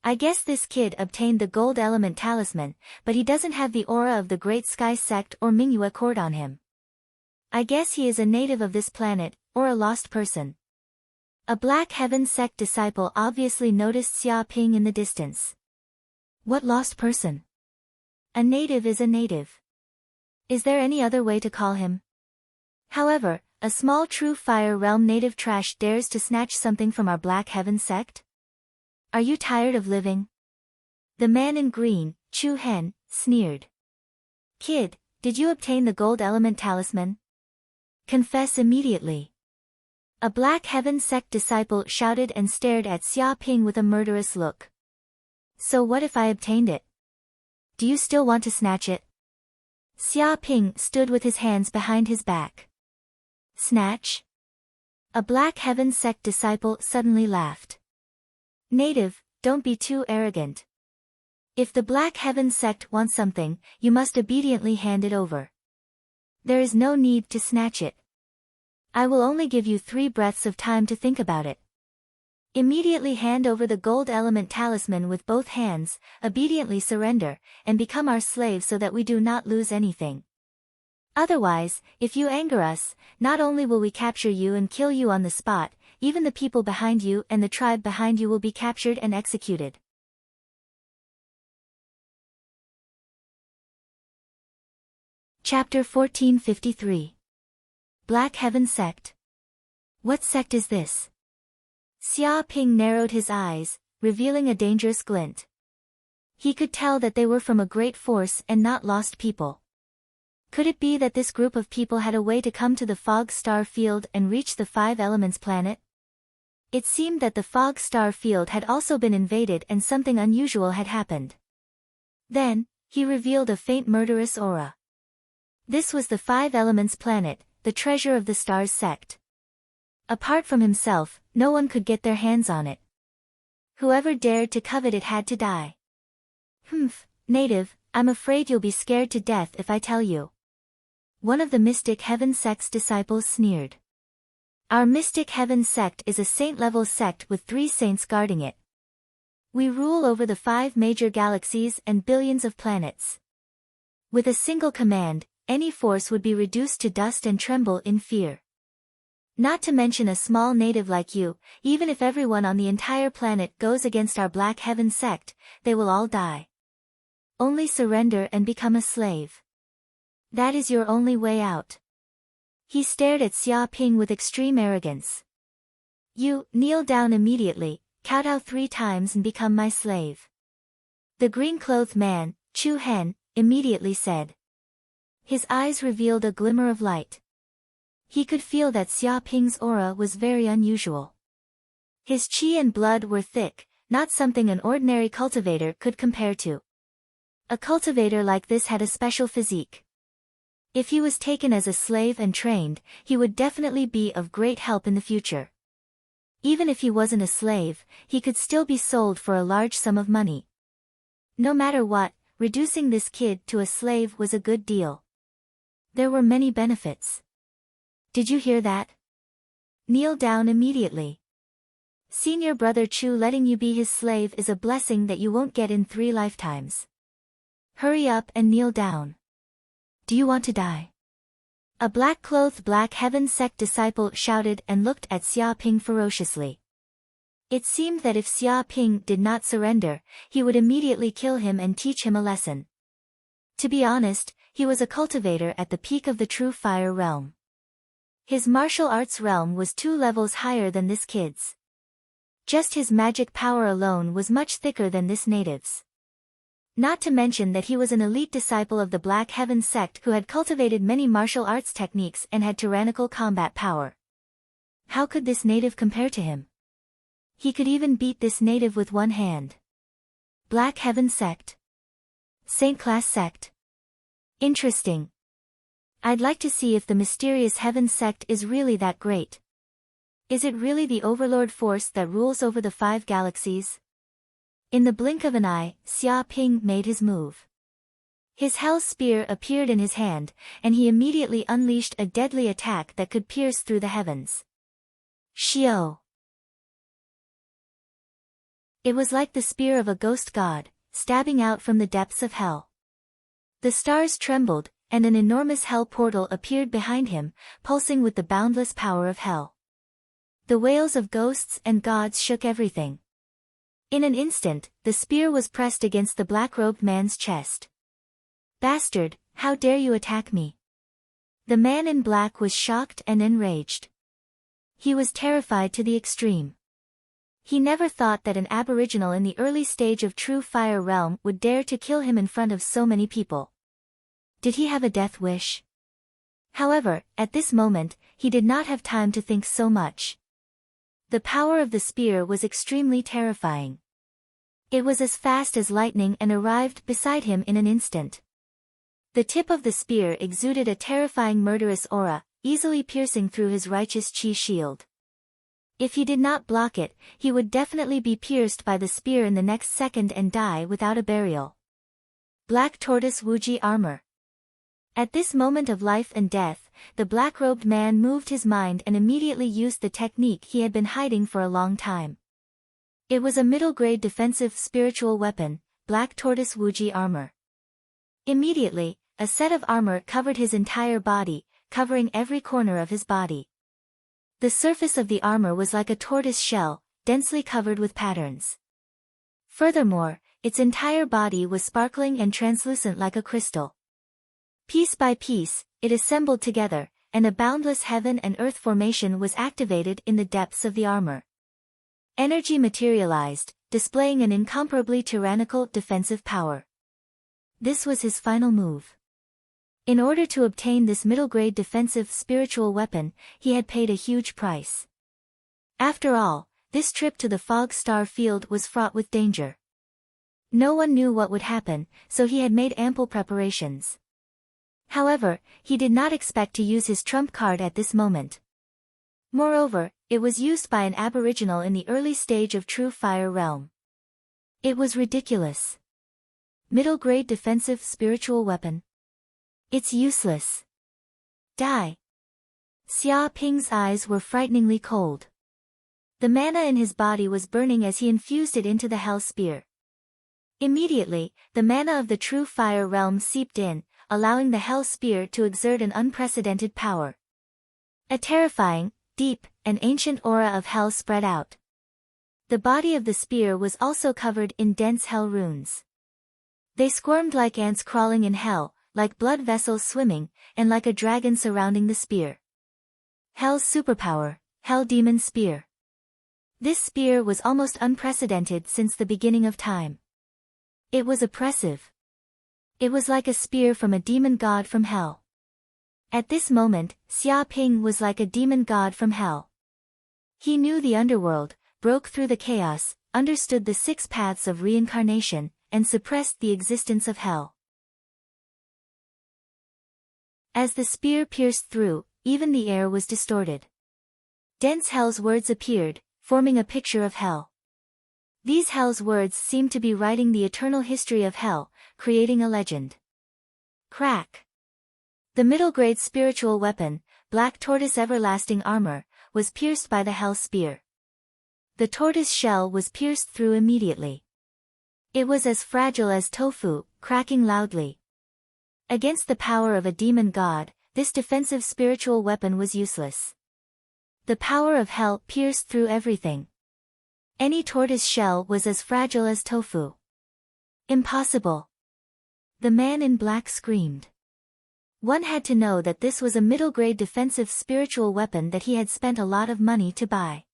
Speaker 1: I guess this kid obtained the gold element talisman, but he doesn't have the aura of the Great Sky Sect or Mingyue Court on him. I guess he is a native of this planet, or a lost person. A Black Heaven sect disciple obviously noticed Xia Ping in the distance. What lost person? A native is a native. Is there any other way to call him? However, a small true fire realm native trash dares to snatch something from our Black Heaven sect? Are you tired of living? The man in green, Chu Hen, sneered. Kid, did you obtain the gold element talisman? Confess immediately. A Black Heaven sect disciple shouted and stared at Xia Ping with a murderous look. So what if I obtained it? Do you still want to snatch it? Xia Ping stood with his hands behind his back. Snatch? A Black Heaven sect disciple suddenly laughed. Native, don't be too arrogant. If the Black Heaven sect wants something, you must obediently hand it over. There is no need to snatch it. I will only give you 3 breaths of time to think about it. Immediately hand over the gold element talisman with both hands, obediently surrender, and become our slave so that we do not lose anything. Otherwise, if you anger us, not only will we capture you and kill you on the spot, even the people behind you and the tribe behind you will be captured and executed. Chapter 1453. Black Heaven Sect. What sect is this? Xia Ping narrowed his eyes, revealing a dangerous glint. He could tell that they were from a great force and not lost people. Could it be that this group of people had a way to come to the Fog Star Field and reach the 5 Elements planet? It seemed that the Fog Star Field had also been invaded and something unusual had happened. Then, he revealed a faint murderous aura. This was the 5 Elements planet, the treasure of the Stars sect. Apart from himself, no one could get their hands on it. Whoever dared to covet it had to die. Native, I'm afraid you'll be scared to death if I tell you. One of the Mystic Heaven sect's disciples sneered. Our Mystic Heaven sect is a saint-level sect with 3 saints guarding it. We rule over the 5 major galaxies and billions of planets. With a single command, any force would be reduced to dust and tremble in fear. Not to mention a small native like you, even if everyone on the entire planet goes against our Black Heaven sect, they will all die. Only surrender and become a slave. That is your only way out. He stared at Xia Ping with extreme arrogance. You, kneel down immediately, kowtow 3 times and become my slave. The green-clothed man, Chu Hen, immediately said. His eyes revealed a glimmer of light. He could feel that Xia Ping's aura was very unusual. His qi and blood were thick, not something an ordinary cultivator could compare to. A cultivator like this had a special physique. If he was taken as a slave and trained, he would definitely be of great help in the future. Even if he wasn't a slave, he could still be sold for a large sum of money. No matter what, reducing this kid to a slave was a good deal. There were many benefits. Did you hear that? Kneel down immediately. Senior brother Chu letting you be his slave is a blessing that you won't get in 3 lifetimes. Hurry up and kneel down. Do you want to die? A black-clothed Black Heaven sect disciple shouted and looked at Xia Ping ferociously. It seemed that if Xia Ping did not surrender, he would immediately kill him and teach him a lesson. To be honest, he was a cultivator at the peak of the true fire realm. His martial arts realm was 2 levels higher than this kid's. Just his magic power alone was much thicker than this native's. Not to mention that he was an elite disciple of the Black Heaven sect who had cultivated many martial arts techniques and had tyrannical combat power. How could this native compare to him? He could even beat this native with 1 hand. Black Heaven sect. Saint class sect. Interesting. I'd like to see if the mysterious Heaven sect is really that great. Is it really the overlord force that rules over the 5 galaxies? In the blink of an eye, Xia Ping made his move. His hell spear appeared in his hand, and he immediately unleashed a deadly attack that could pierce through the heavens. Xiao! It was like the spear of a ghost god, stabbing out from the depths of hell. The stars trembled, and an enormous hell portal appeared behind him, pulsing with the boundless power of hell. The wails of ghosts and gods shook everything. In an instant, the spear was pressed against the black-robed man's chest. Bastard, how dare you attack me? The man in black was shocked and enraged. He was terrified to the extreme. He never thought that an aboriginal in the early stage of true fire realm would dare to kill him in front of so many people. Did he have a death wish? However, at this moment, he did not have time to think so much. The power of the spear was extremely terrifying. It was as fast as lightning and arrived beside him in an instant. The tip of the spear exuded a terrifying murderous aura, easily piercing through his righteous chi shield. If he did not block it, he would definitely be pierced by the spear in the next second and die without a burial. Black Tortoise Wuji Armor. At this moment of life and death, the black-robed man moved his mind and immediately used the technique he had been hiding for a long time. It was a middle-grade defensive spiritual weapon, Black Tortoise Wuji Armor. Immediately, a set of armor covered his entire body, covering every corner of his body. The surface of the armor was like a tortoise shell, densely covered with patterns. Furthermore, its entire body was sparkling and translucent like a crystal. Piece by piece, it assembled together, and a boundless heaven and earth formation was activated in the depths of the armor. Energy materialized, displaying an incomparably tyrannical defensive power. This was his final move. In order to obtain this middle-grade defensive spiritual weapon, he had paid a huge price. After all, this trip to the fog star field was fraught with danger. No one knew what would happen, so he had made ample preparations. However, he did not expect to use his trump card at this moment. Moreover, it was used by an aboriginal in the early stage of true fire realm. It was ridiculous. Middle-grade defensive spiritual weapon. It's useless. Die. Xia Ping's eyes were frighteningly cold. The mana in his body was burning as he infused it into the hell spear. Immediately, the mana of the true fire realm seeped in, allowing the hell spear to exert an unprecedented power. A terrifying, deep, and ancient aura of hell spread out. The body of the spear was also covered in dense hell runes. They squirmed like ants crawling in hell, like blood vessels swimming, and like a dragon surrounding the spear. Hell's superpower, Hell Demon Spear. This spear was almost unprecedented since the beginning of time. It was oppressive. It was like a spear from a demon god from hell. At this moment, Xia Ping was like a demon god from hell. He knew the underworld, broke through the chaos, understood the 6 paths of reincarnation, and suppressed the existence of hell. As the spear pierced through, even the air was distorted. Dense hell's words appeared, forming a picture of hell. These hell's words seemed to be writing the eternal history of hell, creating a legend. Crack. The middle-grade spiritual weapon, Black Tortoise Everlasting Armor, was pierced by the hell spear. The tortoise shell was pierced through immediately. It was as fragile as tofu, cracking loudly. Against the power of a demon god, this defensive spiritual weapon was useless. The power of hell pierced through everything. Any tortoise shell was as fragile as tofu. Impossible. The man in black screamed. One had to know that this was a middle-grade defensive spiritual weapon that he had spent a lot of money to buy.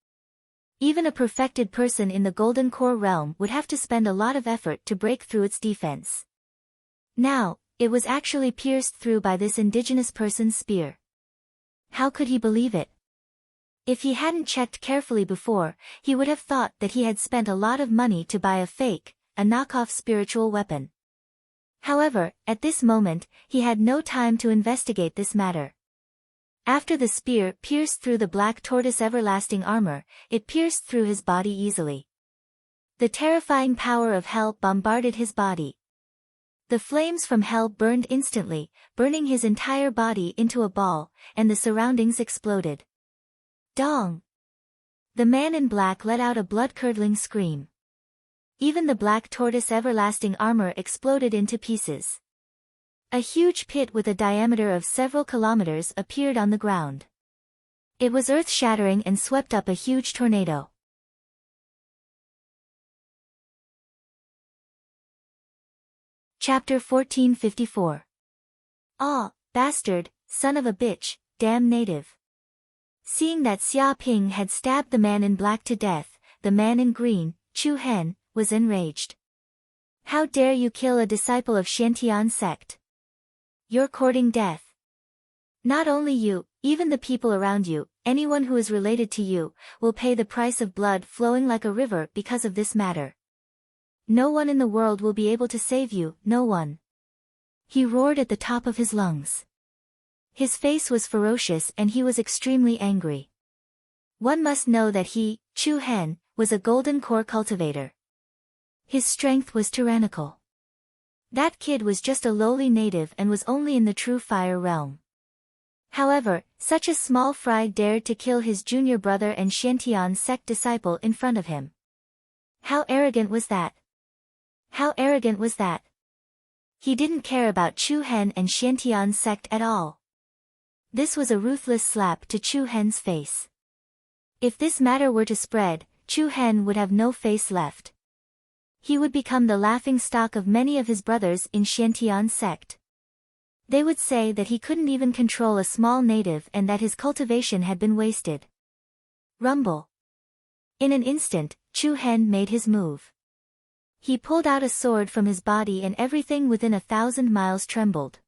Speaker 1: Even a perfected person in the Golden Core realm would have to spend a lot of effort to break through its defense. Now, it was actually pierced through by this indigenous person's spear. How could he believe it? If he hadn't checked carefully before, he would have thought that he had spent a lot of money to buy a fake, a knockoff spiritual weapon. However, at this moment, he had no time to investigate this matter. After the spear pierced through the Black Tortoise Everlasting Armor, it pierced through his body easily. The terrifying power of hell bombarded his body. The flames from hell burned instantly, burning his entire body into a ball, and the surroundings exploded. Dong! The man in black let out a blood-curdling scream. Even the Black Tortoise Everlasting Armor exploded into pieces. A huge pit with a diameter of several kilometers appeared on the ground. It was earth-shattering and swept up a huge tornado. Chapter 1454. Ah, bastard, son of a bitch, damn native. Seeing that Xia Ping had stabbed the man in black to death, the man in green, Chu Hen, was enraged. How dare you kill a disciple of Xiantian sect? You're courting death. Not only you, even the people around you, anyone who is related to you, will pay the price of blood flowing like a river because of this matter. No one in the world will be able to save you, no one. He roared at the top of his lungs. His face was ferocious and he was extremely angry. One must know that he, Chu Hen, was a golden core cultivator. His strength was tyrannical. That kid was just a lowly native and was only in the true fire realm. However, such a small fry dared to kill his junior brother and Xiantian sect disciple in front of him. How arrogant was that? How arrogant was that? He didn't care about Chu Hen and Xiantian sect at all. This was a ruthless slap to Chu Hen's face. If this matter were to spread, Chu Hen would have no face left. He would become the laughingstock of many of his brothers in Xiantian sect. They would say that he couldn't even control a small native and that his cultivation had been wasted. Rumble. In an instant, Chu Hen made his move. He pulled out a sword from his body and everything within 1,000 miles trembled.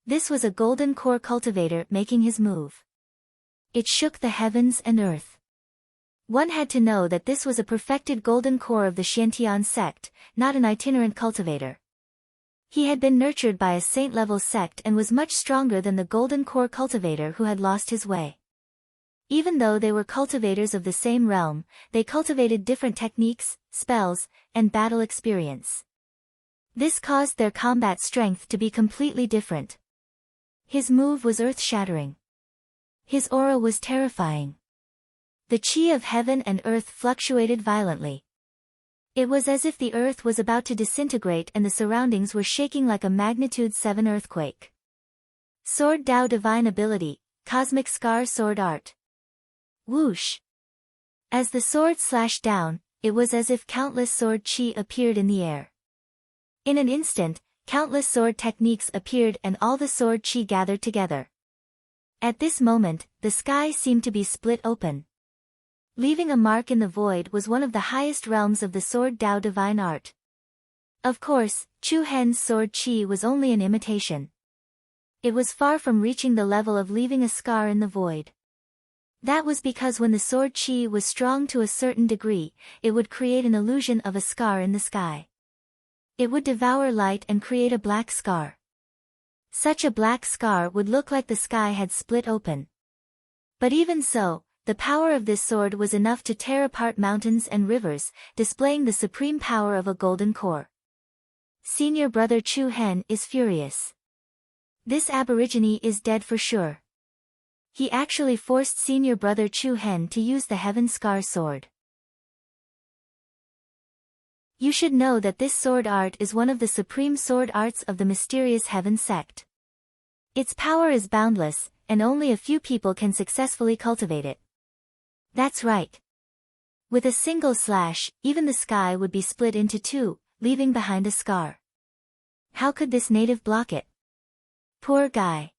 Speaker 1: This was a golden core cultivator making his move. It shook the heavens and earth. One had to know that this was a perfected golden core of the Xiantian sect, not an itinerant cultivator. He had been nurtured by a saint-level sect and was much stronger than the golden core cultivator who had lost his way. Even though they were cultivators of the same realm, they cultivated different techniques, spells, and battle experience. This caused their combat strength to be completely different. His move was earth-shattering. His aura was terrifying. The chi of heaven and earth fluctuated violently. It was as if the earth was about to disintegrate and the surroundings were shaking like a magnitude 7 earthquake. Sword Dao Divine Ability, Cosmic Scar Sword Art. Whoosh! As the sword slashed down, it was as if countless sword chi appeared in the air. In an instant, countless sword techniques appeared and all the sword chi gathered together. At this moment, the sky seemed to be split open. Leaving a mark in the void was one of the highest realms of the Sword Dao Divine Art. Of course, Chu Hen's sword chi was only an imitation. It was far from reaching the level of leaving a scar in the void. That was because when the sword chi was strong to a certain degree, it would create an illusion of a scar in the sky. It would devour light and create a black scar. Such a black scar would look like the sky had split open. But even so, the power of this sword was enough to tear apart mountains and rivers, displaying the supreme power of a golden core. Senior brother Chu Hen is furious. This aborigine is dead for sure. He actually forced senior brother Chu Hen to use the Heaven Scar sword. You should know that this sword art is one of the supreme sword arts of the mysterious Heaven sect. Its power is boundless, and only a few people can successfully cultivate it. That's right. With a single slash, even the sky would be split into two, leaving behind a scar. How could this native block it? Poor guy.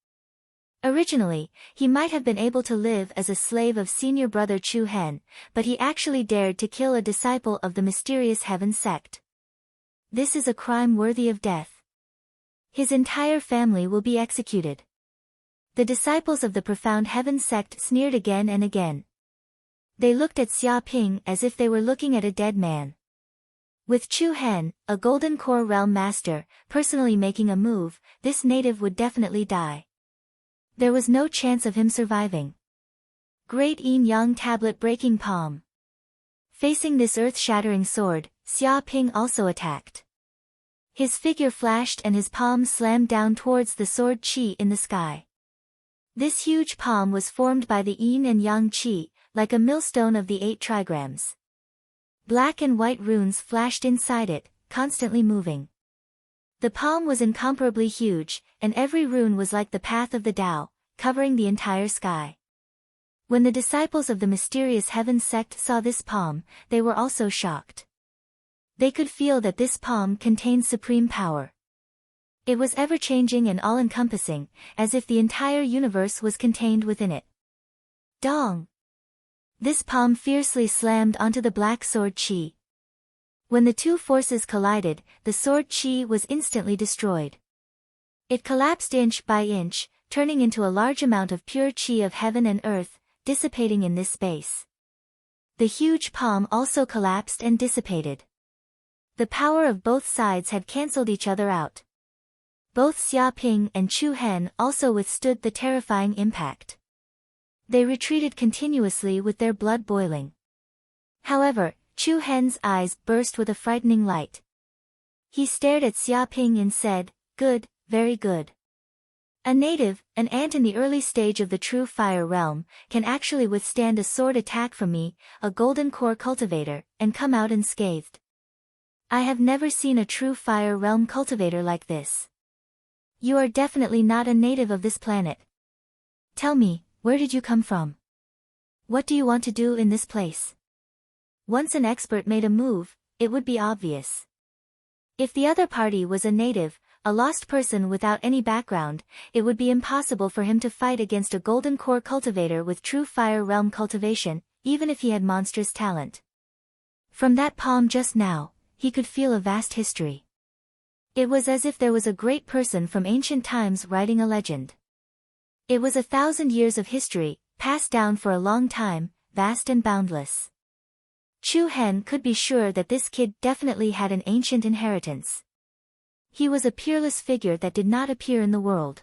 Speaker 1: Originally, he might have been able to live as a slave of senior brother Chu Hen, but he actually dared to kill a disciple of the mysterious Heaven sect. This is a crime worthy of death. His entire family will be executed. The disciples of the profound Heaven sect sneered again and again. They looked at Xia Ping as if they were looking at a dead man. With Chu Hen, a Golden Core Realm Master, personally making a move, this native would definitely die. There was no chance of him surviving. Great Yin-Yang Tablet Breaking Palm. Facing this earth-shattering sword, Xia Ping also attacked. His figure flashed and his palm slammed down towards the sword chi in the sky. This huge palm was formed by the Yin and Yang chi, like a millstone of the 8 trigrams. Black and white runes flashed inside it, constantly moving. The palm was incomparably huge, and every rune was like the path of the Tao, covering the entire sky. When the disciples of the mysterious Heaven sect saw this palm, they were also shocked. They could feel that this palm contained supreme power. It was ever-changing and all-encompassing, as if the entire universe was contained within it. Dong! This palm fiercely slammed onto the black sword chi. When the two forces collided, the sword chi was instantly destroyed. It collapsed inch by inch, turning into a large amount of pure chi of heaven and earth, dissipating in this space. The huge palm also collapsed and dissipated. The power of both sides had cancelled each other out. Both Xia Ping and Chu Hen also withstood the terrifying impact. They retreated continuously with their blood boiling. However, Chu Hen's eyes burst with a frightening light. He stared at Xia Ping and said, "Good, very good. A native, an ant in the early stage of the true fire realm, can actually withstand a sword attack from me, a golden core cultivator, and come out unscathed. I have never seen a true fire realm cultivator like this. You are definitely not a native of this planet. Tell me, where did you come from? What do you want to do in this place?" Once an expert made a move, it would be obvious. If the other party was a native, a lost person without any background, it would be impossible for him to fight against a golden core cultivator with true fire realm cultivation, even if he had monstrous talent. From that palm just now, he could feel a vast history. It was as if there was a great person from ancient times writing a legend. It was 1,000 years of history, passed down for a long time, vast and boundless. Chu Hen could be sure that this kid definitely had an ancient inheritance. He was a peerless figure that did not appear in the world.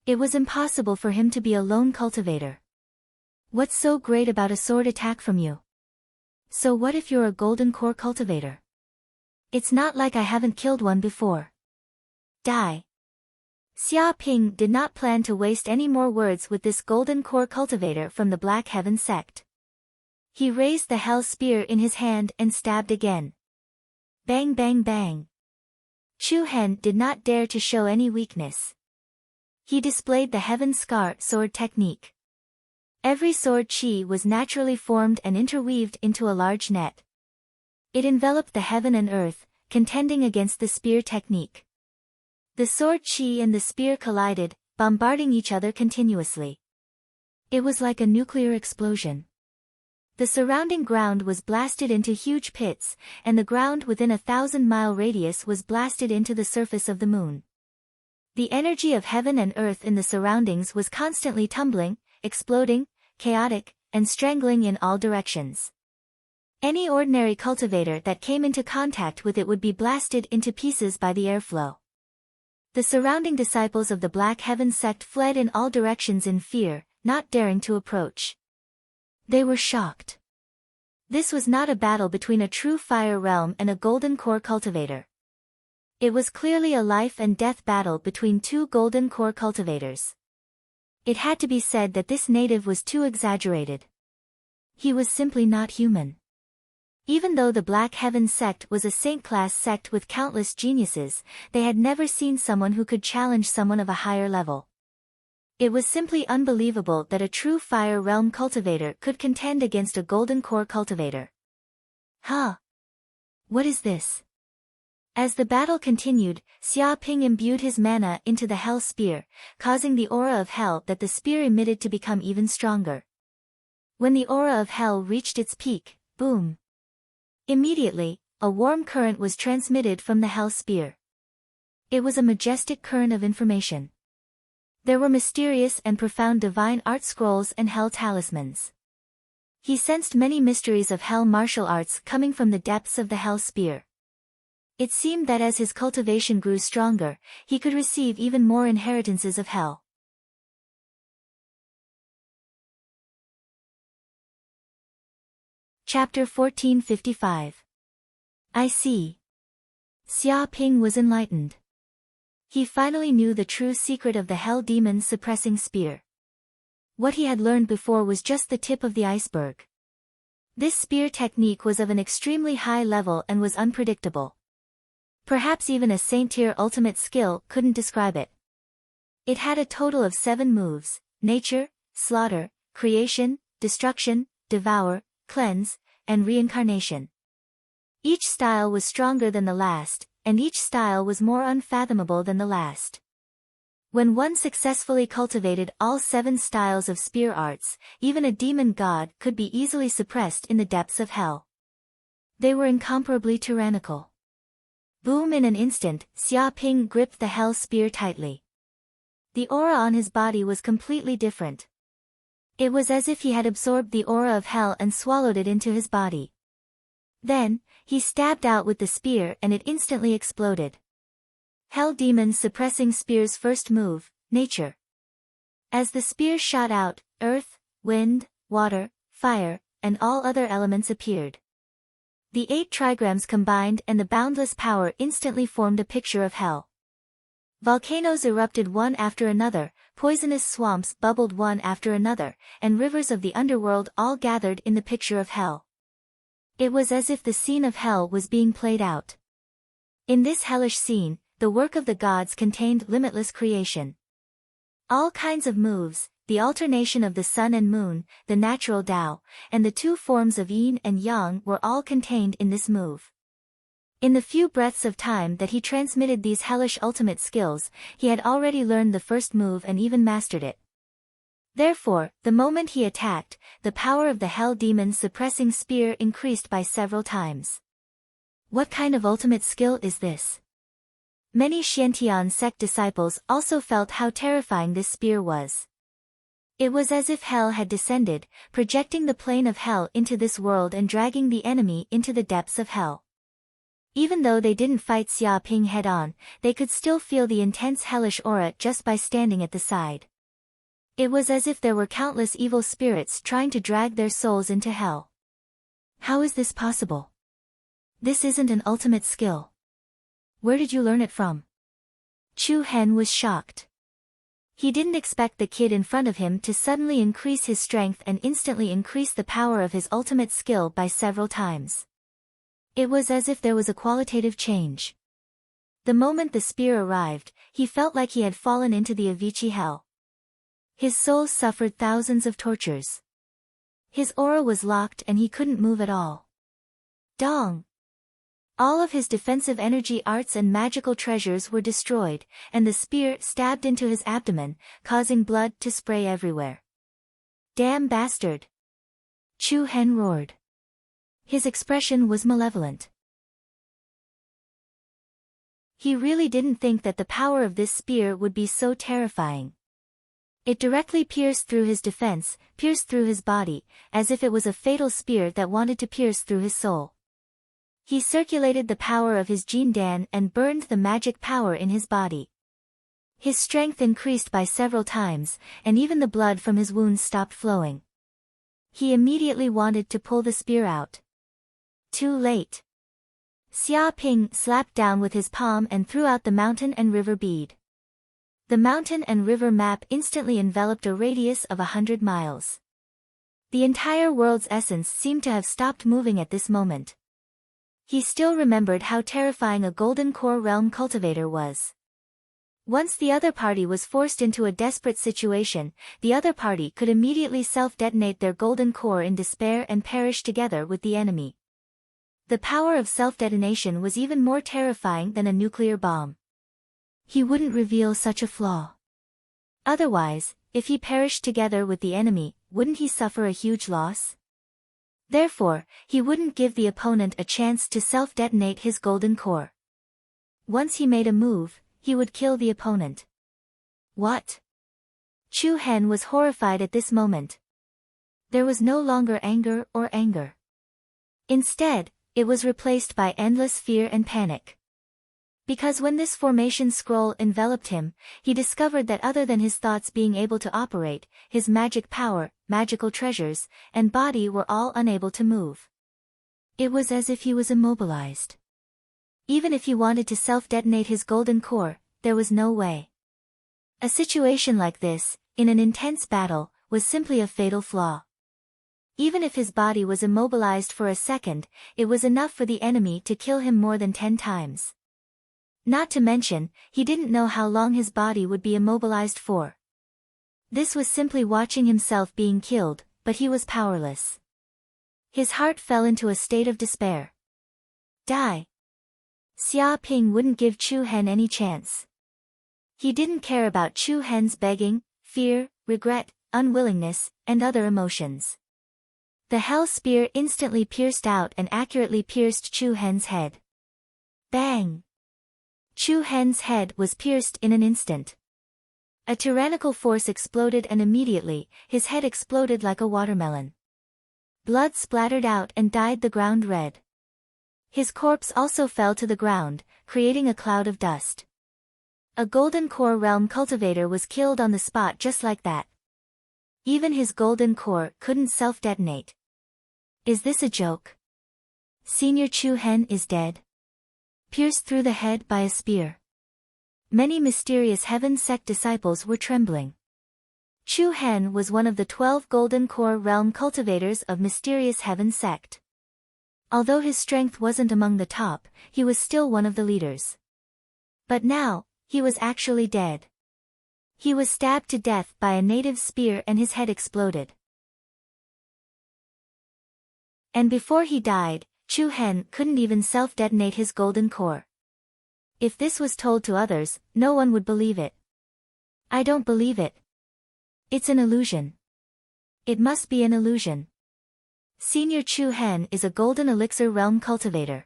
Speaker 1: It was impossible for him to be a lone cultivator. What's so great about a sword attack from you? So what if you're a golden core cultivator? It's not like I haven't killed one before. Die. Xia Ping did not plan to waste any more words with this golden core cultivator from the Black Heaven sect. He raised the hell spear in his hand and stabbed again. Bang bang bang. Chu Hen did not dare to show any weakness. He displayed the Heaven Scar sword technique. Every sword chi was naturally formed and interweaved into a large net. It enveloped the heaven and earth, contending against the spear technique. The sword chi and the spear collided, bombarding each other continuously. It was like a nuclear explosion. The surrounding ground was blasted into huge pits, and the ground within a 1,000-mile radius was blasted into the surface of the moon. The energy of heaven and earth in the surroundings was constantly tumbling, exploding, chaotic, and strangling in all directions. Any ordinary cultivator that came into contact with it would be blasted into pieces by the airflow. The surrounding disciples of the Black Heaven sect fled in all directions in fear, not daring to approach. They were shocked. This was not a battle between a true fire realm and a golden core cultivator. It was clearly a life and death battle between two golden core cultivators. It had to be said that this native was too exaggerated. He was simply not human. Even though the Black Heaven sect was a saint-class sect with countless geniuses, they had never seen someone who could challenge someone of a higher level. It was simply unbelievable that a true fire realm cultivator could contend against a golden core cultivator. Huh? What is this? As the battle continued, Xia Ping imbued his mana into the hell spear, causing the aura of hell that the spear emitted to become even stronger. When the aura of hell reached its peak, boom! Immediately, a warm current was transmitted from the hell spear. It was a majestic current of information. There were mysterious and profound divine art scrolls and hell talismans. He sensed many mysteries of hell martial arts coming from the depths of the hell spear. It seemed that as his cultivation grew stronger, he could receive even more inheritances of hell. Chapter 1455. I see. Xia Ping was enlightened. He finally knew the true secret of the hell demon's suppressing spear. What he had learned before was just the tip of the iceberg. This spear technique was of an extremely high level and was unpredictable. Perhaps even a saint-tier ultimate skill couldn't describe it. It had a total of 7 moves: nature, slaughter, creation, destruction, devour, cleanse, and reincarnation. Each style was stronger than the last, and each style was more unfathomable than the last. When one successfully cultivated all 7 styles of spear arts, even a demon god could be easily suppressed in the depths of hell. They were incomparably tyrannical. Boom! In an instant, Xia Ping gripped the hell spear tightly. The aura on his body was completely different. It was as if he had absorbed the aura of hell and swallowed it into his body. Then, he stabbed out with the spear and it instantly exploded. Hell Demon's suppressing spear's first move, nature. As the spear shot out, earth, wind, water, fire, and all other elements appeared. The 8 trigrams combined and the boundless power instantly formed a picture of hell. Volcanoes erupted one after another, poisonous swamps bubbled one after another, and rivers of the underworld all gathered in the picture of hell. It was as if the scene of hell was being played out. In this hellish scene, the work of the gods contained limitless creation. All kinds of moves, the alternation of the sun and moon, the natural Tao, and the 2 forms of yin and yang were all contained in this move. In the few breaths of time that he transmitted these hellish ultimate skills, he had already learned the first move and even mastered it. Therefore, the moment he attacked, the power of the hell demon's suppressing spear increased by several times. What kind of ultimate skill is this? Many Xiantian sect disciples also felt how terrifying this spear was. It was as if hell had descended, projecting the plane of hell into this world and dragging the enemy into the depths of hell. Even though they didn't fight Xia Ping head-on, they could still feel the intense hellish aura just by standing at the side. It was as if there were countless evil spirits trying to drag their souls into hell. How is this possible? This isn't an ultimate skill. Where did you learn it from? Chu Hen was shocked. He didn't expect the kid in front of him to suddenly increase his strength and instantly increase the power of his ultimate skill by several times. It was as if there was a qualitative change. The moment the spear arrived, he felt like he had fallen into the Avicii hell. His soul suffered thousands of tortures. His aura was locked and he couldn't move at all. Dong! All of his defensive energy arts and magical treasures were destroyed, and the spear stabbed into his abdomen, causing blood to spray everywhere. Damn bastard! Chu Hen roared. His expression was malevolent. He really didn't think that the power of this spear would be so terrifying. It directly pierced through his defense, pierced through his body, as if it was a fatal spear that wanted to pierce through his soul. He circulated the power of his Jin Dan and burned the magic power in his body. His strength increased by several times, and even the blood from his wounds stopped flowing. He immediately wanted to pull the spear out. Too late. Xia Ping slapped down with his palm and threw out the mountain and river bead. The mountain and river map instantly enveloped a radius of 100 miles. The entire world's essence seemed to have stopped moving at this moment. He still remembered how terrifying a golden core realm cultivator was. Once the other party was forced into a desperate situation, the other party could immediately self-detonate their golden core in despair and perish together with the enemy. The power of self-detonation was even more terrifying than a nuclear bomb. He wouldn't reveal such a flaw. Otherwise, if he perished together with the enemy, wouldn't he suffer a huge loss? Therefore, he wouldn't give the opponent a chance to self-detonate his golden core. Once he made a move, he would kill the opponent. What? Chu Hen was horrified at this moment. There was no longer anger or anger. Instead, it was replaced by endless fear and panic. Because when this formation scroll enveloped him, he discovered that other than his thoughts being able to operate, his magic power, magical treasures, and body were all unable to move. It was as if he was immobilized. Even if he wanted to self-detonate his golden core, there was no way. A situation like this, in an intense battle, was simply a fatal flaw. Even if his body was immobilized for a second, it was enough for the enemy to kill him more than 10 times. Not to mention, he didn't know how long his body would be immobilized for. This was simply watching himself being killed, but he was powerless. His heart fell into a state of despair. Die. Xia Ping wouldn't give Chu Hen any chance. He didn't care about Chu Hen's begging, fear, regret, unwillingness, and other emotions. The hell spear instantly pierced out and accurately pierced Chu Hen's head. Bang! Chu Hen's head was pierced in an instant. A tyrannical force exploded and immediately, his head exploded like a watermelon. Blood splattered out and dyed the ground red. His corpse also fell to the ground, creating a cloud of dust. A golden core realm cultivator was killed on the spot just like that. Even his golden core couldn't self-detonate. Is this a joke? Senior Chu Hen is dead. Pierced through the head by a spear. Many mysterious heaven sect disciples were trembling. Chu Hen was one of the 12 golden core realm cultivators of mysterious heaven sect. Although his strength wasn't among the top, he was still one of the leaders. But now, he was actually dead. He was stabbed to death by a native spear and his head exploded. And before he died, Chu Hen couldn't even self-detonate his golden core. If this was told to others, no one would believe it. I don't believe it. It's an illusion. It must be an illusion. Senior Chu Hen is a golden elixir realm cultivator.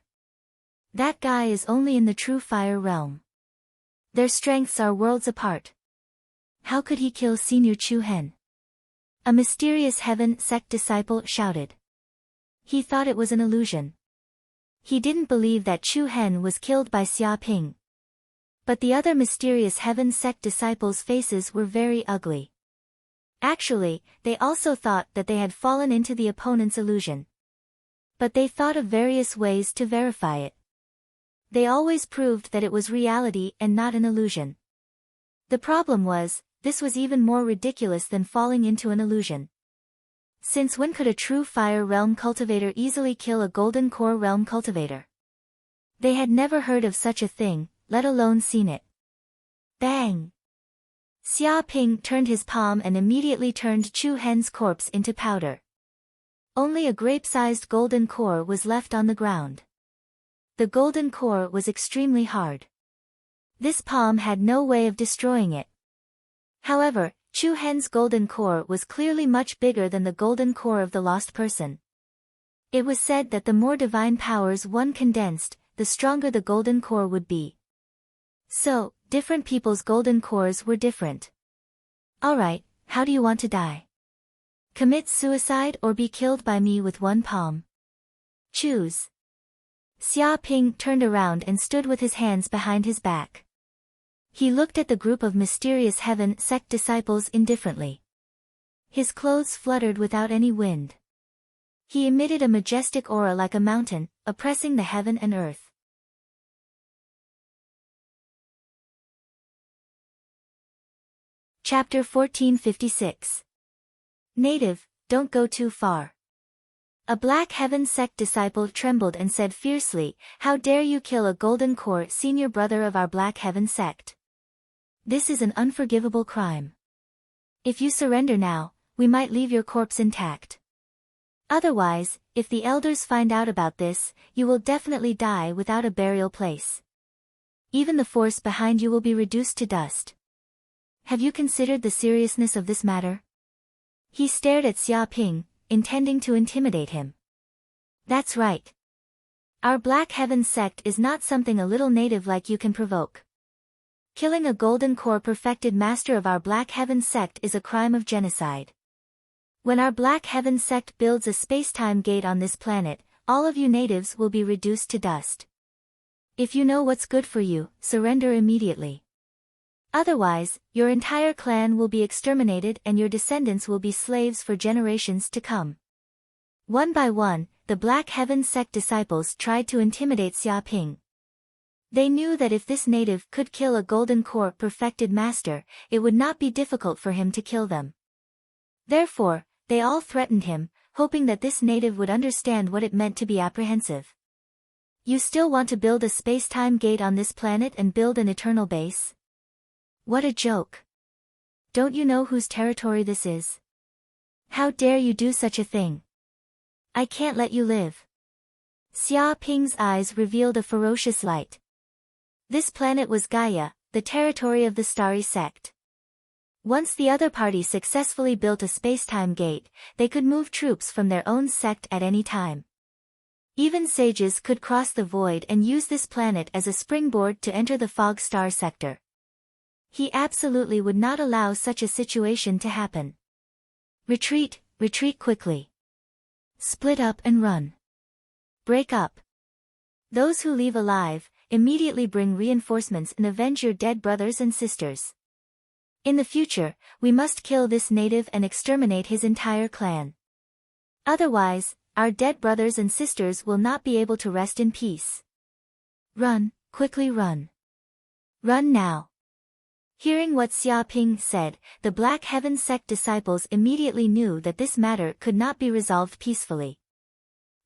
Speaker 1: That guy is only in the true fire realm. Their strengths are worlds apart. How could he kill Senior Chu Hen? A mysterious heaven sect disciple shouted. He thought it was an illusion. He didn't believe that Chu Hen was killed by Xia Ping. But the other mysterious heaven sect disciples' faces were very ugly. Actually, they also thought that they had fallen into the opponent's illusion. But they thought of various ways to verify it. They always proved that it was reality and not an illusion. The problem was, this was even more ridiculous than falling into an illusion. Since when could a true fire realm cultivator easily kill a golden core realm cultivator? They had never heard of such a thing, let alone seen it. Bang! Xia Ping turned his palm and immediately turned Chu Hen's corpse into powder. Only a grape-sized golden core was left on the ground. The golden core was extremely hard. This palm had no way of destroying it. However, Chu Hen's golden core was clearly much bigger than the golden core of the lost person. It was said that the more divine powers one condensed, the stronger the golden core would be. So, different people's golden cores were different. Alright, how do you want to die? Commit suicide or be killed by me with one palm? Choose. Xia Ping turned around and stood with his hands behind his back. He looked at the group of mysterious heaven sect disciples indifferently. His clothes fluttered without any wind. He emitted a majestic aura like a mountain, oppressing the heaven and earth. Chapter 1456. Native, don't go too far. A Black Heaven sect disciple trembled and said fiercely, "How dare you kill a golden core senior brother of our Black Heaven sect? This is an unforgivable crime. If you surrender now, we might leave your corpse intact. Otherwise, if the elders find out about this, you will definitely die without a burial place. Even the force behind you will be reduced to dust. Have you considered the seriousness of this matter?" He stared at Xia Ping, intending to intimidate him. That's right. Our Black Heaven sect is not something a little native like you can provoke. Killing a golden core perfected master of our Black Heaven sect is a crime of genocide. When our Black Heaven sect builds a space-time gate on this planet, all of you natives will be reduced to dust. If you know what's good for you, surrender immediately. Otherwise, your entire clan will be exterminated and your descendants will be slaves for generations to come. One by one, the Black Heaven sect disciples tried to intimidate Xia Ping. They knew that if this native could kill a golden core perfected master, it would not be difficult for him to kill them. Therefore, they all threatened him, hoping that this native would understand what it meant to be apprehensive. You still want to build a space-time gate on this planet and build an eternal base? What a joke. Don't you know whose territory this is? How dare you do such a thing? I can't let you live. Xia Ping's eyes revealed a ferocious light. This planet was Gaia, the territory of the Starry Sect. Once the other party successfully built a space-time gate, they could move troops from their own sect at any time. Even sages could cross the void and use this planet as a springboard to enter the Fog Star sector. He absolutely would not allow such a situation to happen. Retreat, retreat quickly. Split up and run. Break up. Those who leave alive, immediately bring reinforcements and avenge your dead brothers and sisters. In the future, we must kill this native and exterminate his entire clan. Otherwise, our dead brothers and sisters will not be able to rest in peace. Run, quickly run. Run now. Hearing what Xia Ping said, the Black Heaven sect disciples immediately knew that this matter could not be resolved peacefully.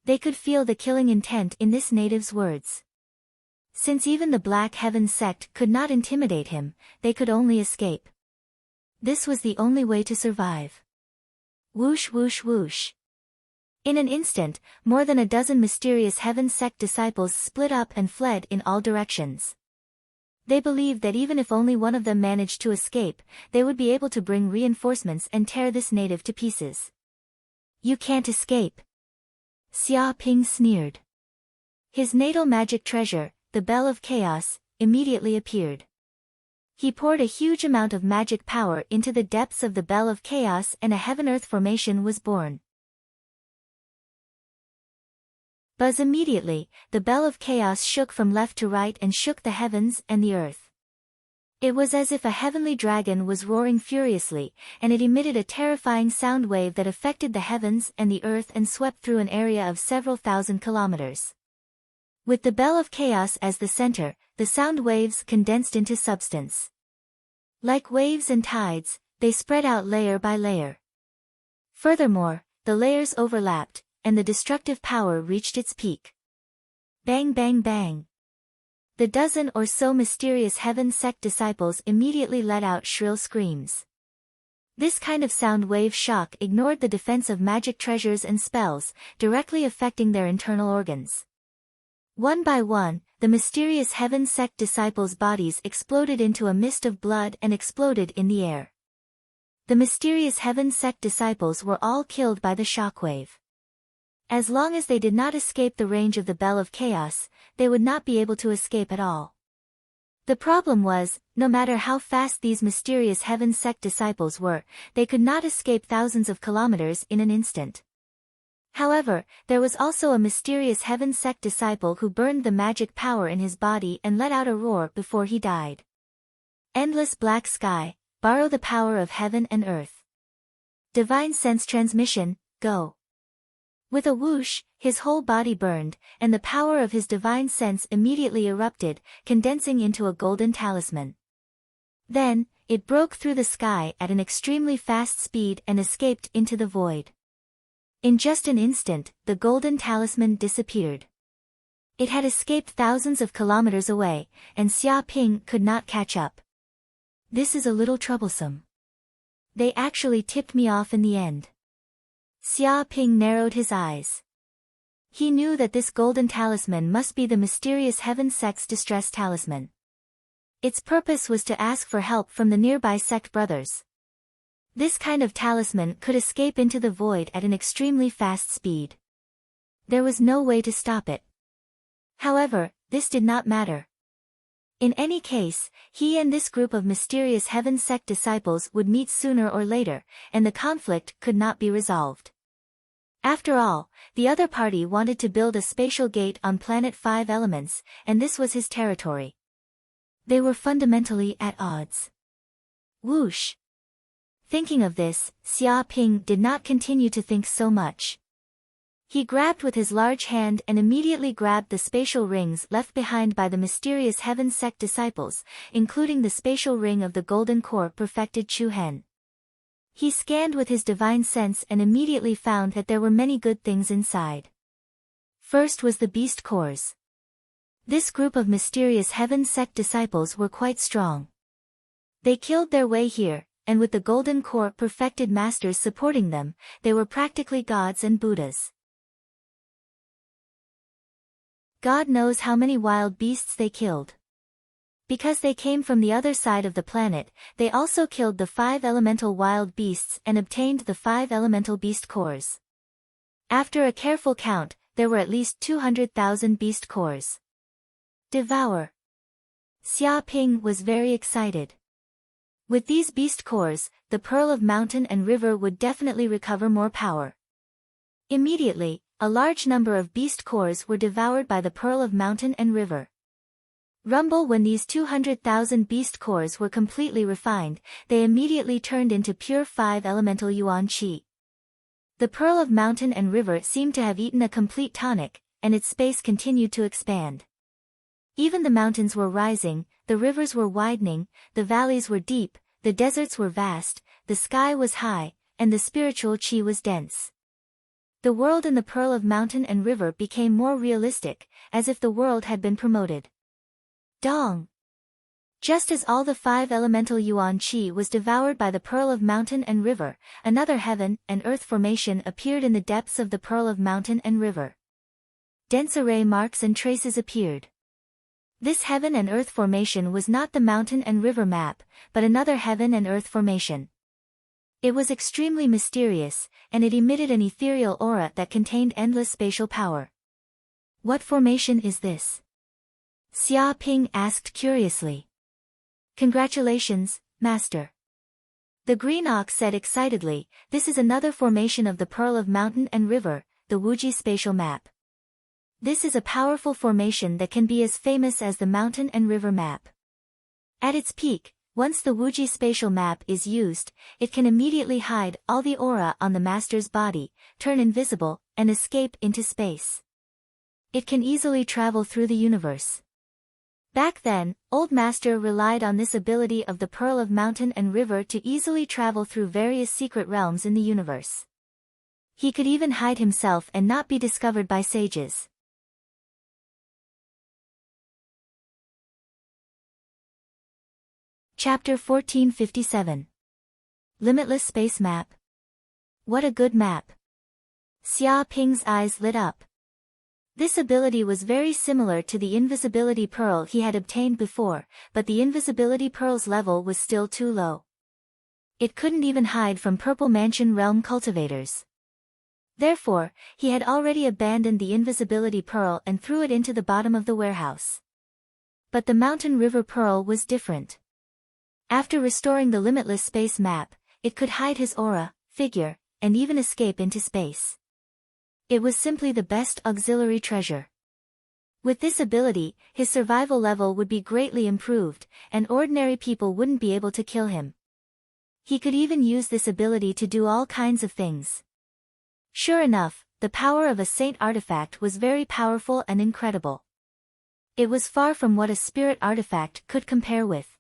Speaker 1: They could feel the killing intent in this native's words. Since even the Black Heaven sect could not intimidate him, they could only escape. This was the only way to survive. Whoosh whoosh whoosh. In an instant, more than a dozen mysterious Heaven sect disciples split up and fled in all directions. They believed that even if only one of them managed to escape, they would be able to bring reinforcements and tear this native to pieces. You can't escape. Xia Ping sneered. His natal magic treasure, the Bell of Chaos, immediately appeared. He poured a huge amount of magic power into the depths of the Bell of Chaos and a heaven-earth formation was born. Buzz immediately, the Bell of Chaos shook from left to right and shook the heavens and the earth. It was as if a heavenly dragon was roaring furiously, and it emitted a terrifying sound wave that affected the heavens and the earth and swept through an area of several thousand kilometers. With the Bell of Chaos as the center, the sound waves condensed into substance. Like waves and tides, they spread out layer by layer. Furthermore, the layers overlapped, and the destructive power reached its peak. Bang bang bang. The dozen or so mysterious heaven sect disciples immediately let out shrill screams. This kind of sound wave shock ignored the defense of magic treasures and spells, directly affecting their internal organs. One by one, the mysterious heaven sect disciples' bodies exploded into a mist of blood and exploded in the air. The mysterious heaven sect disciples were all killed by the shockwave. As long as they did not escape the range of the Bell of Chaos, they would not be able to escape at all. The problem was, no matter how fast these mysterious heaven sect disciples were, they could not escape thousands of kilometers in an instant. However, there was also a mysterious heaven sect disciple who burned the magic power in his body and let out a roar before he died. Endless black sky, borrow the power of heaven and earth. Divine sense transmission, go. With a whoosh, his whole body burned, and the power of his divine sense immediately erupted, condensing into a golden talisman. Then, it broke through the sky at an extremely fast speed and escaped into the void. In just an instant, the golden talisman disappeared. It had escaped thousands of kilometers away, and Xia Ping could not catch up. This is a little troublesome. They actually tipped me off in the end. Xia Ping narrowed his eyes. He knew that this golden talisman must be the mysterious heaven sect's distress talisman. Its purpose was to ask for help from the nearby sect brothers. This kind of talisman could escape into the void at an extremely fast speed. There was no way to stop it. However, this did not matter. In any case, he and this group of mysterious heaven sect disciples would meet sooner or later, and the conflict could not be resolved. After all, the other party wanted to build a spatial gate on planet 5 Elements, and this was his territory. They were fundamentally at odds. Whoosh! Thinking of this, Xia Ping did not continue to think so much. He grabbed with his large hand and immediately grabbed the spatial rings left behind by the mysterious heaven sect disciples, including the spatial ring of the golden core perfected Chu Hen. He scanned with his divine sense and immediately found that there were many good things inside. First was the beast cores. This group of mysterious heaven sect disciples were quite strong. They killed their way here, and with the golden core perfected masters supporting them, they were practically gods and Buddhas. God knows how many wild beasts they killed. Because they came from the other side of the planet, they also killed the 5 elemental wild beasts and obtained the 5 elemental beast cores. After a careful count, there were at least 200,000 beast cores. Devour. Xia Ping was very excited. With these beast cores, the Pearl of Mountain and River would definitely recover more power. Immediately, a large number of beast cores were devoured by the Pearl of Mountain and River. Rumble. When these 200,000 beast cores were completely refined, they immediately turned into pure 5 elemental yuan qi. The Pearl of Mountain and River seemed to have eaten a complete tonic, and its space continued to expand. Even the mountains were rising, the rivers were widening, the valleys were deep, the deserts were vast, the sky was high, and the spiritual qi was dense. The world in the Pearl of Mountain and River became more realistic, as if the world had been promoted. Dong! Just as all the 5 elemental yuan qi was devoured by the Pearl of Mountain and River, another heaven and earth formation appeared in the depths of the Pearl of Mountain and River. Dense array marks and traces appeared. This heaven and earth formation was not the mountain and river map, but another heaven and earth formation. It was extremely mysterious, and it emitted an ethereal aura that contained endless spatial power. What formation is this? Xia Ping asked curiously. Congratulations, Master. The Green Ox said excitedly, this is another formation of the Pearl of Mountain and River, the Wuji spatial map. This is a powerful formation that can be as famous as the mountain and river map. At its peak, once the Wuji spatial map is used, it can immediately hide all the aura on the master's body, turn invisible, and escape into space. It can easily travel through the universe. Back then, Old Master relied on this ability of the Pearl of Mountain and River to easily travel through various secret realms in the universe. He could even hide himself and not be discovered by sages. Chapter 1457. Limitless Space Map. What a good map. Xia Ping's eyes lit up. This ability was very similar to the invisibility pearl he had obtained before, but the invisibility pearl's level was still too low. It couldn't even hide from Purple Mansion realm cultivators. Therefore, he had already abandoned the invisibility pearl and threw it into the bottom of the warehouse. But the Mountain River pearl was different. After restoring the limitless space map, it could hide his aura, figure, and even escape into space. It was simply the best auxiliary treasure. With this ability, his survival level would be greatly improved, and ordinary people wouldn't be able to kill him. He could even use this ability to do all kinds of things. Sure enough, the power of a saint artifact was very powerful and incredible. It was far from what a spirit artifact could compare with.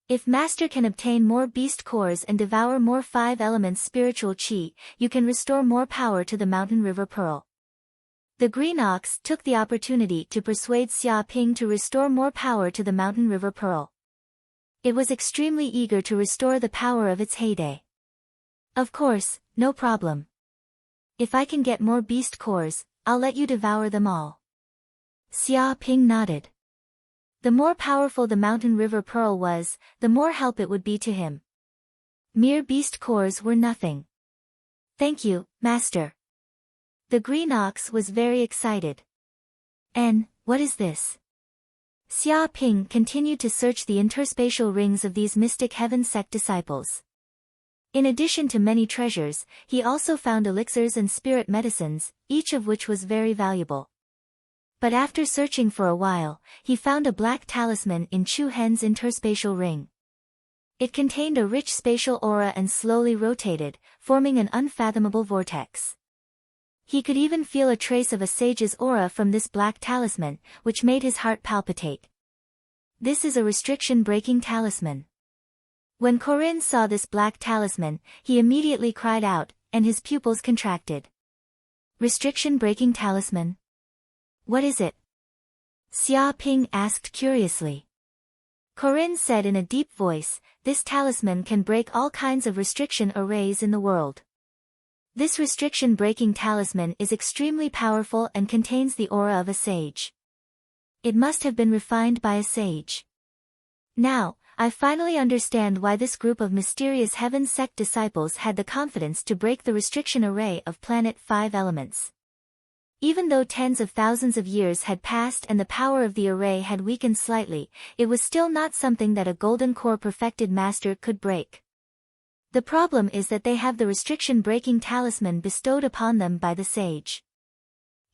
Speaker 1: If Master can obtain more beast cores and devour more 5 elements spiritual chi, you can restore more power to the Mountain River Pearl. The Green Ox took the opportunity to persuade Xia Ping to restore more power to the Mountain River Pearl. It was extremely eager to restore the power of its heyday. Of course, no problem. If I can get more beast cores, I'll let you devour them all. Xia Ping nodded. The more powerful the Mountain River Pearl was, the more help it would be to him. Mere beast cores were nothing. Thank you, Master. The Green Ox was very excited. And, what is this? Xia Ping continued to search the interspatial rings of these mystic heaven sect disciples. In addition to many treasures, he also found elixirs and spirit medicines, each of which was very valuable. But after searching for a while, he found a black talisman in Chu Hen's interspatial ring. It contained a rich spatial aura and slowly rotated, forming an unfathomable vortex. He could even feel a trace of a sage's aura from this black talisman, which made his heart palpitate. This is a restriction-breaking talisman. When Corinne saw this black talisman, he immediately cried out, and his pupils contracted. Restriction-breaking talisman? What is it? Xia Ping asked curiously. Corinne said in a deep voice, this talisman can break all kinds of restriction arrays in the world. This restriction-breaking talisman is extremely powerful and contains the aura of a sage. It must have been refined by a sage. Now, I finally understand why this group of mysterious heaven sect disciples had the confidence to break the restriction array of planet 5 elements. Even though tens of thousands of years had passed and the power of the array had weakened slightly, it was still not something that a golden core perfected master could break. The problem is that they have the restriction-breaking talisman bestowed upon them by the sage.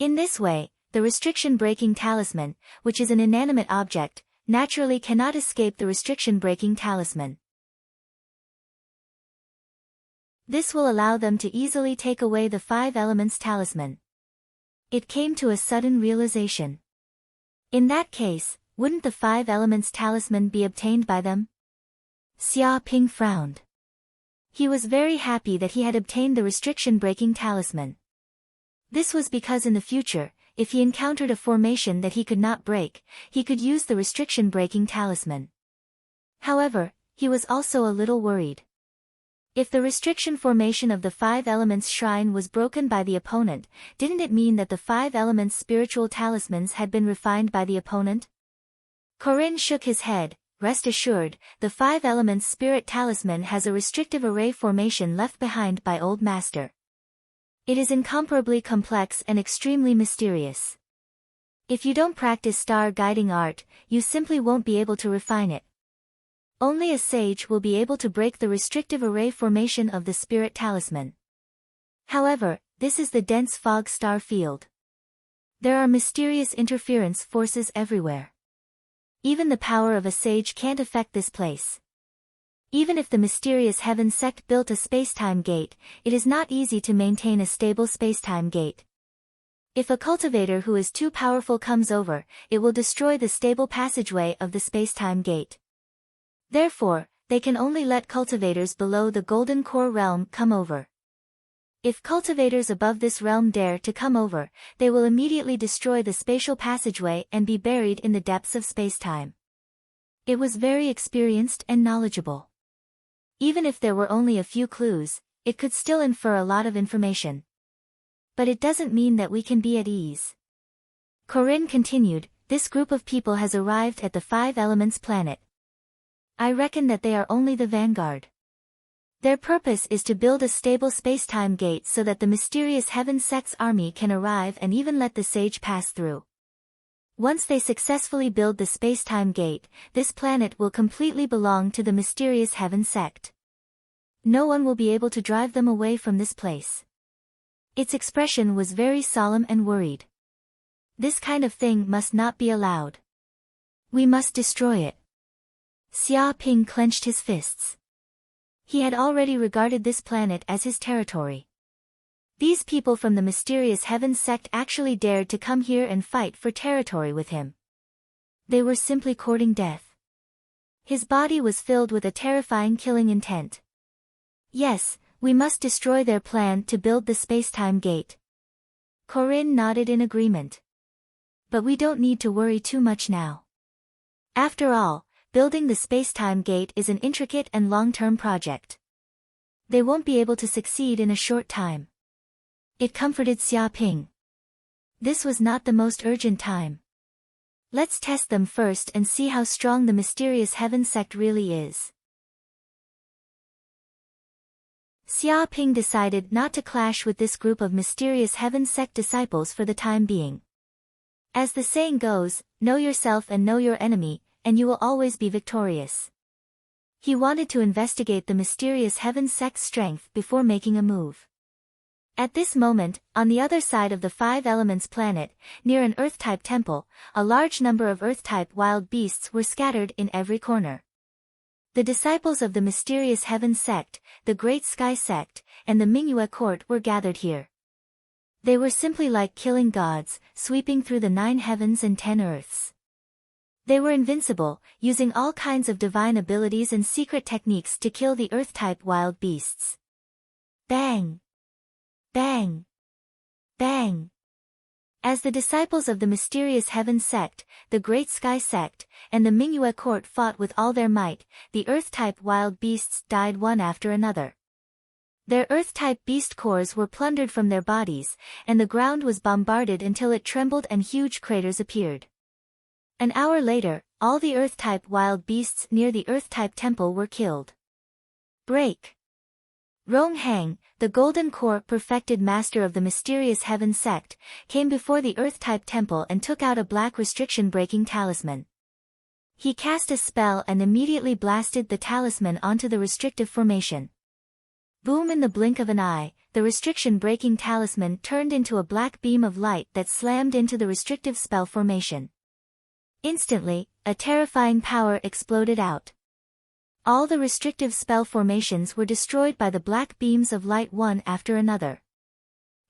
Speaker 1: In this way, the restriction-breaking talisman, which is an inanimate object, naturally cannot escape the restriction-breaking talisman. This will allow them to easily take away the 5 elements talisman. It came to a sudden realization. In that case, wouldn't the 5 elements talisman be obtained by them? Xia Ping frowned. He was very happy that he had obtained the restriction-breaking talisman. This was because in the future, if he encountered a formation that he could not break, he could use the restriction-breaking talisman. However, he was also a little worried. If the restriction formation of the 5 elements shrine was broken by the opponent, didn't it mean that the 5 elements spiritual talismans had been refined by the opponent? Corinne shook his head. Rest assured, the 5 elements spirit talisman has a restrictive array formation left behind by Old Master. It is incomparably complex and extremely mysterious. If you don't practice star guiding art, you simply won't be able to refine it. Only a sage will be able to break the restrictive array formation of the spirit talisman. However, this is the dense fog star field. There are mysterious interference forces everywhere. Even the power of a sage can't affect this place. Even if the mysterious heaven sect built a spacetime gate, it is not easy to maintain a stable spacetime gate. If a cultivator who is too powerful comes over, it will destroy the stable passageway of the space-time gate. Therefore, they can only let cultivators below the Golden Core realm come over. If cultivators above this realm dare to come over, they will immediately destroy the spatial passageway and be buried in the depths of space-time. It was very experienced and knowledgeable. Even if there were only a few clues, it could still infer a lot of information. But it doesn't mean that we can be at ease. Corinne continued, this group of people has arrived at the Five Elements planet. I reckon that they are only the vanguard. Their purpose is to build a stable space-time gate so that the mysterious Heaven Sect's army can arrive and even let the sage pass through. Once they successfully build the space-time gate, this planet will completely belong to the mysterious Heaven Sect. No one will be able to drive them away from this place. Its expression was very solemn and worried. This kind of thing must not be allowed. We must destroy it. Xia Ping clenched his fists. He had already regarded this planet as his territory. These people from the mysterious Heaven Sect actually dared to come here and fight for territory with him. They were simply courting death. His body was filled with a terrifying killing intent. Yes, we must destroy their plan to build the space-time gate. Corinne nodded in agreement. But we don't need to worry too much now. After all, building the space-time gate is an intricate and long-term project. They won't be able to succeed in a short time. It comforted Xia Ping. This was not the most urgent time. Let's test them first and see how strong the mysterious Heaven Sect really is. Xia Ping decided not to clash with this group of mysterious Heaven Sect disciples for the time being. As the saying goes, know yourself and know your enemy, and you will always be victorious. He wanted to investigate the mysterious Heaven Sect's strength before making a move. At this moment, on the other side of the Five Elements planet, near an Earth-type temple, a large number of Earth-type wild beasts were scattered in every corner. The disciples of the mysterious Heaven Sect, the Great Sky Sect, and the Mingyue court were gathered here. They were simply like killing gods, sweeping through the 9 heavens and 10 earths. They were invincible, using all kinds of divine abilities and secret techniques to kill the Earth-type wild beasts. Bang! Bang! Bang! As the disciples of the mysterious Heaven Sect, the Great Sky Sect, and the Mingyue court fought with all their might, the Earth-type wild beasts died one after another. Their Earth-type beast cores were plundered from their bodies, and the ground was bombarded until it trembled and huge craters appeared. An hour later, all the Earth-type wild beasts near the Earth-type temple were killed. Break! Rong Hang, the Golden Core perfected master of the mysterious Heaven Sect, came before the Earth-type temple and took out a black restriction-breaking talisman. He cast a spell and immediately blasted the talisman onto the restrictive formation. Boom! In the blink of an eye, the restriction-breaking talisman turned into a black beam of light that slammed into the restrictive spell formation. Instantly, a terrifying power exploded out. All the restrictive spell formations were destroyed by the black beams of light one after another.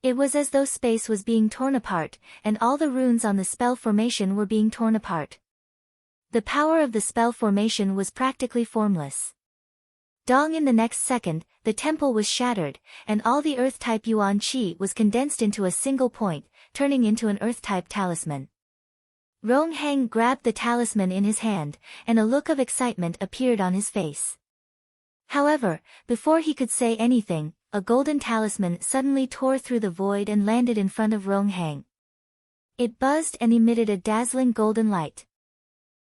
Speaker 1: It was as though space was being torn apart, and all the runes on the spell formation were being torn apart. The power of the spell formation was practically formless. Dong! In the next second, the temple was shattered, and all the Earth-type Yuan Qi was condensed into a single point, turning into an Earth-type talisman. Rong Hang grabbed the talisman in his hand, and a look of excitement appeared on his face. However, before he could say anything, a golden talisman suddenly tore through the void and landed in front of Rong Hang. It buzzed and emitted a dazzling golden light.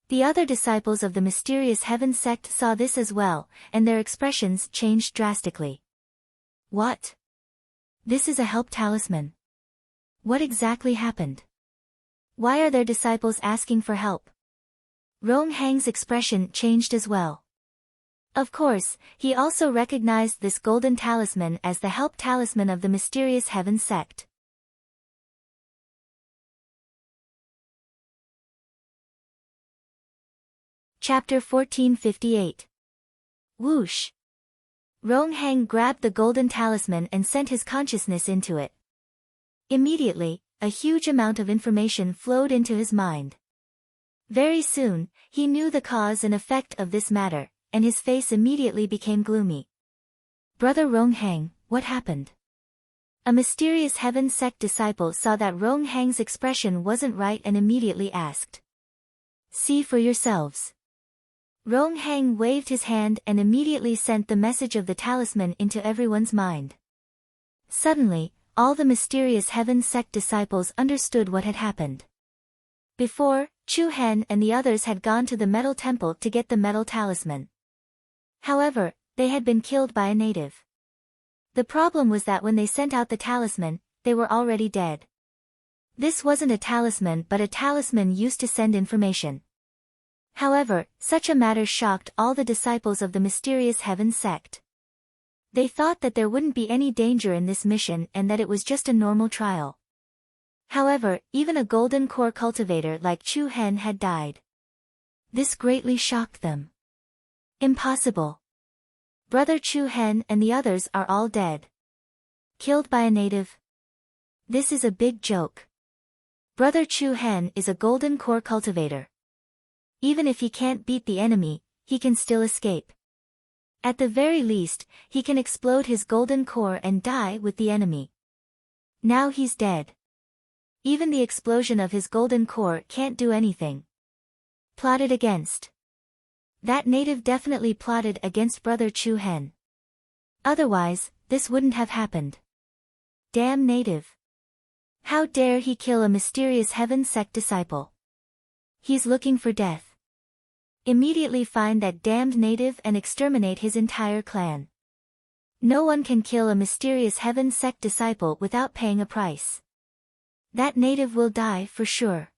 Speaker 1: The other disciples of the mysterious Heaven Sect saw this as well, and their expressions changed drastically. What? This is a help talisman. What exactly happened? Why are their disciples asking for help? Rong Hang's expression changed as well. Of course, he also recognized this golden talisman as the help talisman of the mysterious Heaven Sect. Chapter 1458. Whoosh! Rong Hang grabbed the golden talisman and sent his consciousness into it. Immediately, a huge amount of information flowed into his mind. Very soon, he knew the cause and effect of this matter, and his face immediately became gloomy. Brother Rongheng, what happened? A mysterious heaven sect disciple saw that Rongheng's expression wasn't right and immediately asked. See for yourselves. Rongheng waved his hand and immediately sent the message of the talisman into everyone's mind. Suddenly, all the mysterious heaven sect disciples understood what had happened. Before, Chu Hen and the others had gone to the metal temple to get the metal talisman. However, they had been killed by a native. The problem was that when they sent out the talisman, they were already dead. This wasn't a talisman but a talisman used to send information. However, such a matter shocked all the disciples of the mysterious heaven sect. They thought that there wouldn't be any danger in this mission and that it was just a normal trial. However, even a golden core cultivator like Chu Hen had died. This greatly shocked them. Impossible. Brother Chu Hen and the others are all dead. Killed by a native. This is a big joke. Brother Chu Hen is a golden core cultivator. Even if he can't beat the enemy, he can still escape. At the very least, he can explode his golden core and die with the enemy. Now he's dead. Even the explosion of his golden core can't do anything. Plotted against. That native definitely plotted against Brother Chu Hen. Otherwise, this wouldn't have happened. Damn native. How dare he kill a mysterious heaven sect disciple? He's looking for death. Immediately find that damned native and exterminate his entire clan. No one can kill a mysterious heaven sect disciple without paying a price. That native will die for sure.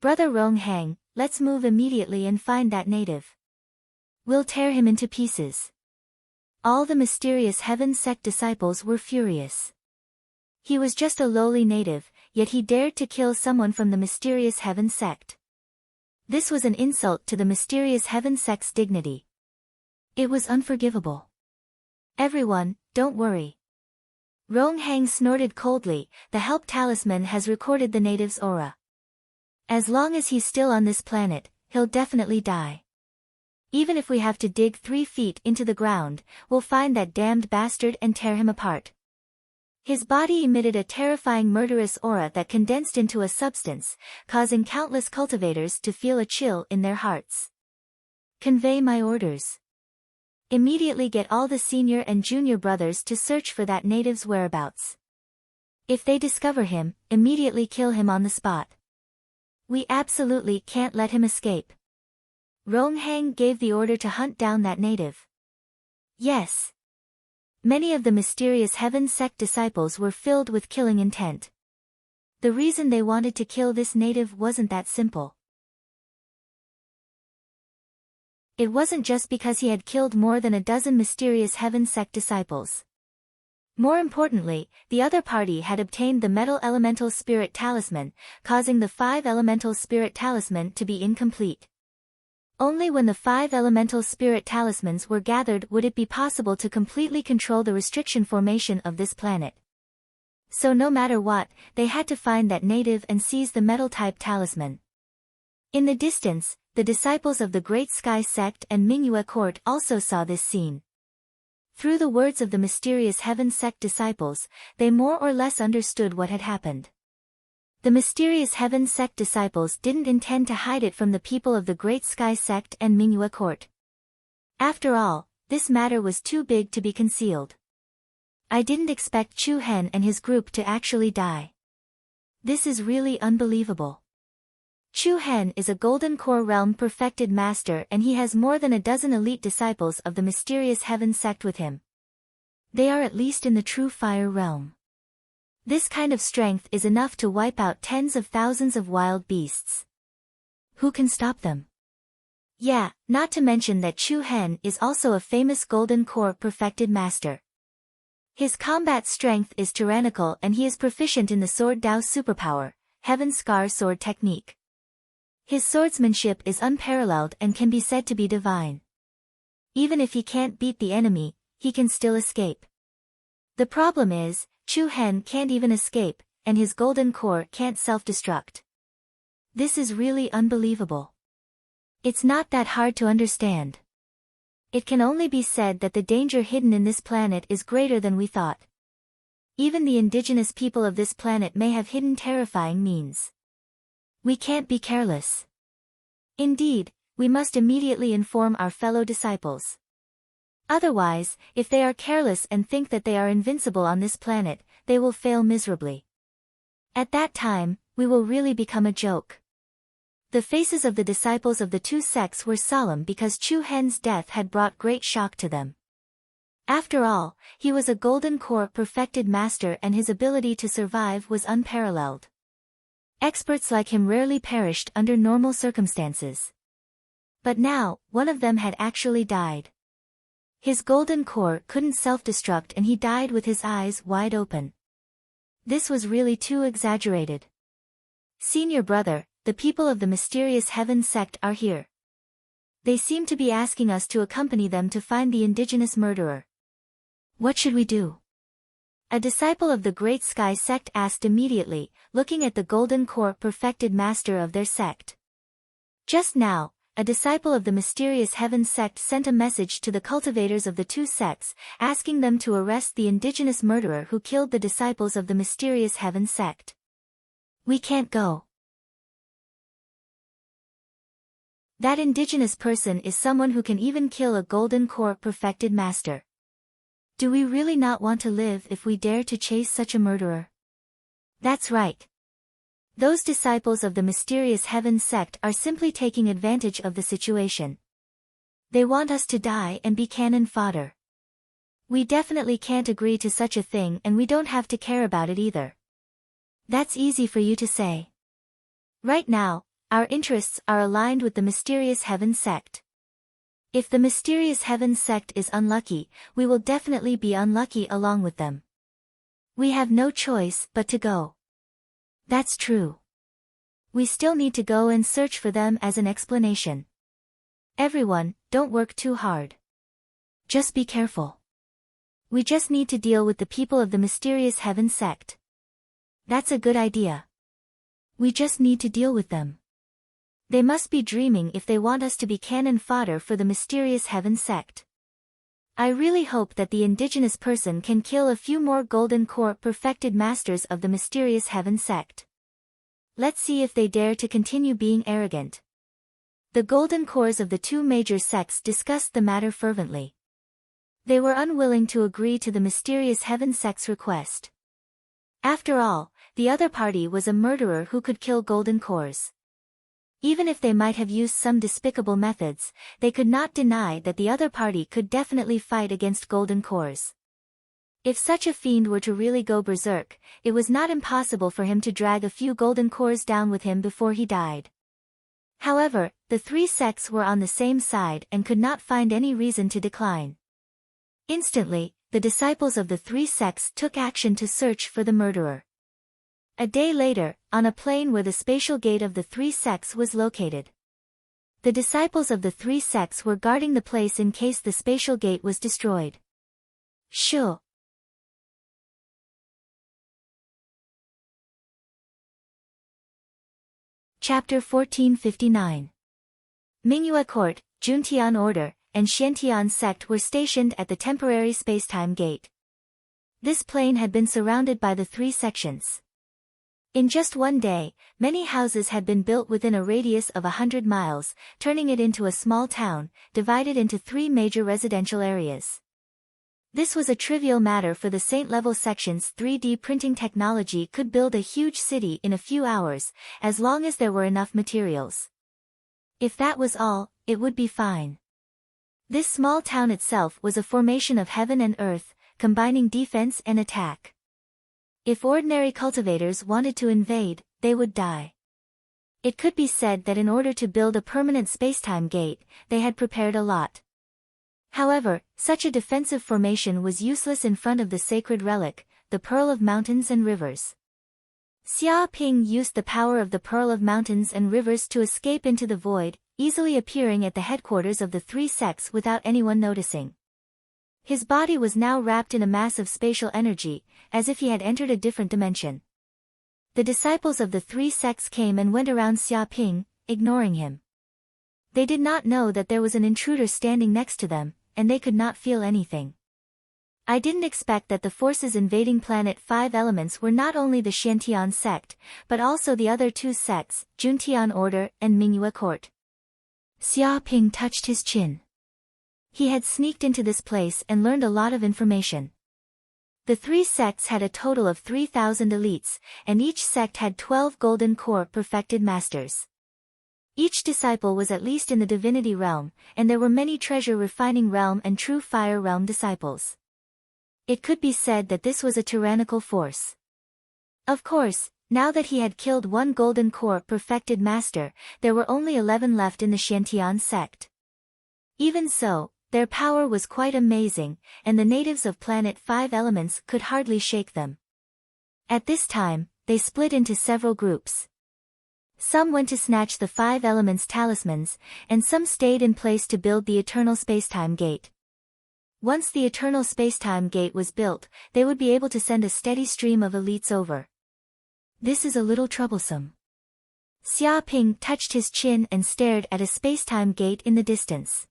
Speaker 1: Brother Rongheng, let's move immediately and find that native. We'll tear him into pieces. All the mysterious heaven sect disciples were furious. He was just a lowly native, yet he dared to kill someone from the mysterious heaven sect. This was an insult to the mysterious heaven sect's dignity. It was unforgivable. Everyone, don't worry. Rongheng snorted coldly, the help talisman has recorded the native's aura. As long as he's still on this planet, he'll definitely die. Even if we have to dig 3 feet into the ground, we'll find that damned bastard and tear him apart. His body emitted a terrifying murderous aura that condensed into a substance, causing countless cultivators to feel a chill in their hearts. Convey my orders. Immediately get all the senior and junior brothers to search for that native's whereabouts. If they discover him, immediately kill him on the spot. We absolutely can't let him escape. Rongheng gave the order to hunt down that native. Yes. Many of the mysterious heaven sect disciples were filled with killing intent. The reason they wanted to kill this native wasn't that simple. It wasn't just because he had killed more than a dozen mysterious heaven sect disciples. More importantly, the other party had obtained the metal elemental spirit talisman, causing the 5 elemental spirit talisman to be incomplete. Only when the 5 elemental spirit talismans were gathered would it be possible to completely control the restriction formation of this planet. So no matter what, they had to find that native and seize the metal-type talisman. In the distance, the disciples of the Great Sky Sect and Mingyue Court also saw this scene. Through the words of the mysterious Heaven Sect disciples, they more or less understood what had happened. The mysterious Heaven Sect disciples didn't intend to hide it from the people of the Great Sky Sect and Mingyue Court. After all, this matter was too big to be concealed. I didn't expect Chu Hen and his group to actually die. This is really unbelievable. Chu Hen is a Golden Core Realm perfected master and he has more than a dozen elite disciples of the mysterious Heaven Sect with him. They are at least in the true Fire Realm. This kind of strength is enough to wipe out tens of thousands of wild beasts. Who can stop them? Yeah, not to mention that Chu Hen is also a famous Golden Core perfected master. His combat strength is tyrannical and he is proficient in the Sword Dao superpower, Heaven Scar Sword technique. His swordsmanship is unparalleled and can be said to be divine. Even if he can't beat the enemy, he can still escape. The problem is, Chu Hen can't even escape, and his golden core can't self-destruct. This is really unbelievable. It's not that hard to understand. It can only be said that the danger hidden in this planet is greater than we thought. Even the indigenous people of this planet may have hidden terrifying means. We can't be careless. Indeed, we must immediately inform our fellow disciples. Otherwise, if they are careless and think that they are invincible on this planet, they will fail miserably. At that time, we will really become a joke. The faces of the disciples of the two sects were solemn because Chu Hen's death had brought great shock to them. After all, he was a golden core perfected master and his ability to survive was unparalleled. Experts like him rarely perished under normal circumstances. But now, one of them had actually died. His golden core couldn't self-destruct and he died with his eyes wide open. This was really too exaggerated. Senior brother, the people of the mysterious heaven sect are here. They seem to be asking us to accompany them to find the indigenous murderer. What should we do? A disciple of the Great Sky sect asked immediately, looking at the golden core perfected master of their sect. Just now, a disciple of the mysterious heaven sect sent a message to the cultivators of the two sects, asking them to arrest the indigenous murderer who killed the disciples of the mysterious heaven sect. We can't go. That indigenous person is someone who can even kill a golden core perfected master. Do we really not want to live if we dare to chase such a murderer? That's right. Those disciples of the mysterious heaven sect are simply taking advantage of the situation. They want us to die and be cannon fodder. We definitely can't agree to such a thing and we don't have to care about it either. That's easy for you to say. Right now, our interests are aligned with the mysterious heaven sect. If the mysterious heaven sect is unlucky, we will definitely be unlucky along with them. We have no choice but to go. That's true. We still need to go and search for them as an explanation. Everyone, don't work too hard. Just be careful. We just need to deal with the people of the mysterious heaven sect. That's a good idea. We just need to deal with them. They must be dreaming if they want us to be cannon fodder for the mysterious heaven sect. I really hope that the indigenous person can kill a few more golden core perfected masters of the mysterious heaven sect. Let's see if they dare to continue being arrogant. The golden cores of the two major sects discussed the matter fervently. They were unwilling to agree to the mysterious heaven sect's request. After all, the other party was a murderer who could kill golden cores. Even if they might have used some despicable methods, they could not deny that the other party could definitely fight against golden cores. If such a fiend were to really go berserk, it was not impossible for him to drag a few golden cores down with him before he died. However, the three sects were on the same side and could not find any reason to decline. Instantly, the disciples of the three sects took action to search for the murderer. A day later, on a plain where the spatial gate of the three sects was located. The disciples of the three sects were guarding the place in case the spatial gate was destroyed. Sure. Chapter 1459. Mingyue Court, Juntian Order, and Xiantian sect were stationed at the temporary spacetime gate. This plain had been surrounded by the three sections. In just one day, many houses had been built within a radius of 100 miles, turning it into a small town, divided into three major residential areas. This was a trivial matter for the Saint-level section's 3D printing technology could build a huge city in a few hours, as long as there were enough materials. If that was all, it would be fine. This small town itself was a formation of heaven and earth, combining defense and attack. If ordinary cultivators wanted to invade, they would die. It could be said that in order to build a permanent spacetime gate, they had prepared a lot. However, such a defensive formation was useless in front of the sacred relic, the Pearl of Mountains and Rivers. Xia Ping used the power of the Pearl of Mountains and Rivers to escape into the void, easily appearing at the headquarters of the three sects without anyone noticing. His body was now wrapped in a mass of spatial energy, as if he had entered a different dimension. The disciples of the three sects came and went around Xiaoping, ignoring him. They did not know that there was an intruder standing next to them, and they could not feel anything. I didn't expect that the forces invading Planet 5 Elements were not only the Xiantian sect, but also the other two sects, Juntian Order and Mingyue Court. Xiaoping touched his chin. He had sneaked into this place and learned a lot of information. The three sects had a total of 3,000 elites, and each sect had 12 golden core perfected masters. Each disciple was at least in the divinity realm, and there were many treasure refining realm and true fire realm disciples. It could be said that this was a tyrannical force. Of course, now that he had killed one golden core perfected master, there were only 11 left in the Xiantian sect. Even so, their power was quite amazing, and the natives of Planet 5 Elements could hardly shake them. At this time, they split into several groups. Some went to snatch the 5 Elements talismans, and some stayed in place to build the Eternal Spacetime Gate. Once the Eternal Spacetime Gate was built, they would be able to send a steady stream of elites over. This is a little troublesome. Xiaoping touched his chin and stared at a spacetime gate in the distance.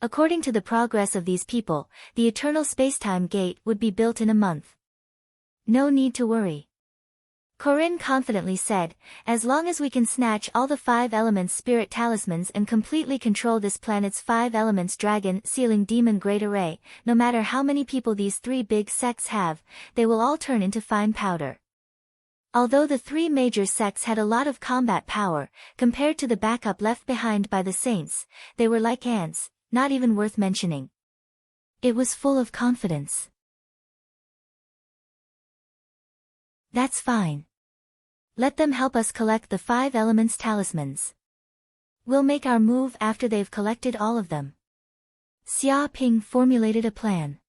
Speaker 1: According to the progress of these people, the Eternal Spacetime Gate would be built in a month. No need to worry. Corinne confidently said, as long as we can snatch all the 5 elements spirit talismans and completely control this planet's 5 elements dragon sealing demon great array, no matter how many people these three big sects have, they will all turn into fine powder. Although the three major sects had a lot of combat power, compared to the backup left behind by the saints, they were like ants, not even worth mentioning. It was full of confidence. That's fine. Let them help us collect the 5 elements talismans. We'll make our move after they've collected all of them. Xiaoping formulated a plan.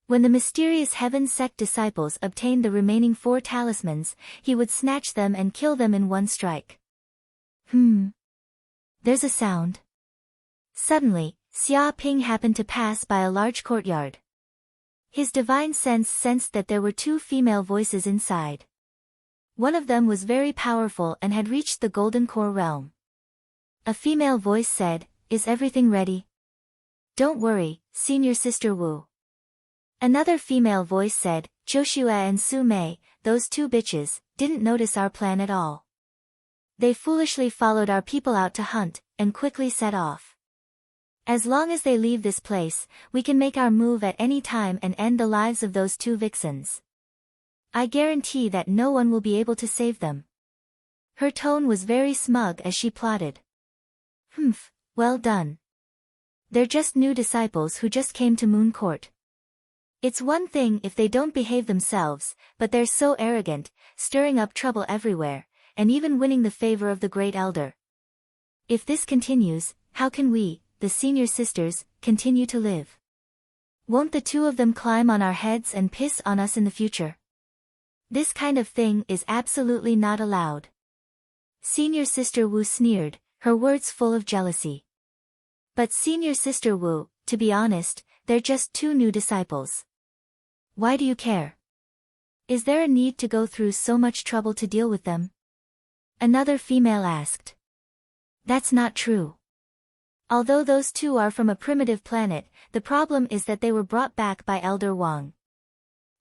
Speaker 1: When the mysterious Heaven Sect disciples obtained the remaining 4 talismans, he would snatch them and kill them in one strike. There's a sound. Suddenly, Xiaoping happened to pass by a large courtyard. His divine sense sensed that there were 2 female voices inside. One of them was very powerful and had reached the Golden Core realm. A female voice said, "Is everything ready?" "Don't worry, Senior Sister Wu." Another female voice said, "Joshua and Su Mei, those 2 bitches, didn't notice our plan at all. They foolishly followed our people out to hunt, and quickly set off. As long as they leave this place, we can make our move at any time and end the lives of those 2 vixens. I guarantee that no one will be able to save them." Her tone was very smug as she plotted. Well done. They're just new disciples who just came to Moon Court. It's one thing if they don't behave themselves, but they're so arrogant, stirring up trouble everywhere, and even winning the favor of the Great Elder. If this continues, how can we, the senior sisters, continue to live? Won't the 2 of them climb on our heads and piss on us in the future? This kind of thing is absolutely not allowed. Senior Sister Wu sneered, her words full of jealousy. But Senior Sister Wu, to be honest, they're just 2 new disciples. Why do you care? Is there a need to go through so much trouble to deal with them? Another female asked. That's not true. Although those 2 are from a primitive planet, the problem is that they were brought back by Elder Wang.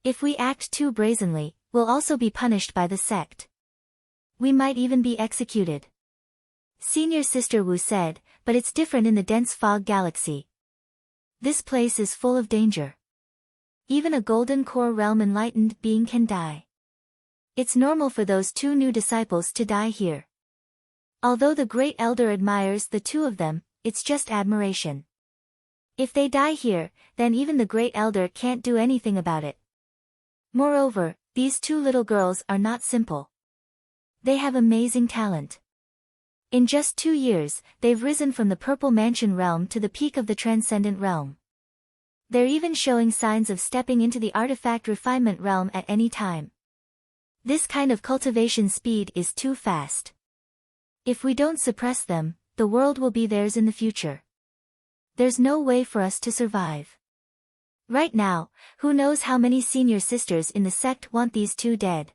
Speaker 1: If we act too brazenly, we'll also be punished by the sect. We might even be executed. Senior Sister Wu said, but it's different in the dense fog galaxy. This place is full of danger. Even a Golden Core realm enlightened being can die. It's normal for those 2 new disciples to die here. Although the Great Elder admires the 2 of them, it's just admiration. If they die here, then even the Great Elder can't do anything about it. Moreover, these 2 little girls are not simple. They have amazing talent. In just 2 years, they've risen from the Purple Mansion realm to the peak of the Transcendent realm. They're even showing signs of stepping into the Artifact Refinement realm at any time. This kind of cultivation speed is too fast. If we don't suppress them, the world will be theirs in the future. There's no way for us to survive. Right now, who knows how many senior sisters in the sect want these 2 dead.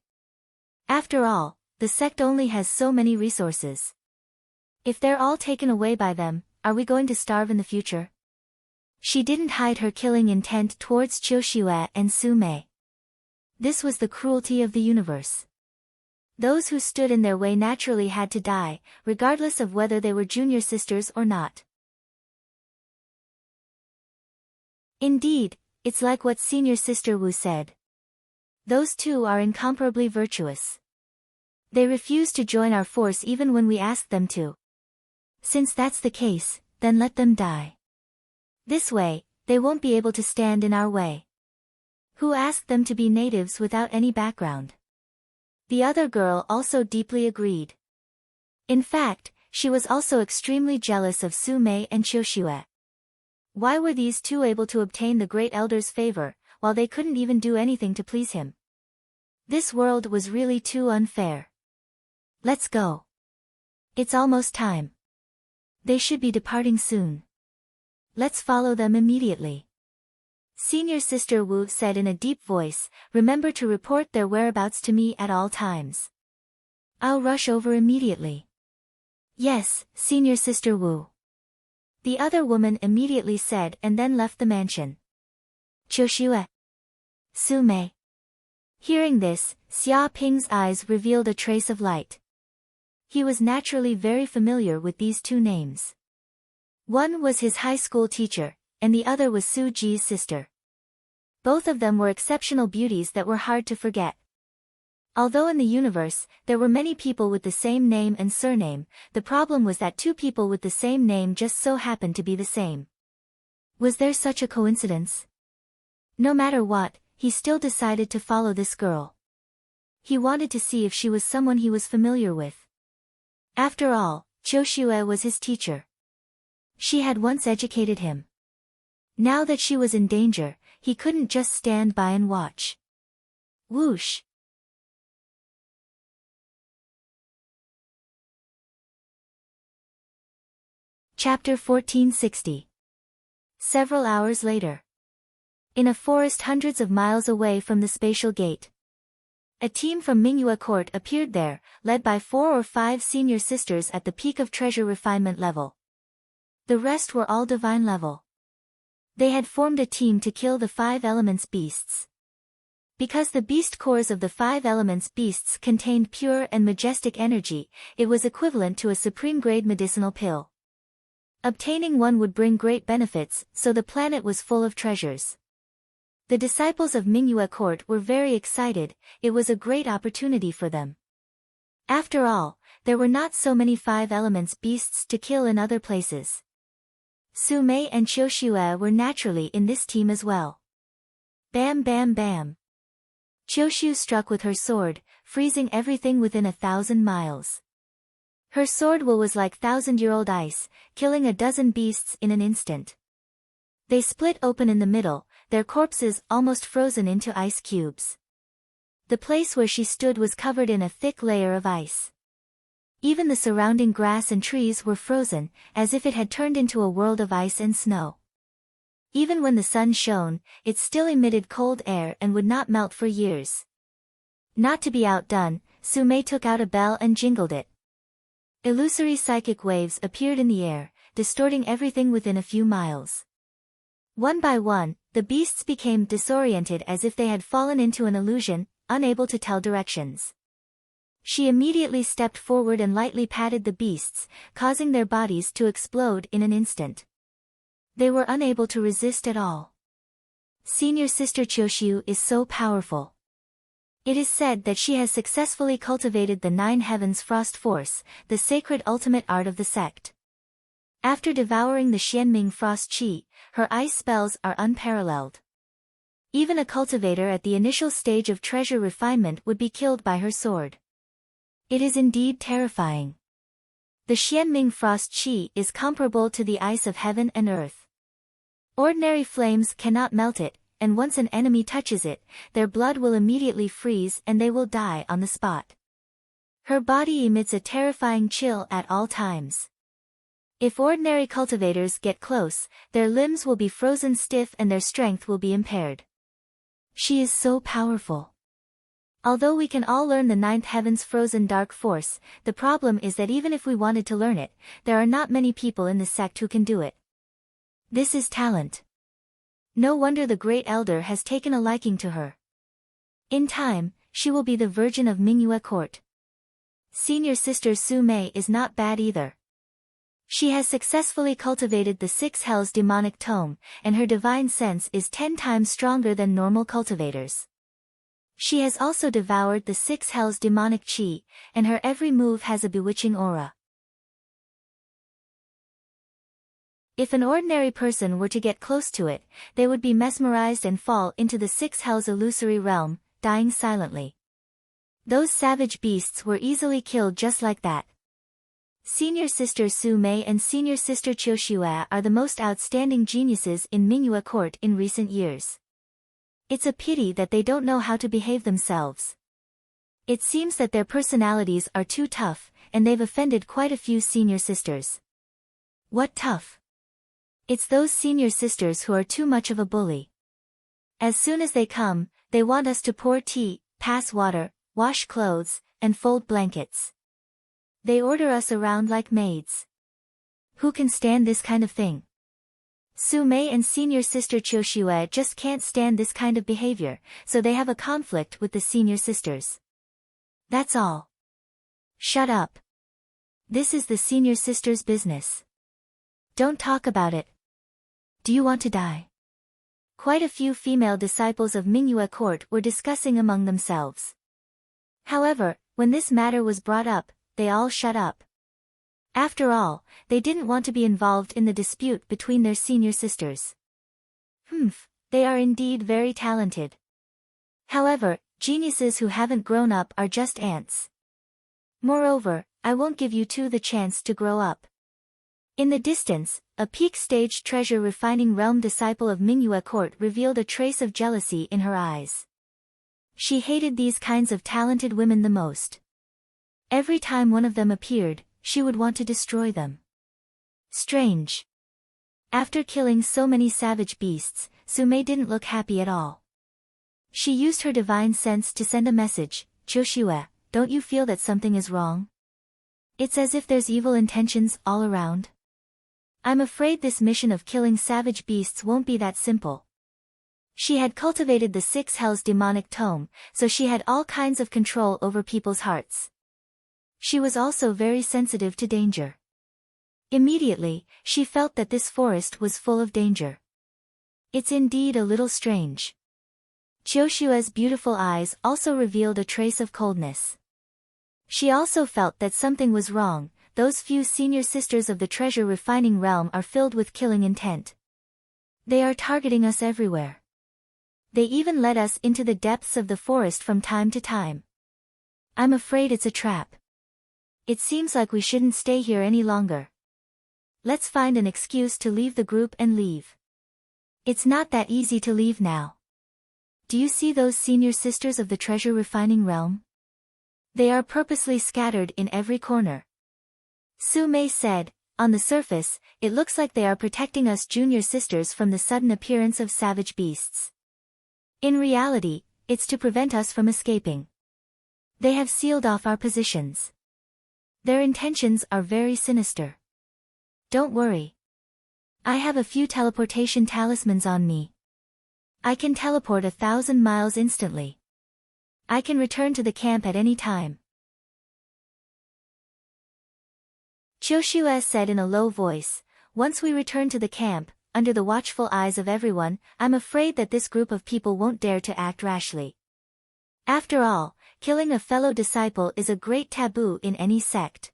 Speaker 1: After all, the sect only has so many resources. If they're all taken away by them, are we going to starve in the future? She didn't hide her killing intent towards Qiu Shue and Su Mei. This was the cruelty of the universe. Those who stood in their way naturally had to die, regardless of whether they were junior sisters or not. Indeed, it's like what senior sister Wu said. Those two are incomparably virtuous. They refuse to join our force even when we ask them to. Since that's the case, then let them die. This way, they won't be able to stand in our way. Who asked them to be natives without any background? The other girl also deeply agreed. In fact, she was also extremely jealous of Su Mei and Qiu Shue. Why were these two able to obtain the great elder's favor, while they couldn't even do anything to please him? This world was really too unfair. Let's go. It's almost time. They should be departing soon. Let's follow them immediately. Senior Sister Wu said in a deep voice, remember to report their whereabouts to me at all times. I'll rush over immediately. Yes, Senior Sister Wu. The other woman immediately said and then left the mansion. Qiu Shue. Su Mei. Hearing this, Xia Ping's eyes revealed a trace of light. He was naturally very familiar with these two names. One was his high school teacher, and the other was Su Ji's sister. Both of them were exceptional beauties that were hard to forget. Although in the universe, there were many people with the same name and surname, the problem was that two people with the same name just so happened to be the same. Was there such a coincidence? No matter what, he still decided to follow this girl. He wanted to see if she was someone he was familiar with. After all, Qiu Shue was his teacher. She had once educated him. Now that she was in danger, he couldn't just stand by and watch. Whoosh! Chapter 1460. Several hours later. In a forest hundreds of miles away from the spatial gate. A team from Mingyue Court appeared there, led by 4 or 5 senior sisters at the peak of treasure refinement level. The rest were all divine level. They had formed a team to kill the 5 elements beasts. Because the beast cores of the 5 elements beasts contained pure and majestic energy, it was equivalent to a supreme-grade medicinal pill. Obtaining one would bring great benefits, so the planet was full of treasures. The disciples of Mingyue Court were very excited, it was a great opportunity for them. After all, there were not so many 5 elements beasts to kill in other places. Su Mei and Qiu Shue were naturally in this team as well. Bam bam bam. Qiu Shue struck with her sword, freezing everything within 1,000 miles. Her sword will was like 1,000-year-old ice, killing a dozen beasts in an instant. They split open in the middle, their corpses almost frozen into ice cubes. The place where she stood was covered in a thick layer of ice. Even the surrounding grass and trees were frozen, as if it had turned into a world of ice and snow. Even when the sun shone, it still emitted cold air and would not melt for years. Not to be outdone, Su Mei took out a bell and jingled it. Illusory psychic waves appeared in the air, distorting everything within a few miles. One by one, the beasts became disoriented as if they had fallen into an illusion, unable to tell directions. She immediately stepped forward and lightly patted the beasts, causing their bodies to explode in an instant. They were unable to resist at all. Senior Sister Qiu Shue is so powerful. It is said that she has successfully cultivated the 9 heavens frost force, the sacred ultimate art of the sect. After devouring the Xianming frost qi, her ice spells are unparalleled. Even a cultivator at the initial stage of treasure refinement would be killed by her sword. It is indeed terrifying. The Xianming frost qi is comparable to the ice of heaven and earth. Ordinary flames cannot melt it, and once an enemy touches it, their blood will immediately freeze and they will die on the spot. Her body emits a terrifying chill at all times. If ordinary cultivators get close, their limbs will be frozen stiff and their strength will be impaired. She is so powerful. Although we can all learn the ninth heaven's frozen dark force, the problem is that even if we wanted to learn it, there are not many people in the sect who can do it. This is talent. No wonder the Great Elder has taken a liking to her. In time, she will be the Virgin of Mingyue Court. Senior Sister Su Mei is not bad either. She has successfully cultivated the Six Hells demonic tome, and her divine sense is 10 times stronger than normal cultivators. She has also devoured the Six Hells demonic chi, and her every move has a bewitching aura. If an ordinary person were to get close to it, they would be mesmerized and fall into the Six Hells illusory realm, dying silently. Those savage beasts were easily killed just like that. Senior Sister Su Mei and Senior Sister Qiu Xue are the most outstanding geniuses in Mingyue Court in recent years. It's a pity that they don't know how to behave themselves. It seems that their personalities are too tough, and they've offended quite a few senior sisters. What tough? It's those senior sisters who are too much of a bully. As soon as they come, they want us to pour tea, pass water, wash clothes, and fold blankets. They order us around like maids. Who can stand this kind of thing? Su Mei and Senior Sister Qiu Xue just can't stand this kind of behavior, so they have a conflict with the senior sisters. That's all. Shut up. This is the senior sisters' business. Don't talk about it. Do you want to die? Quite a few female disciples of Mingyue Court were discussing among themselves. However, when this matter was brought up, they all shut up. After all, they didn't want to be involved in the dispute between their senior sisters. They are indeed very talented. However, geniuses who haven't grown up are just ants. Moreover, I won't give you two the chance to grow up. In the distance, a peak-stage treasure refining realm disciple of Mingyue Court revealed a trace of jealousy in her eyes. She hated these kinds of talented women the most. Every time one of them appeared, she would want to destroy them. Strange. After killing so many savage beasts, Su Mei didn't look happy at all. She used her divine sense to send a message, Qiu Xue, don't you feel that something is wrong? It's as if there's evil intentions all around. I'm afraid this mission of killing savage beasts won't be that simple. She had cultivated the Six Hells demonic tome, so she had all kinds of control over people's hearts. She was also very sensitive to danger. Immediately, she felt that this forest was full of danger. It's indeed a little strange. Qiu Xue's beautiful eyes also revealed a trace of coldness. She also felt that something was wrong. Those few senior sisters of the treasure refining realm are filled with killing intent. They are targeting us everywhere. They even let us into the depths of the forest from time to time. I'm afraid it's a trap. It seems like we shouldn't stay here any longer. Let's find an excuse to leave the group and leave. It's not that easy to leave now. Do you see those senior sisters of the treasure refining realm? They are purposely scattered in every corner. Su Mei said, on the surface, it looks like they are protecting us junior sisters from the sudden appearance of savage beasts. In reality, it's to prevent us from escaping. They have sealed off our positions. Their intentions are very sinister. Don't worry. I have a few teleportation talismans on me. I can teleport 1,000 miles instantly. I can return to the camp at any time. Qiu Xue said in a low voice, once we return to the camp, under the watchful eyes of everyone, I'm afraid that this group of people won't dare to act rashly. After all, killing a fellow disciple is a great taboo in any sect.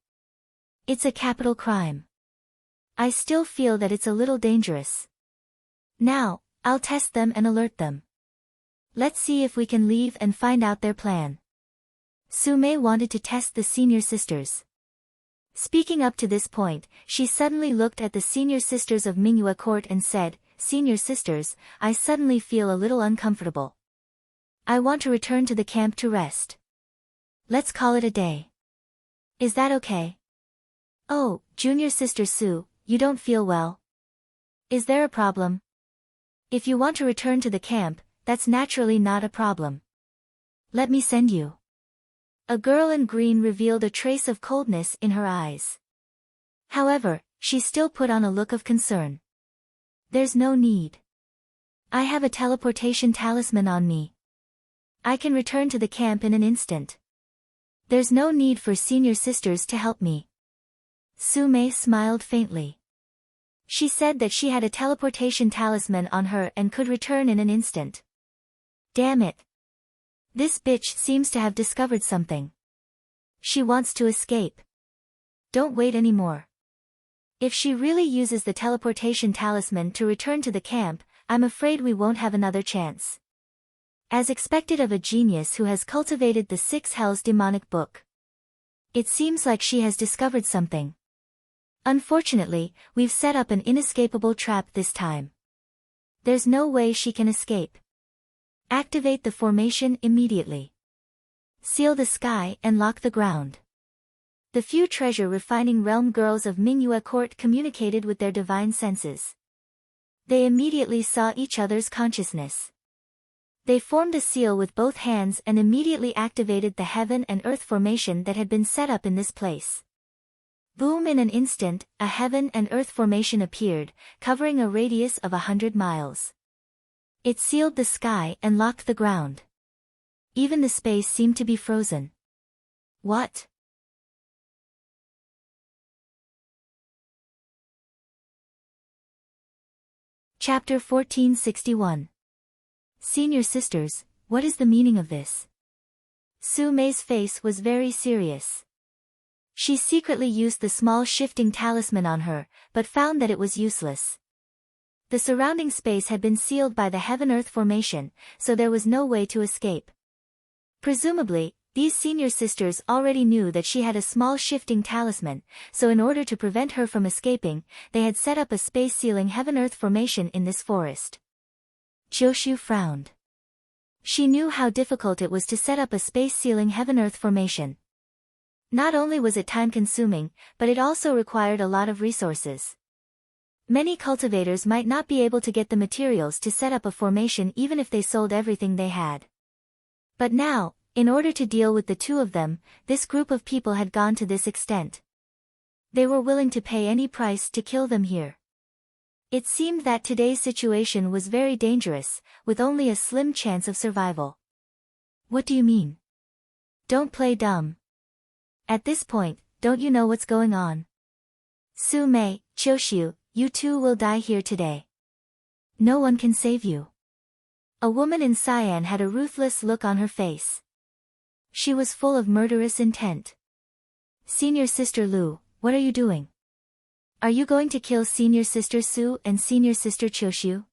Speaker 1: It's a capital crime. I still feel that it's a little dangerous. Now, I'll test them and alert them. Let's see if we can leave and find out their plan. Su Mei wanted to test the senior sisters. Speaking up to this point, she suddenly looked at the senior sisters of Mingyue Court and said, Senior sisters, I suddenly feel a little uncomfortable. I want to return to the camp to rest. Let's call it a day. Is that okay? Oh, Junior Sister Su, you don't feel well. Is there a problem? If you want to return to the camp, that's naturally not a problem. Let me send you. A girl in green revealed a trace of coldness in her eyes. However, she still put on a look of concern. There's no need. I have a teleportation talisman on me. I can return to the camp in an instant. There's no need for senior sisters to help me. Su-mei smiled faintly. She said that she had a teleportation talisman on her and could return in an instant. Damn it. This bitch seems to have discovered something. She wants to escape. Don't wait anymore. If she really uses the teleportation talisman to return to the camp, I'm afraid we won't have another chance. As expected of a genius who has cultivated the 6 Hells demonic book. It seems like she has discovered something. Unfortunately, we've set up an inescapable trap this time. There's no way she can escape. Activate the formation immediately. Seal the sky and lock the ground. The few treasure-refining realm girls of Mingyue Court communicated with their divine senses. They immediately saw each other's consciousness. They formed a seal with both hands and immediately activated the heaven and earth formation that had been set up in this place. Boom! In an instant, a heaven and earth formation appeared, covering a radius of 100 miles. It sealed the sky and locked the ground. Even the space seemed to be frozen. What? Chapter 1461. Senior sisters, what is the meaning of this? Su-mei's face was very serious. She secretly used the small shifting talisman on her, but found that it was useless. The surrounding space had been sealed by the heaven-earth formation, so there was no way to escape. Presumably, these senior sisters already knew that she had a small shifting talisman, so in order to prevent her from escaping, they had set up a space-sealing heaven-earth formation in this forest. Choshu frowned. She knew how difficult it was to set up a space-sealing heaven-earth formation. Not only was it time-consuming, but it also required a lot of resources. Many cultivators might not be able to get the materials to set up a formation even if they sold everything they had. But now, in order to deal with the two of them, this group of people had gone to this extent. They were willing to pay any price to kill them here. It seemed that today's situation was very dangerous, with only a slim chance of survival. What do you mean? Don't play dumb. At this point, don't you know what's going on? Su-mei, Choshu, you two will die here today. No one can save you. A woman in cyan had a ruthless look on her face. She was full of murderous intent. Senior Sister Lu, what are you doing? Are you going to kill Senior Sister Su and Senior Sister Choshu?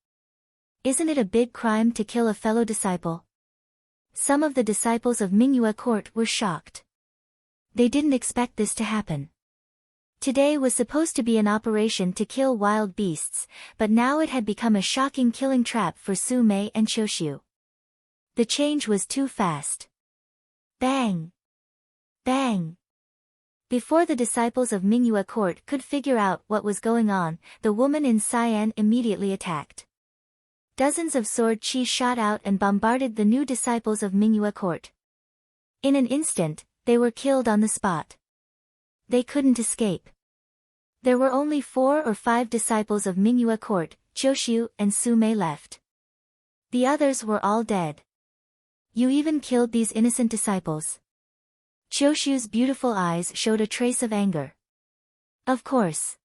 Speaker 1: Isn't it a big crime to kill a fellow disciple? Some of the disciples of Mingyue Court were shocked. They didn't expect this to happen. Today was supposed to be an operation to kill wild beasts, but now it had become a shocking killing trap for Su-mei and Choshu. The change was too fast. Bang! Bang! Before the disciples of Mingyue Court could figure out what was going on, the woman in cyan immediately attacked. Dozens of sword chi shot out and bombarded the new disciples of Mingyue Court. In an instant, they were killed on the spot. They couldn't escape. There were only 4 or 5 disciples of Mingyue Court, Choshu and Su-mei left. The others were all dead. You even killed these innocent disciples. Choshu's beautiful eyes showed a trace of anger. Of course.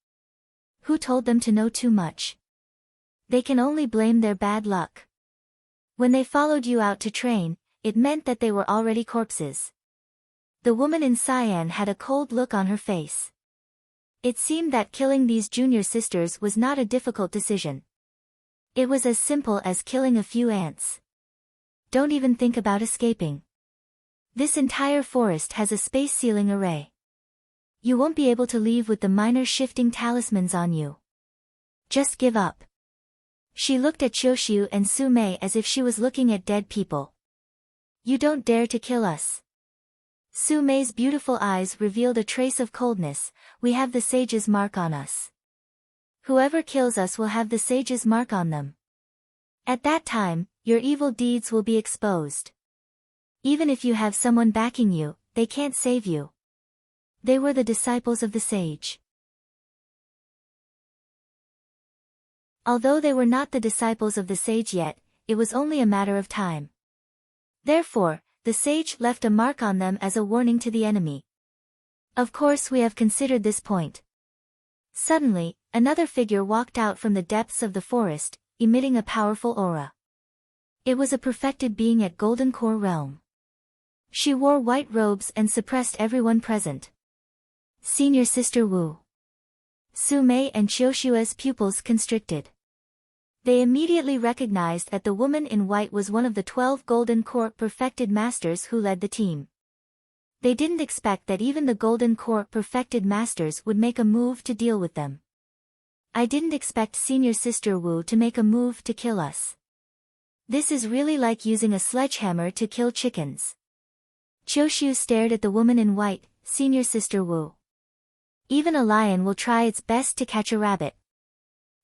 Speaker 1: Who told them to know too much? They can only blame their bad luck. When they followed you out to train, it meant that they were already corpses. The woman in cyan had a cold look on her face. It seemed that killing these junior sisters was not a difficult decision. It was as simple as killing a few ants. Don't even think about escaping. This entire forest has a space sealing array. You won't be able to leave with the minor shifting talismans on you. Just give up. She looked at Choshu and Su-mei as if she was looking at dead people. You don't dare to kill us. Su-mei's beautiful eyes revealed a trace of coldness. We have the sage's mark on us. Whoever kills us will have the sage's mark on them. At that time, your evil deeds will be exposed. Even if you have someone backing you, they can't save you. They were the disciples of the sage. Although they were not the disciples of the sage yet, it was only a matter of time. Therefore, the sage left a mark on them as a warning to the enemy. Of course we have considered this point. Suddenly, another figure walked out from the depths of the forest, emitting a powerful aura. It was a perfected being at Golden Core realm. She wore white robes and suppressed everyone present. Senior Sister Wu. Su Mei and Qiushua's pupils constricted. They immediately recognized that the woman in white was one of the 12 Golden Court perfected masters who led the team. They didn't expect that even the Golden Court perfected masters would make a move to deal with them. I didn't expect Senior Sister Wu to make a move to kill us. This is really like using a sledgehammer to kill chickens. Qiushu stared at the woman in white, Senior Sister Wu. Even a lion will try its best to catch a rabbit.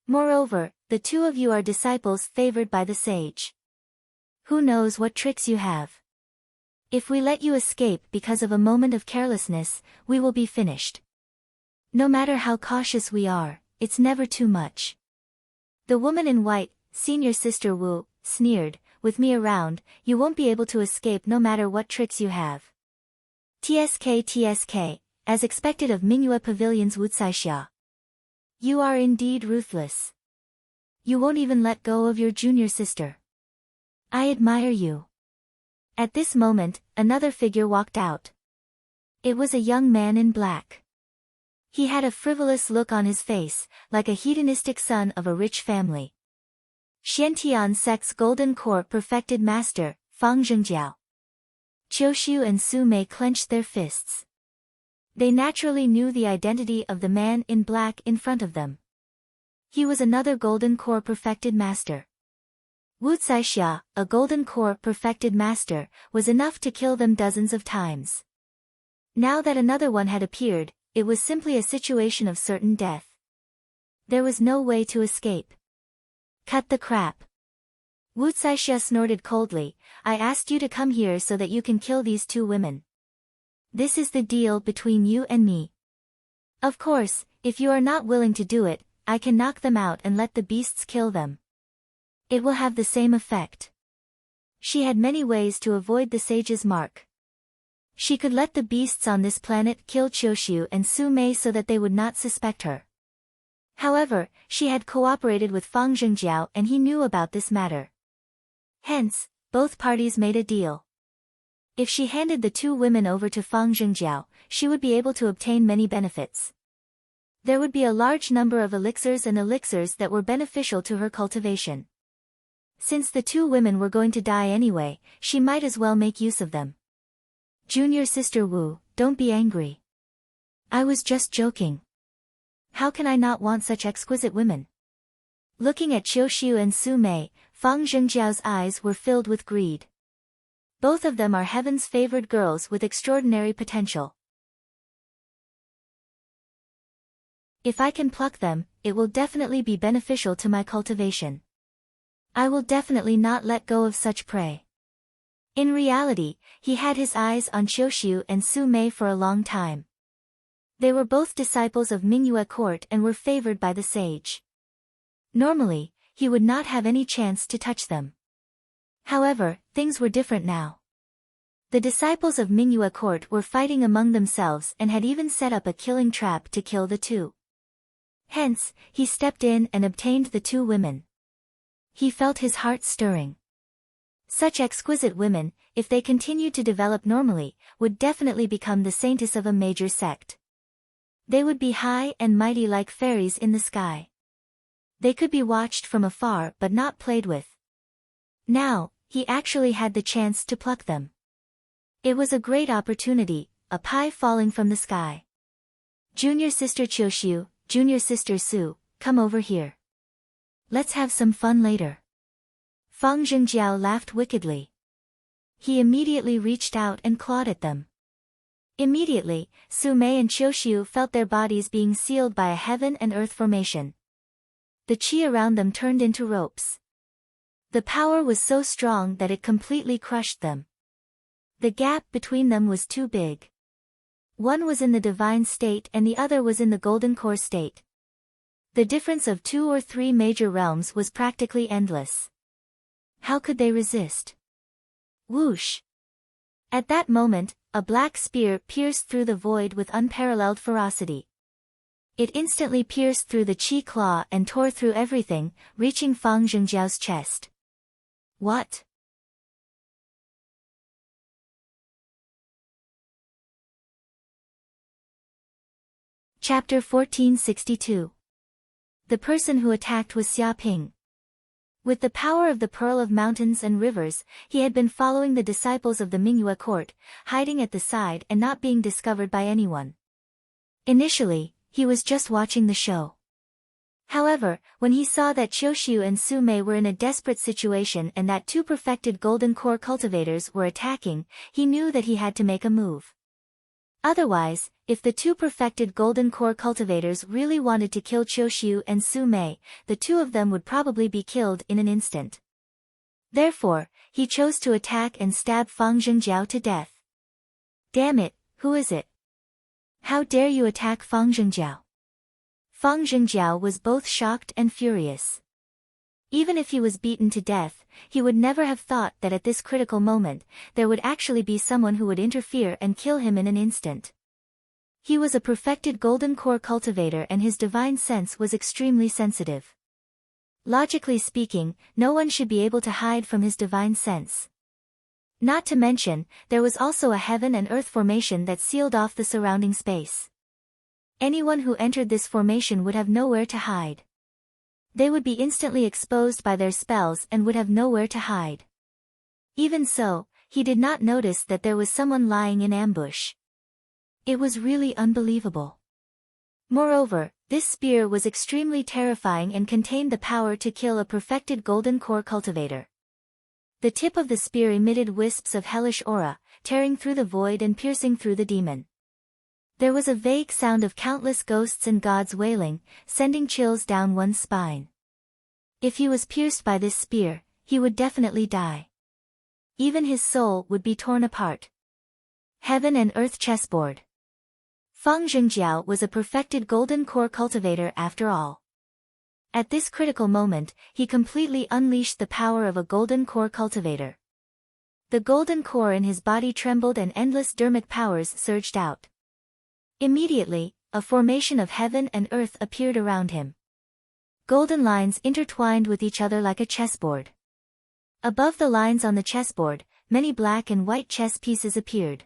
Speaker 1: Moreover, the two of you are disciples favored by the sage. Who knows what tricks you have? If we let you escape because of a moment of carelessness, we will be finished. No matter how cautious we are, it's never too much. The woman in white, Senior Sister Wu, sneered, with me around, you won't be able to escape no matter what tricks you have. TSK, as expected of Mingyue Pavilion's Wucaixia. You are indeed ruthless. You won't even let go of your junior sister. I admire you. At this moment, another figure walked out. It was a young man in black. He had a frivolous look on his face, like a hedonistic son of a rich family. Xiantian Sect's Golden Court perfected master, Fang Zhengjiao. Qiushu and Su Mei clenched their fists. They naturally knew the identity of the man in black in front of them. He was another Golden Core perfected master. Wucaixia, a Golden Core perfected master, was enough to kill them dozens of times. Now that another one had appeared, it was simply a situation of certain death. There was no way to escape. Cut the crap. Wucaixia snorted coldly, I asked you to come here so that you can kill these two women. This is the deal between you and me. Of course, if you are not willing to do it, I can knock them out and let the beasts kill them. It will have the same effect. She had many ways to avoid the sage's mark. She could let the beasts on this planet kill Qiushu and Su Mei so that they would not suspect her. However, she had cooperated with Fang Zhengjiao and he knew about this matter. Hence, both parties made a deal. If she handed the two women over to Fang Zhengjiao, she would be able to obtain many benefits. There would be a large number of elixirs and elixirs that were beneficial to her cultivation. Since the two women were going to die anyway, she might as well make use of them. Junior Sister Wu, don't be angry. I was just joking. How can I not want such exquisite women? Looking at Qiushu and Su Mei, Fang Zhengjiao's eyes were filled with greed. Both of them are heaven's favored girls with extraordinary potential. If I can pluck them, it will definitely be beneficial to my cultivation. I will definitely not let go of such prey. In reality, he had his eyes on Qiushu and Su Mei for a long time. They were both disciples of Mingyue court and were favored by the sage. Normally, he would not have any chance to touch them. However, things were different now. The disciples of Mingyue court were fighting among themselves and had even set up a killing trap to kill the two. Hence, he stepped in and obtained the two women. He felt his heart stirring. Such exquisite women, if they continued to develop normally, would definitely become the saintess of a major sect. They would be high and mighty like fairies in the sky. They could be watched from afar but not played with. Now, he actually had the chance to pluck them. It was a great opportunity, a pie falling from the sky. Junior Sister Qiushu, Junior Sister Su, come over here. Let's have some fun later. Fang Zhengjiao laughed wickedly. He immediately reached out and clawed at them. Immediately, Su Mei and Qiushu felt their bodies being sealed by a heaven and earth formation. The qi around them turned into ropes. The power was so strong that it completely crushed them. The gap between them was too big. One was in the divine state and the other was in the golden core state. The difference of 2 or 3 major realms was practically endless. How could they resist? Whoosh! At that moment, a black spear pierced through the void with unparalleled ferocity. It instantly pierced through the Qi claw and tore through everything, reaching Fang Zhengjiao's chest. What? Chapter 1462. The person who attacked was Xia Ping. With the power of the Pearl of Mountains and Rivers, he had been following the disciples of the Mingyue court, hiding at the side and not being discovered by anyone. Initially, he was just watching the show. However, when he saw that Qiuxiu and Su Mei were in a desperate situation and that 2 perfected golden core cultivators were attacking, he knew that he had to make a move. Otherwise, if the 2 perfected golden core cultivators really wanted to kill Qiuxiu and Su Mei, the 2 of them would probably be killed in an instant. Therefore, he chose to attack and stab Fang Zhengjiao to death. Damn it, who is it? How dare you attack Fang Zhengjiao? Fang Zhengjiao was both shocked and furious. Even if he was beaten to death, he would never have thought that at this critical moment, there would actually be someone who would interfere and kill him in an instant. He was a perfected golden core cultivator and his divine sense was extremely sensitive. Logically speaking, no one should be able to hide from his divine sense. Not to mention, there was also a heaven and earth formation that sealed off the surrounding space. Anyone who entered this formation would have nowhere to hide. They would be instantly exposed by their spells and would have nowhere to hide. Even so, he did not notice that there was someone lying in ambush. It was really unbelievable. Moreover, this spear was extremely terrifying and contained the power to kill a perfected golden core cultivator. The tip of the spear emitted wisps of hellish aura, tearing through the void and piercing through the demon. There was a vague sound of countless ghosts and gods wailing, sending chills down one's spine. If he was pierced by this spear, he would definitely die. Even his soul would be torn apart. Heaven and Earth Chessboard. Fang Zhengjiao was a perfected golden core cultivator after all. At this critical moment, he completely unleashed the power of a golden core cultivator. The golden core in his body trembled and endless dermic powers surged out. Immediately, a formation of heaven and earth appeared around him. Golden lines intertwined with each other like a chessboard. Above the lines on the chessboard, many black and white chess pieces appeared.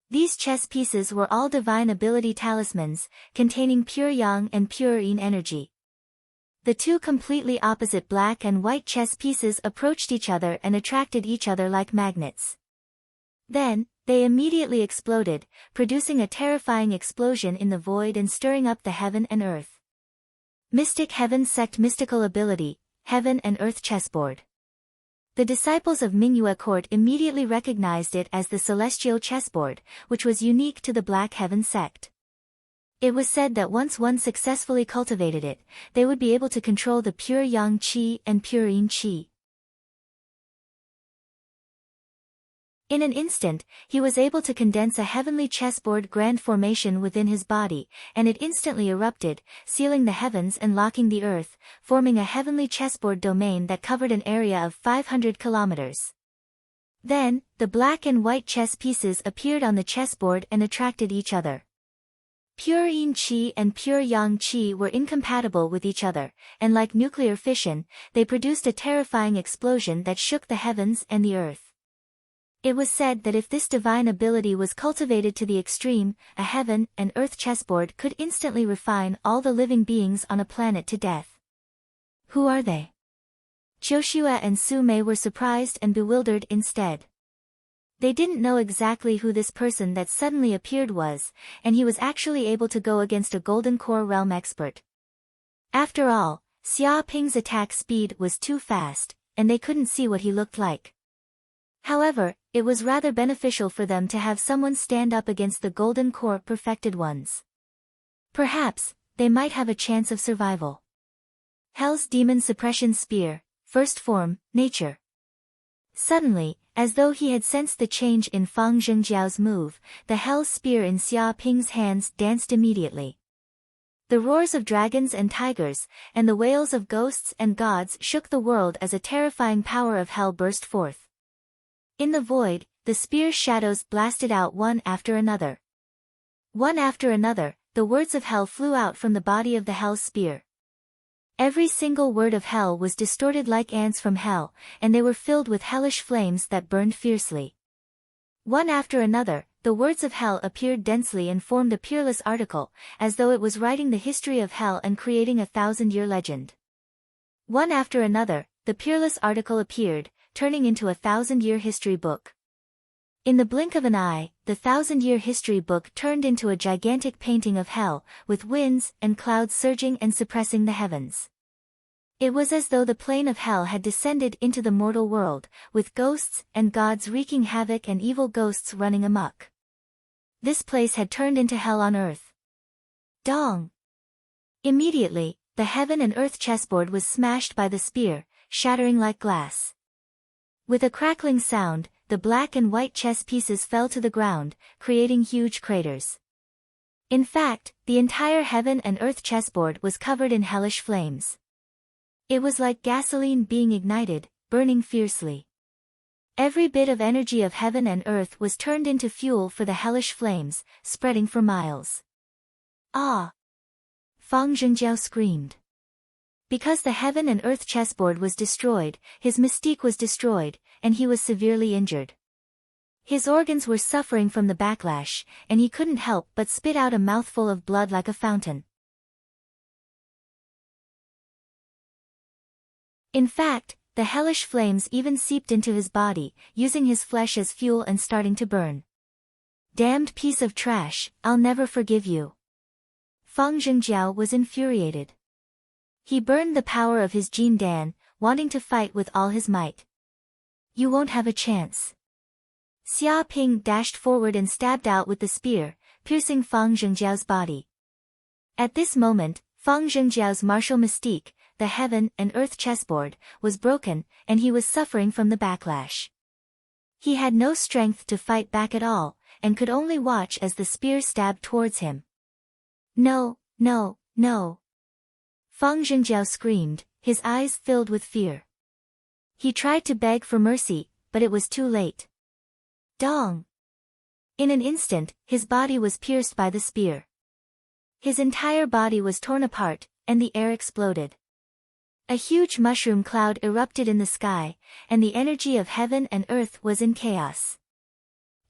Speaker 1: These chess pieces were all divine ability talismans, containing pure yang and pure yin energy. The 2 completely opposite black and white chess pieces approached each other and attracted each other like magnets. Then, they immediately exploded, producing a terrifying explosion in the void and stirring up the heaven and earth. Mystic Heaven Sect Mystical Ability, Heaven and Earth Chessboard. The disciples of Mingyue Court immediately recognized it as the Celestial Chessboard, which was unique to the Black Heaven sect. It was said that once one successfully cultivated it, they would be able to control the pure Yang Qi and pure Yin Qi. In an instant, he was able to condense a heavenly chessboard grand formation within his body, and it instantly erupted, sealing the heavens and locking the earth, forming a heavenly chessboard domain that covered an area of 500 kilometers. Then, the black and white chess pieces appeared on the chessboard and attracted each other. Pure Yin Qi and pure Yang Qi were incompatible with each other, and like nuclear fission, they produced a terrifying explosion that shook the heavens and the earth. It was said that if this divine ability was cultivated to the extreme, a heaven and earth chessboard could instantly refine all the living beings on a planet to death. Who are they? Qiuxiu and Su Mei were surprised and bewildered instead. They didn't know exactly who this person that suddenly appeared was, and he was actually able to go against a Golden Core realm expert. After all, Xia Ping's attack speed was too fast, and they couldn't see what he looked like. However, it was rather beneficial for them to have someone stand up against the Golden Core perfected ones. Perhaps, they might have a chance of survival. Hell's Demon Suppression Spear, First Form, Nature. Suddenly, as though he had sensed the change in Fang Zhengjiao's move, the hell spear in Xia Ping's hands danced immediately. The roars of dragons and tigers, and the wails of ghosts and gods shook the world as a terrifying power of hell burst forth. In the void, the spear's shadows blasted out one after another. One after another, the words of hell flew out from the body of the hell spear. Every single word of hell was distorted like ants from hell, and they were filled with hellish flames that burned fiercely. One after another, the words of hell appeared densely and formed a peerless article, as though it was writing the history of hell and creating a 1,000-year legend. One after another, the peerless article appeared, turning into a 1,000-year history book. In the blink of an eye, the 1,000-year history book turned into a gigantic painting of hell, with winds and clouds surging and suppressing the heavens. It was as though the plane of hell had descended into the mortal world, with ghosts and gods wreaking havoc and evil ghosts running amok. This place had turned into hell on earth. Dong! Immediately, the heaven and earth chessboard was smashed by the spear, shattering like glass. With a crackling sound, the black and white chess pieces fell to the ground, creating huge craters. In fact, the entire heaven and earth chessboard was covered in hellish flames. It was like gasoline being ignited, burning fiercely. Every bit of energy of heaven and earth was turned into fuel for the hellish flames, spreading for miles. Ah! Fang Zhengjiao screamed. Because the heaven and earth chessboard was destroyed, his mystique was destroyed, and he was severely injured. His organs were suffering from the backlash, and he couldn't help but spit out a mouthful of blood like a fountain. In fact, the hellish flames even seeped into his body, using his flesh as fuel and starting to burn. Damned piece of trash, I'll never forgive you. Fang Zhengjiao was infuriated. He burned the power of his Jin Dan, wanting to fight with all his might. You won't have a chance. Xia Ping dashed forward and stabbed out with the spear, piercing Fang Zhengjiao's body. At this moment, Fang Zhengjiao's martial mystique, the heaven and earth chessboard, was broken, and he was suffering from the backlash. He had no strength to fight back at all, and could only watch as the spear stabbed towards him. No, no, no! Fang Zhengjiao screamed, his eyes filled with fear. He tried to beg for mercy, but it was too late. Dong! In an instant, his body was pierced by the spear. His entire body was torn apart, and the air exploded. A huge mushroom cloud erupted in the sky, and the energy of heaven and earth was in chaos.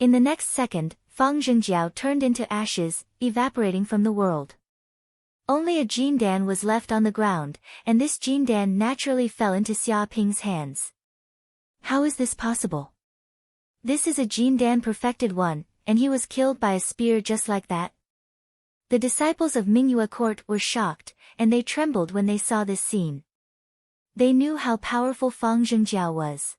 Speaker 1: In the next second, Fang Zhengjiao turned into ashes, evaporating from the world. Only a Jin Dan was left on the ground, and this Jin Dan naturally fell into Xia Ping's hands. How is this possible? This is a Jin Dan perfected one, and he was killed by a spear just like that? The disciples of Mingyue court were shocked, and they trembled when they saw this scene. They knew how powerful Fang Zhengjiao was.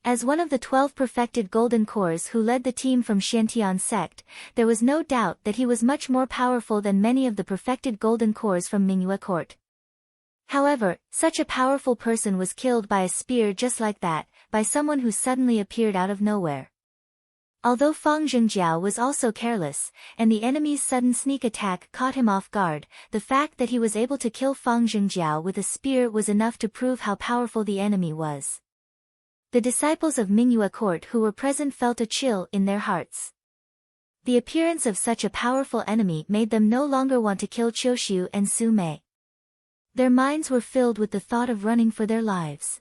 Speaker 1: As one of the 12 perfected golden cores who led the team from Xiantian sect, there was no doubt that he was much more powerful than many of the perfected golden cores from Mingyue court. However, such a powerful person was killed by a spear just like that, by someone who suddenly appeared out of nowhere. Although Fang Zhengjiao was also careless, and the enemy's sudden sneak attack caught him off guard, the fact that he was able to kill Fang Zhengjiao with a spear was enough to prove how powerful the enemy was. The disciples of Mingyue court who were present felt a chill in their hearts. The appearance of such a powerful enemy made them no longer want to kill Qiuxiu and Su Mei. Their minds were filled with the thought of running for their lives.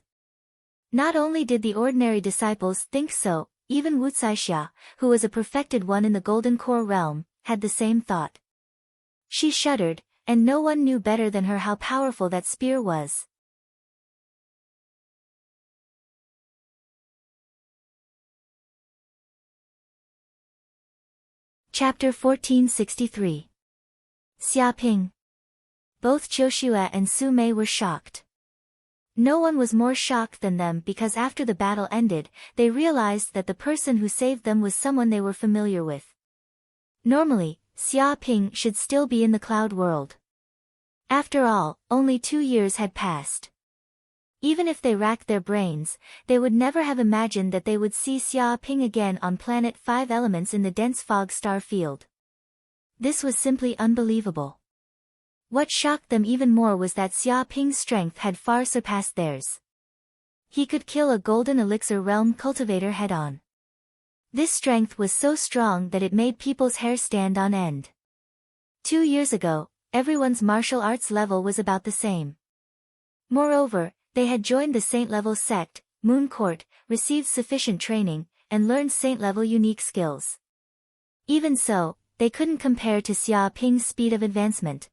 Speaker 1: Not only did the ordinary disciples think so, even Wu Caixia, who was a perfected one in the Golden Core realm, had the same thought. She shuddered, and no one knew better than her how powerful that spear was. Chapter 1463. Xia Ping. Both Qiuxiu and Su Mei were shocked. No one was more shocked than them because after the battle ended, they realized that the person who saved them was someone they were familiar with. Normally, Xia Ping should still be in the cloud world. After all, only 2 years had passed. Even if they racked their brains, they would never have imagined that they would see Xia Ping again on planet 5 Elements in the dense fog star field. This was simply unbelievable. What shocked them even more was that Xia Ping's strength had far surpassed theirs. He could kill a golden elixir realm cultivator head-on. This strength was so strong that it made people's hair stand on end. 2 years ago, everyone's martial arts level was about the same. Moreover, they had joined the saint-level sect, Moon Court, received sufficient training, and learned saint-level unique skills. Even so, they couldn't compare to Xia Ping's speed of advancement.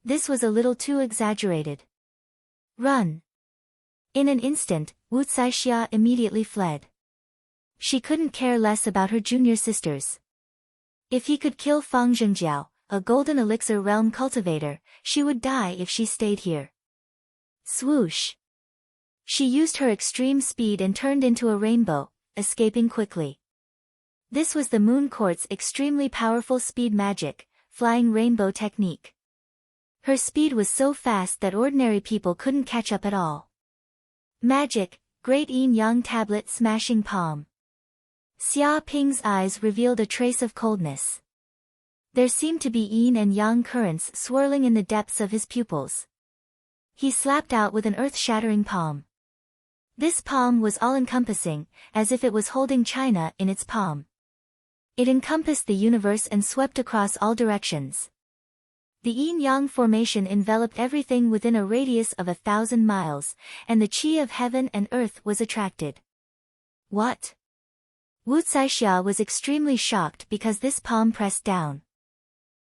Speaker 1: This was a little too exaggerated. Run! In an instant, Wu Caixia immediately fled. She couldn't care less about her junior sisters. If he could kill Fang Zhengjiao, a golden elixir realm cultivator, she would die if she stayed here. Swoosh! She used her extreme speed and turned into a rainbow, escaping quickly. This was the Moon Court's extremely powerful speed magic, flying rainbow technique. Her speed was so fast that ordinary people couldn't catch up at all. Magic, Great Yin Yang Tablet Smashing Palm. Xia Ping's eyes revealed a trace of coldness. There seemed to be yin and yang currents swirling in the depths of his pupils. He slapped out with an earth-shattering palm. This palm was all-encompassing, as if it was holding China in its palm. It encompassed the universe and swept across all directions. The yin-yang formation enveloped everything within a radius of 1,000 miles, and the qi of heaven and earth was attracted. What? Wu Caixia was extremely shocked because this palm pressed down.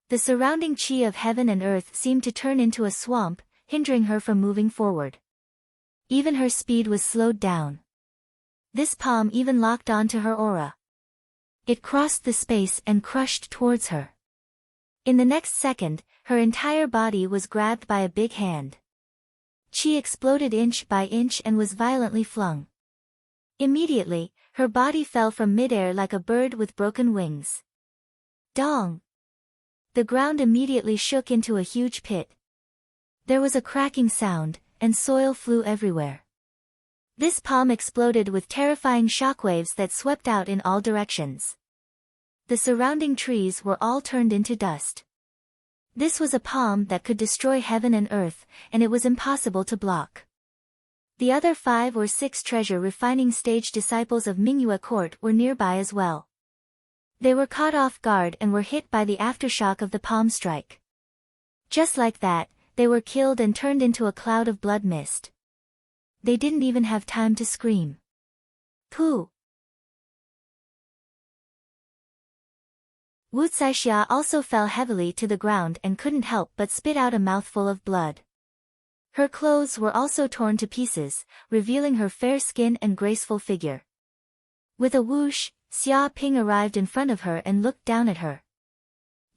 Speaker 1: The surrounding qi of heaven and earth seemed to turn into a swamp, hindering her from moving forward. Even her speed was slowed down. This palm even locked onto her aura. It crossed the space and crushed towards her. In the next second, her entire body was grabbed by a big hand. Qi exploded inch by inch and was violently flung. Immediately, her body fell from midair like a bird with broken wings. Dong! The ground immediately shook into a huge pit. There was a cracking sound, and soil flew everywhere. This palm exploded with terrifying shockwaves that swept out in all directions. The surrounding trees were all turned into dust. This was a palm that could destroy heaven and earth, and it was impossible to block. The other 5 or 6 treasure refining stage disciples of Mingyue Court were nearby as well. They were caught off guard and were hit by the aftershock of the palm strike. Just like that, they were killed and turned into a cloud of blood mist. They didn't even have time to scream. Pooh! Wu Caixia also fell heavily to the ground and couldn't help but spit out a mouthful of blood. Her clothes were also torn to pieces, revealing her fair skin and graceful figure. With a whoosh, Xia Ping arrived in front of her and looked down at her.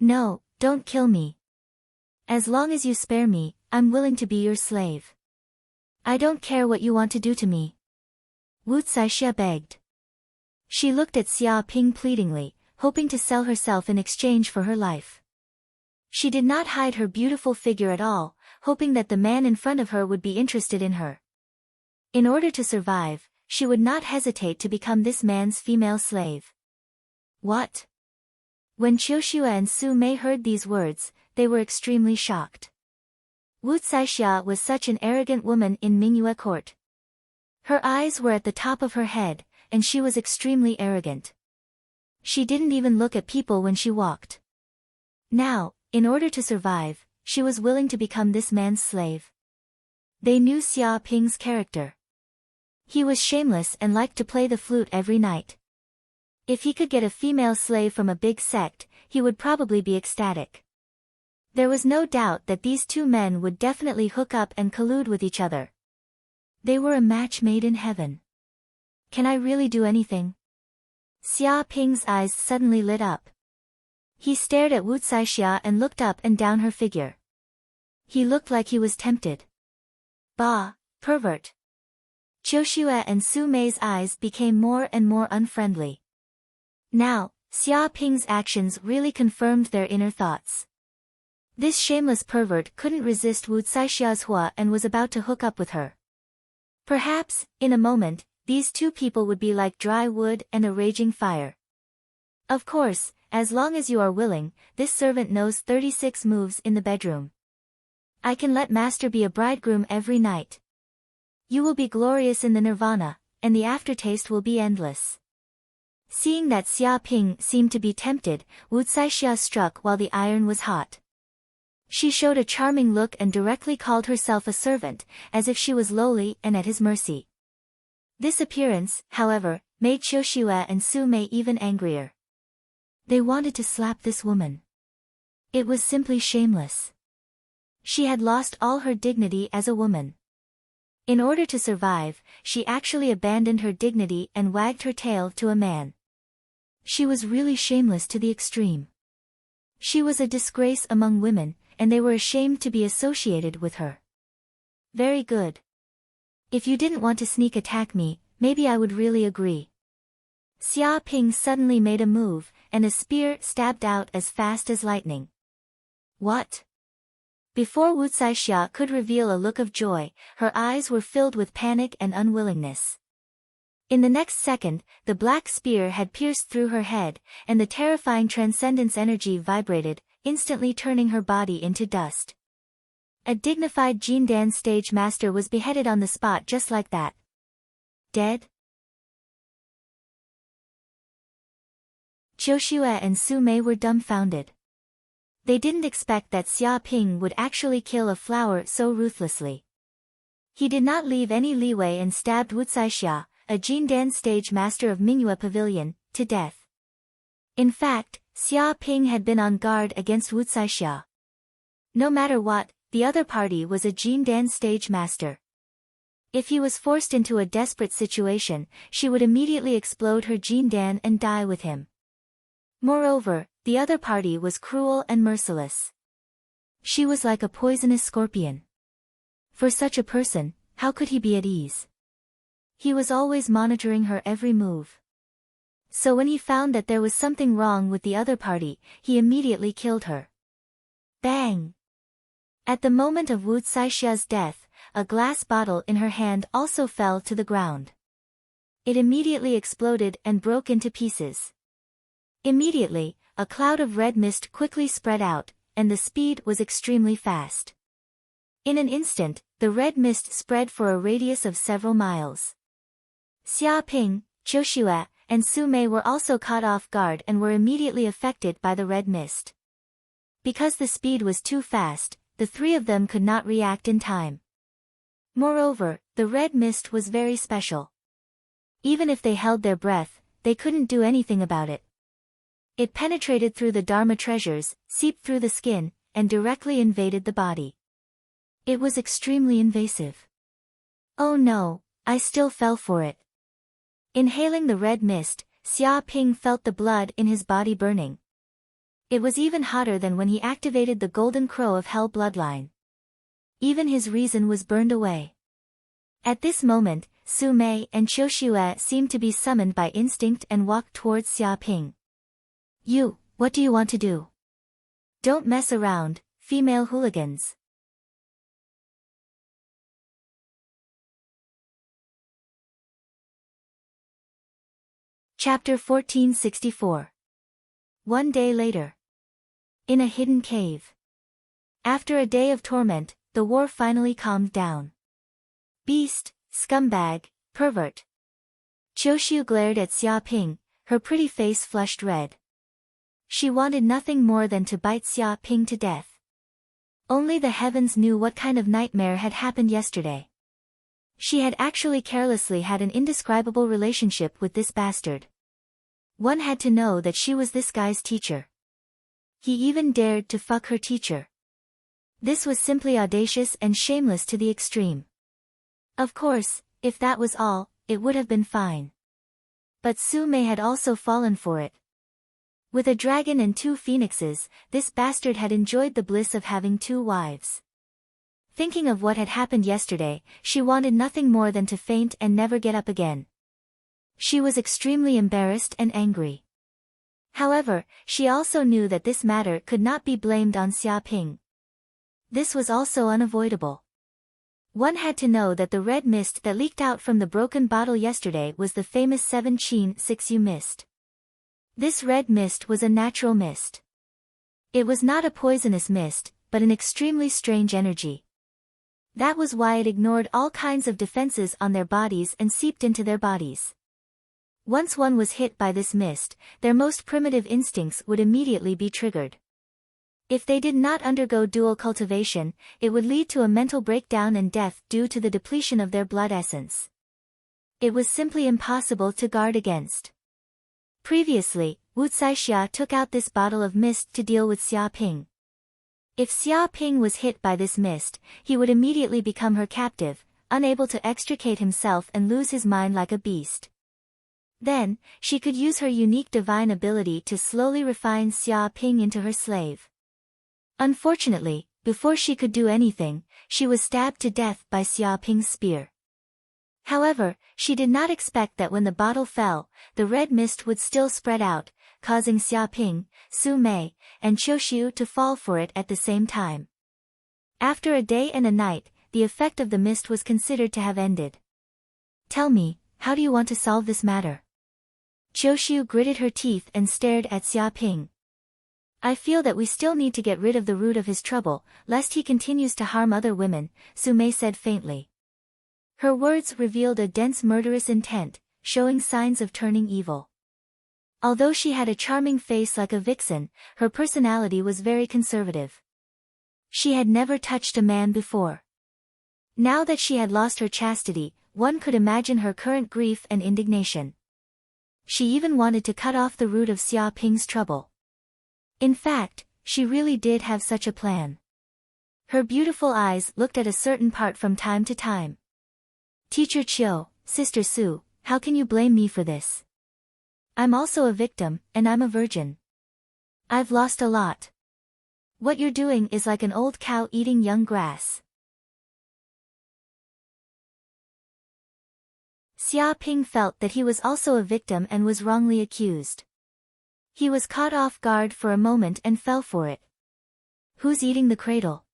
Speaker 1: No, don't kill me. As long as you spare me, I'm willing to be your slave. I don't care what you want to do to me. Wu Caixia begged. She looked at Xia Ping pleadingly, hoping to sell herself in exchange for her life. She did not hide her beautiful figure at all, hoping that the man in front of her would be interested in her. In order to survive, she would not hesitate to become this man's female slave. What? When Qiuxue and Su Mei heard these words, they were extremely shocked. Wu Caixia was such an arrogant woman in Mingyue Court. Her eyes were at the top of her head, and she was extremely arrogant. She didn't even look at people when she walked. Now, in order to survive, she was willing to become this man's slave. They knew Xia Ping's character. He was shameless and liked to play the flute every night. If he could get a female slave from a big sect, he would probably be ecstatic. There was no doubt that these 2 men would definitely hook up and collude with each other. They were a match made in heaven. Can I really do anything? Xia Ping's eyes suddenly lit up. He stared at Wu Caixia and looked up and down her figure. He looked like he was tempted. Bah, pervert. Qiuxue and Su Mei's eyes became more and more unfriendly. Now, Xia Ping's actions really confirmed their inner thoughts. This shameless pervert couldn't resist Wu Caixia's hua and was about to hook up with her. Perhaps, in a moment, these two people would be like dry wood and a raging fire. Of course, as long as you are willing, this servant knows 36 moves in the bedroom. I can let master be a bridegroom every night. You will be glorious in the nirvana, and the aftertaste will be endless. Seeing that Xia Ping seemed to be tempted, Wu Caixia struck while the iron was hot. She showed a charming look and directly called herself a servant, as if she was lowly and at his mercy. This appearance, however, made Qiu Shue and Su Mei even angrier. They wanted to slap this woman. It was simply shameless. She had lost all her dignity as a woman. In order to survive, she actually abandoned her dignity and wagged her tail to a man. She was really shameless to the extreme. She was a disgrace among women, and they were ashamed to be associated with her. Very good. If you didn't want to sneak attack me, maybe I would really agree. Xia Ping suddenly made a move, and a spear stabbed out as fast as lightning. What? Before Wu Caixia could reveal a look of joy, her eyes were filled with panic and unwillingness. In the next second, the black spear had pierced through her head, and the terrifying transcendence energy vibrated, instantly turning her body into dust. A dignified Jindan stage master was beheaded on the spot just like that. Dead? Qiu Shue and Su Mei were dumbfounded. They didn't expect that Xia Ping would actually kill a flower so ruthlessly. He did not leave any leeway and stabbed Wu Caixia, a Jindan stage master of Mingyue Pavilion, to death. In fact, Xia Ping had been on guard against Wu Caixia. No matter what, the other party was a Jindan stage master. If he was forced into a desperate situation, she would immediately explode her Jindan and die with him. Moreover, the other party was cruel and merciless. She was like a poisonous scorpion. For such a person, how could he be at ease? He was always monitoring her every move. So when he found that there was something wrong with the other party, he immediately killed her. Bang! At the moment of Wu Caixia death, a glass bottle in her hand also fell to the ground. It immediately exploded and broke into pieces. Immediately, a cloud of red mist quickly spread out, and the speed was extremely fast. In an instant, the red mist spread for a radius of several miles. Xia Ping, Qiu Shue, and Su Mei were also caught off guard and were immediately affected by the red mist. Because the speed was too fast, the three of them could not react in time. Moreover, the red mist was very special. Even if they held their breath, they couldn't do anything about it. It penetrated through the Dharma treasures, seeped through the skin, and directly invaded the body. It was extremely invasive. Oh no, I still fell for it. Inhaling the red mist, Xia Ping felt the blood in his body burning. It was even hotter than when he activated the Golden Crow of Hell bloodline. Even his reason was burned away. At this moment, Su Mei and Qiu Shue seemed to be summoned by instinct and walked towards Xia Ping. You, what do you want to do? Don't mess around, female hooligans. Chapter 1464. One day later. In a hidden cave. After a day of torment, the war finally calmed down. Beast, scumbag, pervert. Qiu Shu glared at Xia Ping, her pretty face flushed red. She wanted nothing more than to bite Xia Ping to death. Only the heavens knew what kind of nightmare had happened yesterday. She had actually carelessly had an indescribable relationship with this bastard. One had to know that she was this guy's teacher. He even dared to fuck her teacher. This was simply audacious and shameless to the extreme. Of course, if that was all, it would have been fine. But Su Mei had also fallen for it. With a dragon and 2 phoenixes, this bastard had enjoyed the bliss of having 2 wives. Thinking of what had happened yesterday, she wanted nothing more than to faint and never get up again. She was extremely embarrassed and angry. However, she also knew that this matter could not be blamed on Xia Ping. This was also unavoidable. One had to know that the red mist that leaked out from the broken bottle yesterday was the famous 7-6U mist. This red mist was a natural mist. It was not a poisonous mist, but an extremely strange energy. That was why it ignored all kinds of defenses on their bodies and seeped into their bodies. Once one was hit by this mist, their most primitive instincts would immediately be triggered. If they did not undergo dual cultivation, it would lead to a mental breakdown and death due to the depletion of their blood essence. It was simply impossible to guard against. Previously, Wu Caixia took out this bottle of mist to deal with Xia Ping. If Xia Ping was hit by this mist, he would immediately become her captive, unable to extricate himself and lose his mind like a beast. Then, she could use her unique divine ability to slowly refine Xia Ping into her slave. Unfortunately, before she could do anything, she was stabbed to death by Xia Ping's spear. However, she did not expect that when the bottle fell, the red mist would still spread out, causing Xia Ping, Su Mei, and Qiuxiu to fall for it at the same time. After a day and a night, the effect of the mist was considered to have ended. "Tell me, how do you want to solve this matter?" Qiuxiu gritted her teeth and stared at Xia Ping. "I feel that we still need to get rid of the root of his trouble, lest he continues to harm other women," Su Mei said faintly. Her words revealed a dense murderous intent, showing signs of turning evil. Although she had a charming face like a vixen, her personality was very conservative. She had never touched a man before. Now that she had lost her chastity, one could imagine her current grief and indignation. She even wanted to cut off the root of Xia Ping's trouble. In fact, she really did have such a plan. Her beautiful eyes looked at a certain part from time to time. "Teacher Qiu, Sister Su, how can you blame me for this? I'm also a victim, and I'm a virgin. I've lost a lot. What you're doing is like an old cow eating young grass." Xia Ping felt that he was also a victim and was wrongly accused. He was caught off guard for a moment and fell for it. "Who's eating the cradle?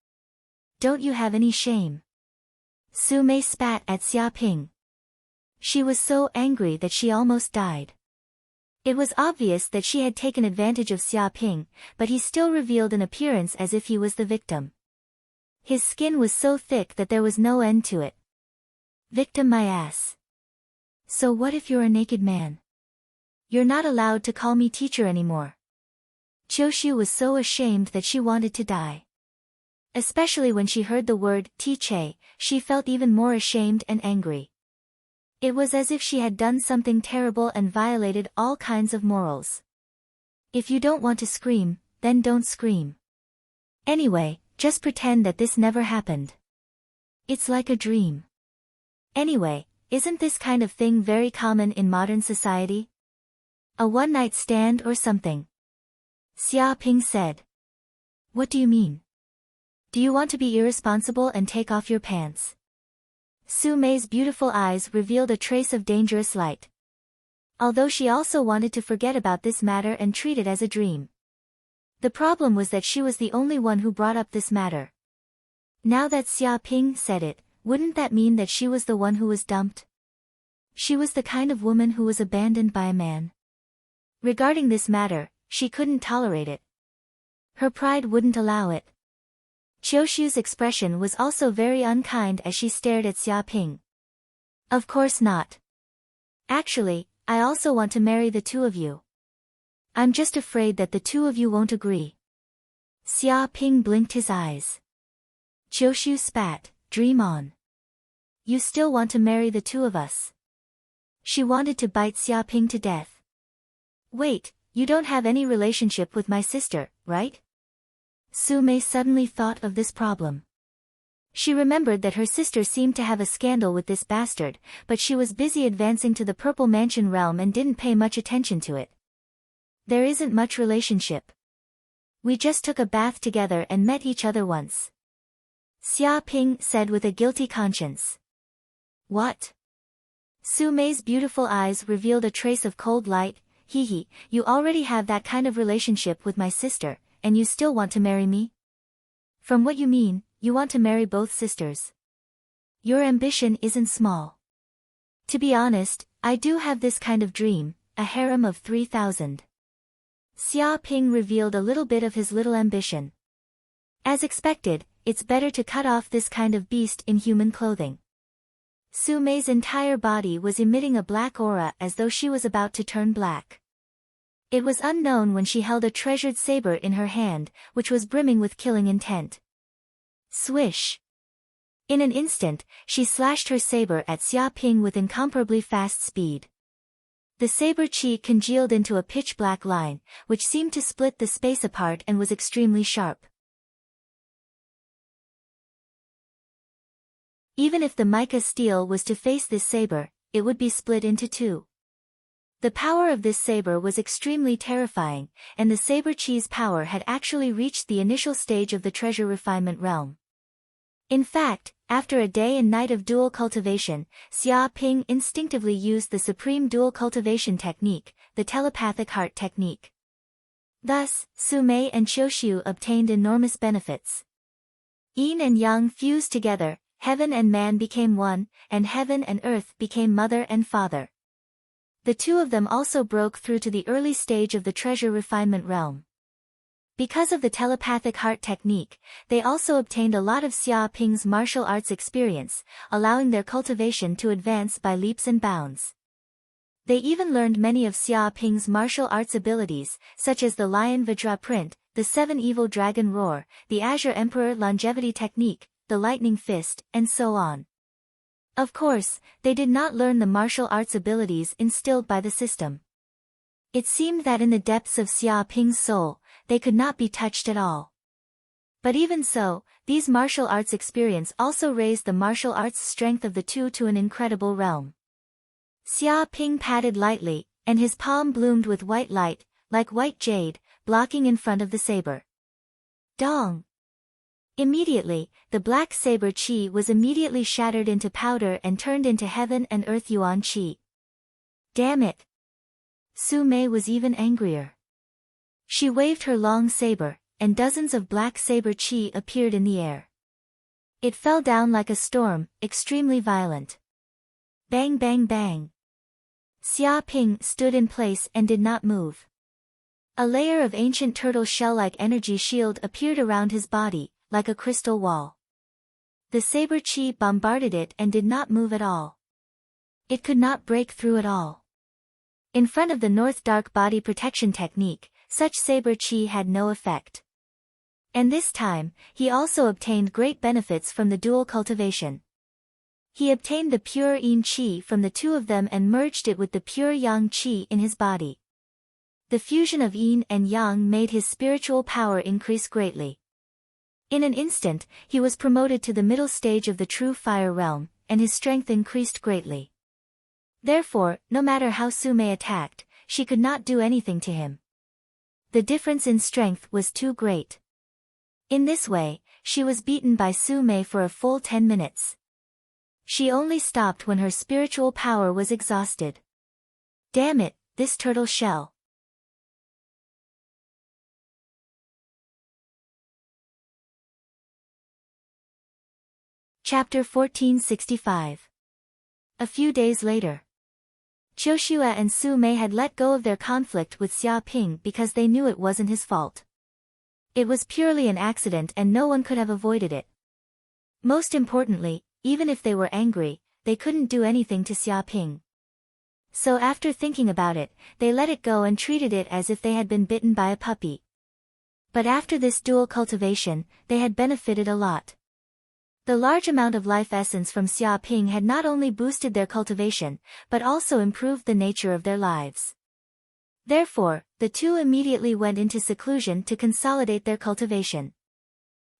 Speaker 1: Don't you have any shame?" Su Mei spat at Xia Ping. She was so angry that she almost died. It was obvious that she had taken advantage of Xia Ping, but he still revealed an appearance as if he was the victim. His skin was so thick that there was no end to it. "Victim my ass. So what if you're a naked man? You're not allowed to call me teacher anymore." Qiuxiu was so ashamed that she wanted to die. Especially when she heard the word "teacher," she felt even more ashamed and angry. It was as if she had done something terrible and violated all kinds of morals. If you don't want to scream, then don't scream. Anyway, just pretend that this never happened. It's like a dream. Anyway, isn't this kind of thing very common in modern society? A one-night stand or something? Xia Ping said. "What do you mean? Do you want to be irresponsible and take off your pants?" Su Mei's beautiful eyes revealed a trace of dangerous light. Although she also wanted to forget about this matter and treat it as a dream. The problem was that she was the only one who brought up this matter. Now that Xia Ping said it, wouldn't that mean that she was the one who was dumped? She was the kind of woman who was abandoned by a man. Regarding this matter, she couldn't tolerate it. Her pride wouldn't allow it. Qiuxiu's expression was also very unkind as she stared at Xia Ping. "Of course not. Actually, I also want to marry the two of you. I'm just afraid that the two of you won't agree." Xia Ping blinked his eyes. Qiuxiu spat, "Dream on. You still want to marry the two of us." She wanted to bite Xia Ping to death. "Wait, you don't have any relationship with my sister, right?" Su Mei suddenly thought of this problem. She remembered that her sister seemed to have a scandal with this bastard, but she was busy advancing to the Purple Mansion realm and didn't pay much attention to it. "There isn't much relationship. We just took a bath together and met each other once," Xia Ping said with a guilty conscience. "What?" Su Mei's beautiful eyes revealed a trace of cold light. "Hee, you already have that kind of relationship with my sister, and you still want to marry me? From what you mean, you want to marry both sisters." Your ambition isn't small. To be honest, I do have this kind of dream, a harem of 3,000. Xia Ping revealed a little bit of his little ambition. As expected, it's better to cut off this kind of beast in human clothing. Su Mei's entire body was emitting a black aura as though she was about to turn black. It was unknown when she held a treasured saber in her hand, which was brimming with killing intent. Swish! In an instant, she slashed her saber at Xia Ping with incomparably fast speed. The saber chi congealed into a pitch-black line, which seemed to split the space apart and was extremely sharp. Even if the mica steel was to face this saber, it would be split into two. The power of this saber was extremely terrifying, and the saber chi's power had actually reached the initial stage of the treasure refinement realm. In fact, after a day and night of dual cultivation, Xia Ping instinctively used the supreme dual cultivation technique, the telepathic heart technique. Thus, Su Mei and Qiuxiu obtained enormous benefits. Yin and yang fused together, heaven and man became one, and heaven and earth became mother and father. The two of them also broke through to the early stage of the treasure refinement realm. Because of the telepathic heart technique, they also obtained a lot of Xia Ping's martial arts experience, allowing their cultivation to advance by leaps and bounds. They even learned many of Xia Ping's martial arts abilities, such as the Lion Vajra print, the Seven Evil Dragon Roar, the Azure Emperor longevity technique, the Lightning Fist, and so on. Of course, they did not learn the martial arts abilities instilled by the system. It seemed that in the depths of Xia Ping's soul, they could not be touched at all. But even so, these martial arts experience also raised the martial arts strength of the two to an incredible realm. Xia Ping patted lightly, and his palm bloomed with white light, like white jade, blocking in front of the saber. Dong! Immediately, the black saber chi was immediately shattered into powder and turned into heaven and earth yuan chi. Damn it! Su Mei was even angrier. She waved her long saber, and dozens of black saber chi appeared in the air. It fell down like a storm, extremely violent. Bang bang bang. Xia Ping stood in place and did not move. A layer of ancient turtle shell-like energy shield appeared around his body, like a crystal wall. The saber chi bombarded it and did not move at all. It could not break through at all. In front of the North Dark Body Protection technique, such saber chi had no effect. And this time, he also obtained great benefits from the dual cultivation. He obtained the pure yin chi from the two of them and merged it with the pure yang chi in his body. The fusion of yin and yang made his spiritual power increase greatly. In an instant, he was promoted to the middle stage of the true fire realm, and his strength increased greatly. Therefore, no matter how Su Mei attacked, she could not do anything to him. The difference in strength was too great. In this way, she was beaten by Su Mei for a full 10 minutes. She only stopped when her spiritual power was exhausted. Damn it, this turtle shell. Chapter 1465. A few days later. Qiuxiu and Su Mei had let go of their conflict with Xia Ping because they knew it wasn't his fault. It was purely an accident and no one could have avoided it. Most importantly, even if they were angry, they couldn't do anything to Xia Ping. So after thinking about it, they let it go and treated it as if they had been bitten by a puppy. But after this dual cultivation, they had benefited a lot. The large amount of life essence from Xia Ping had not only boosted their cultivation, but also improved the nature of their lives. Therefore, the two immediately went into seclusion to consolidate their cultivation.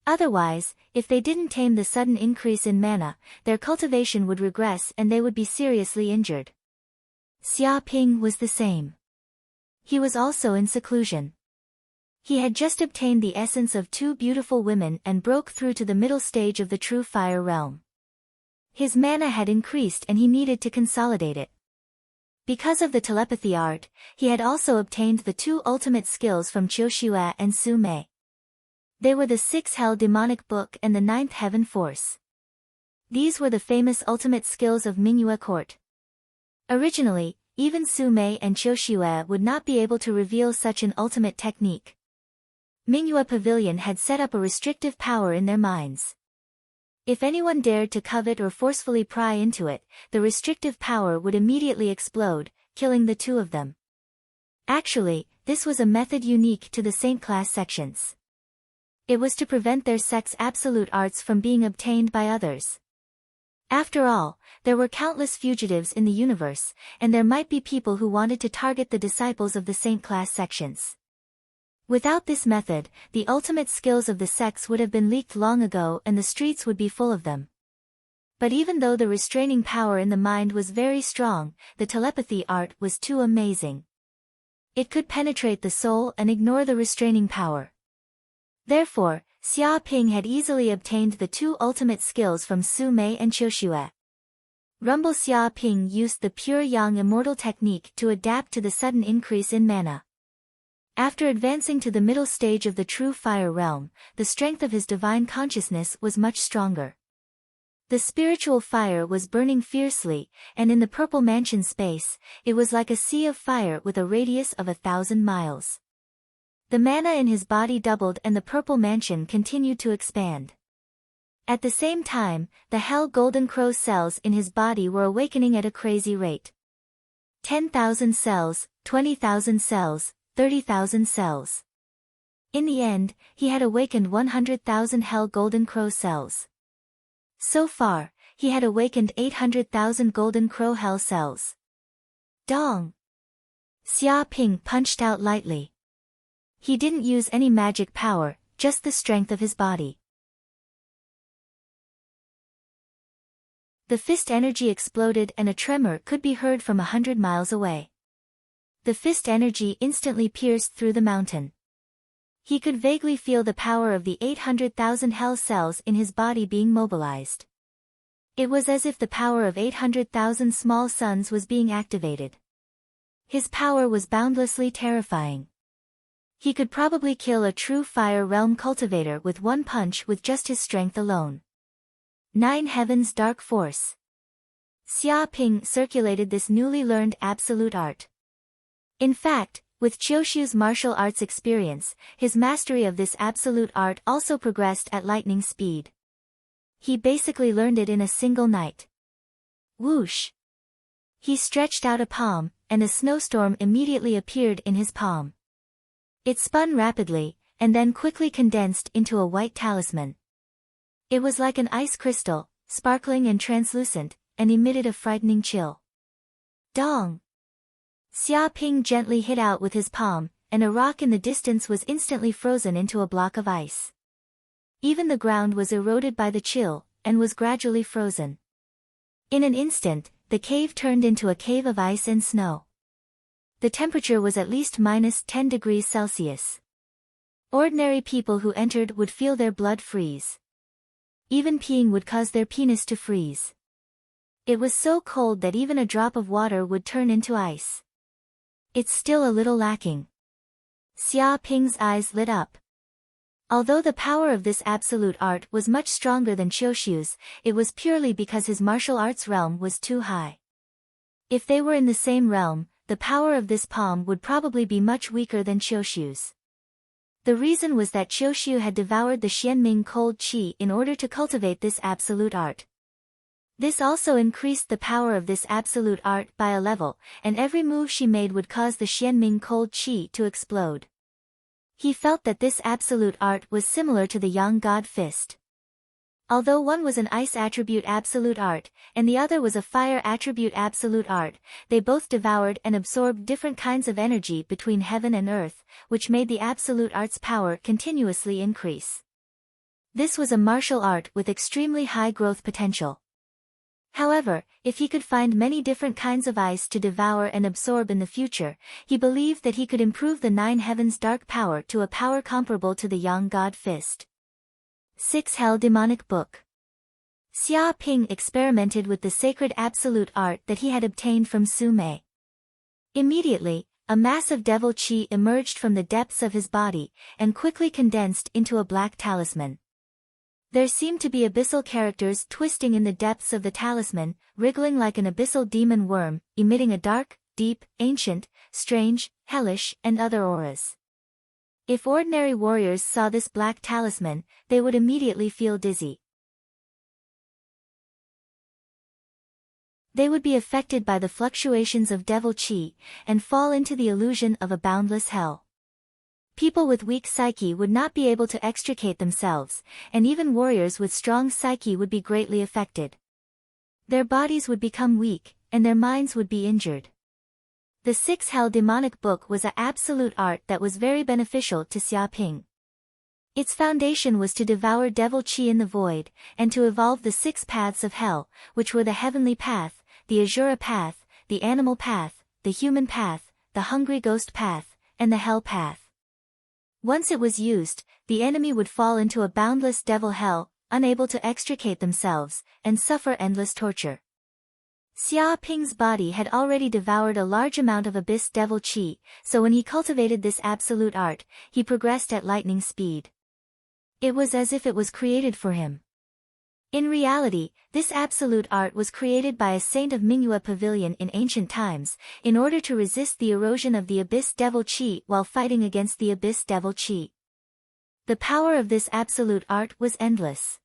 Speaker 1: Otherwise, if they didn't tame the sudden increase in mana, their cultivation would regress and they would be seriously injured. Xia Ping was the same. He was also in seclusion. He had just obtained the essence of two beautiful women and broke through to the middle stage of the true fire realm. His mana had increased and he needed to consolidate it. Because of the telepathy art, he had also obtained the two ultimate skills from Qiuxiu and Su Mei. They were the 6th Hell Demonic Book and the 9th Heaven Force. These were the famous ultimate skills of Mingyue court. Originally, even Su Mei and Qiu Shue would not be able to reveal such an ultimate technique. Mingyue Pavilion had set up a restrictive power in their minds. If anyone dared to covet or forcefully pry into it, the restrictive power would immediately explode, killing the two of them. Actually, this was a method unique to the Saint class sections. It was to prevent their sect's absolute arts from being obtained by others. After all, there were countless fugitives in the universe, and there might be people who wanted to target the disciples of the Saint class sections. Without this method, the ultimate skills of the sects would have been leaked long ago and the streets would be full of them. But even though the restraining power in the mind was very strong, the telepathy art was too amazing. It could penetrate the soul and ignore the restraining power. Therefore, Xia Ping had easily obtained the two ultimate skills from Su Mei and Qiu Shue. Rumble Xia Ping used the pure yang immortal technique to adapt to the sudden increase in mana. After advancing to the middle stage of the true fire realm, the strength of his divine consciousness was much stronger. The spiritual fire was burning fiercely, and in the purple mansion space, it was like a sea of fire with a radius of 1,000 miles. The mana in his body doubled and the purple mansion continued to expand. At the same time, the hell golden crow cells in his body were awakening at a crazy rate. 10,000 cells, 20,000 cells, 30,000 cells. In the end, he had awakened 100,000 hell golden crow cells. So far, he had awakened 800,000 golden crow hell cells. Dong! Xia Ping punched out lightly. He didn't use any magic power, just the strength of his body. The fist energy exploded and a tremor could be heard from 100 miles away. The fist energy instantly pierced through the mountain. He could vaguely feel the power of the 800,000 hell cells in his body being mobilized. It was as if the power of 800,000 small suns was being activated. His power was boundlessly terrifying. He could probably kill a true fire realm cultivator with one punch with just his strength alone. 9 Heavens Dark Force. Xia Ping circulated this newly learned absolute art. In fact, with Qiushu's martial arts experience, his mastery of this absolute art also progressed at lightning speed. He basically learned it in a single night. Whoosh! He stretched out a palm, and a snowstorm immediately appeared in his palm. It spun rapidly, and then quickly condensed into a white talisman. It was like an ice crystal, sparkling and translucent, and emitted a frightening chill. Dong! Xia Ping gently hit out with his palm, and a rock in the distance was instantly frozen into a block of ice. Even the ground was eroded by the chill, and was gradually frozen. In an instant, the cave turned into a cave of ice and snow. The temperature was at least -10 degrees Celsius. Ordinary people who entered would feel their blood freeze. Even peeing would cause their penis to freeze. It was so cold that even a drop of water would turn into ice. It's still a little lacking. Xia Ping's eyes lit up. Although the power of this absolute art was much stronger than Qiushu's, it was purely because his martial arts realm was too high. If they were in the same realm, the power of this palm would probably be much weaker than Qiushu's. The reason was that Qiushu had devoured the Xianming cold qi in order to cultivate this absolute art. This also increased the power of this absolute art by a level, and every move she made would cause the Xianming cold qi to explode. He felt that this absolute art was similar to the Yang God Fist. Although one was an ice attribute absolute art, and the other was a fire attribute absolute art, they both devoured and absorbed different kinds of energy between heaven and earth, which made the absolute art's power continuously increase. This was a martial art with extremely high growth potential. However, if he could find many different kinds of ice to devour and absorb in the future, he believed that he could improve the 9 Heavens dark power to a power comparable to the Yang God Fist. 6 Hell Demonic Book. Xia Ping experimented with the sacred absolute art that he had obtained from Su Mei. Immediately, a mass of devil qi emerged from the depths of his body, and quickly condensed into a black talisman. There seemed to be abyssal characters twisting in the depths of the talisman, wriggling like an abyssal demon worm, emitting a dark, deep, ancient, strange, hellish, and other auras. If ordinary warriors saw this black talisman, they would immediately feel dizzy. They would be affected by the fluctuations of devil chi, and fall into the illusion of a boundless hell. People with weak psyche would not be able to extricate themselves, and even warriors with strong psyche would be greatly affected. Their bodies would become weak, and their minds would be injured. The Six Hell Demonic Book was an absolute art that was very beneficial to Xia Ping. Its foundation was to devour devil chi in the void, and to evolve the 6 paths of hell, which were the heavenly path, the Asura path, the animal path, the human path, the hungry ghost path, and the hell path. Once it was used, the enemy would fall into a boundless devil hell, unable to extricate themselves, and suffer endless torture. Xia Ping's body had already devoured a large amount of abyss devil chi, so when he cultivated this absolute art, he progressed at lightning speed. It was as if it was created for him. In reality, this absolute art was created by a saint of Mingyue Pavilion in ancient times, in order to resist the erosion of the abyss devil chi while fighting against the abyss devil chi. The power of this absolute art was endless.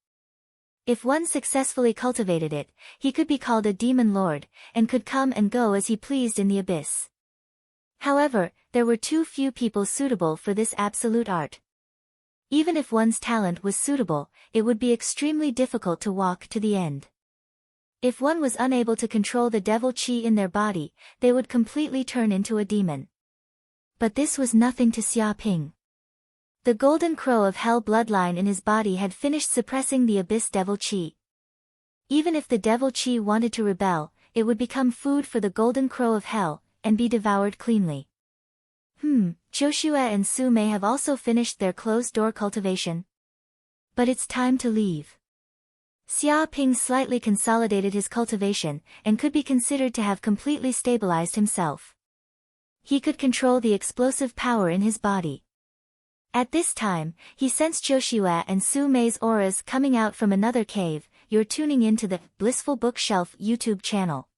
Speaker 1: If one successfully cultivated it, he could be called a demon lord, and could come and go as he pleased in the abyss. However, there were too few people suitable for this absolute art. Even if one's talent was suitable, it would be extremely difficult to walk to the end. If one was unable to control the devil chi in their body, they would completely turn into a demon. But this was nothing to Xia Ping. The golden crow of hell bloodline in his body had finished suppressing the abyss devil chi. Even if the devil chi wanted to rebel, it would become food for the golden crow of hell, and be devoured cleanly. Joshua and Su may have also finished their closed-door cultivation. But it's time to leave. Xia Ping slightly consolidated his cultivation, and could be considered to have completely stabilized himself. He could control the explosive power in his body. At this time, he sensed Joshua and Su Mei's auras coming out from another cave. You're tuning into the Blissful Bookshelf YouTube channel.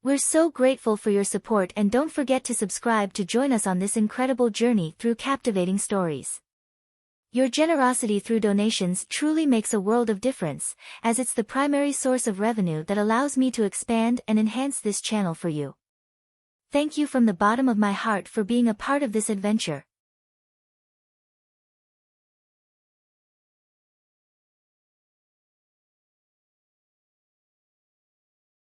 Speaker 1: We're so grateful for your support, and don't forget to subscribe to join us on this incredible journey through captivating stories. Your generosity through donations truly makes a world of difference, as it's the primary source of revenue that allows me to expand and enhance this channel for you. Thank you from the bottom of my heart for being a part of this adventure.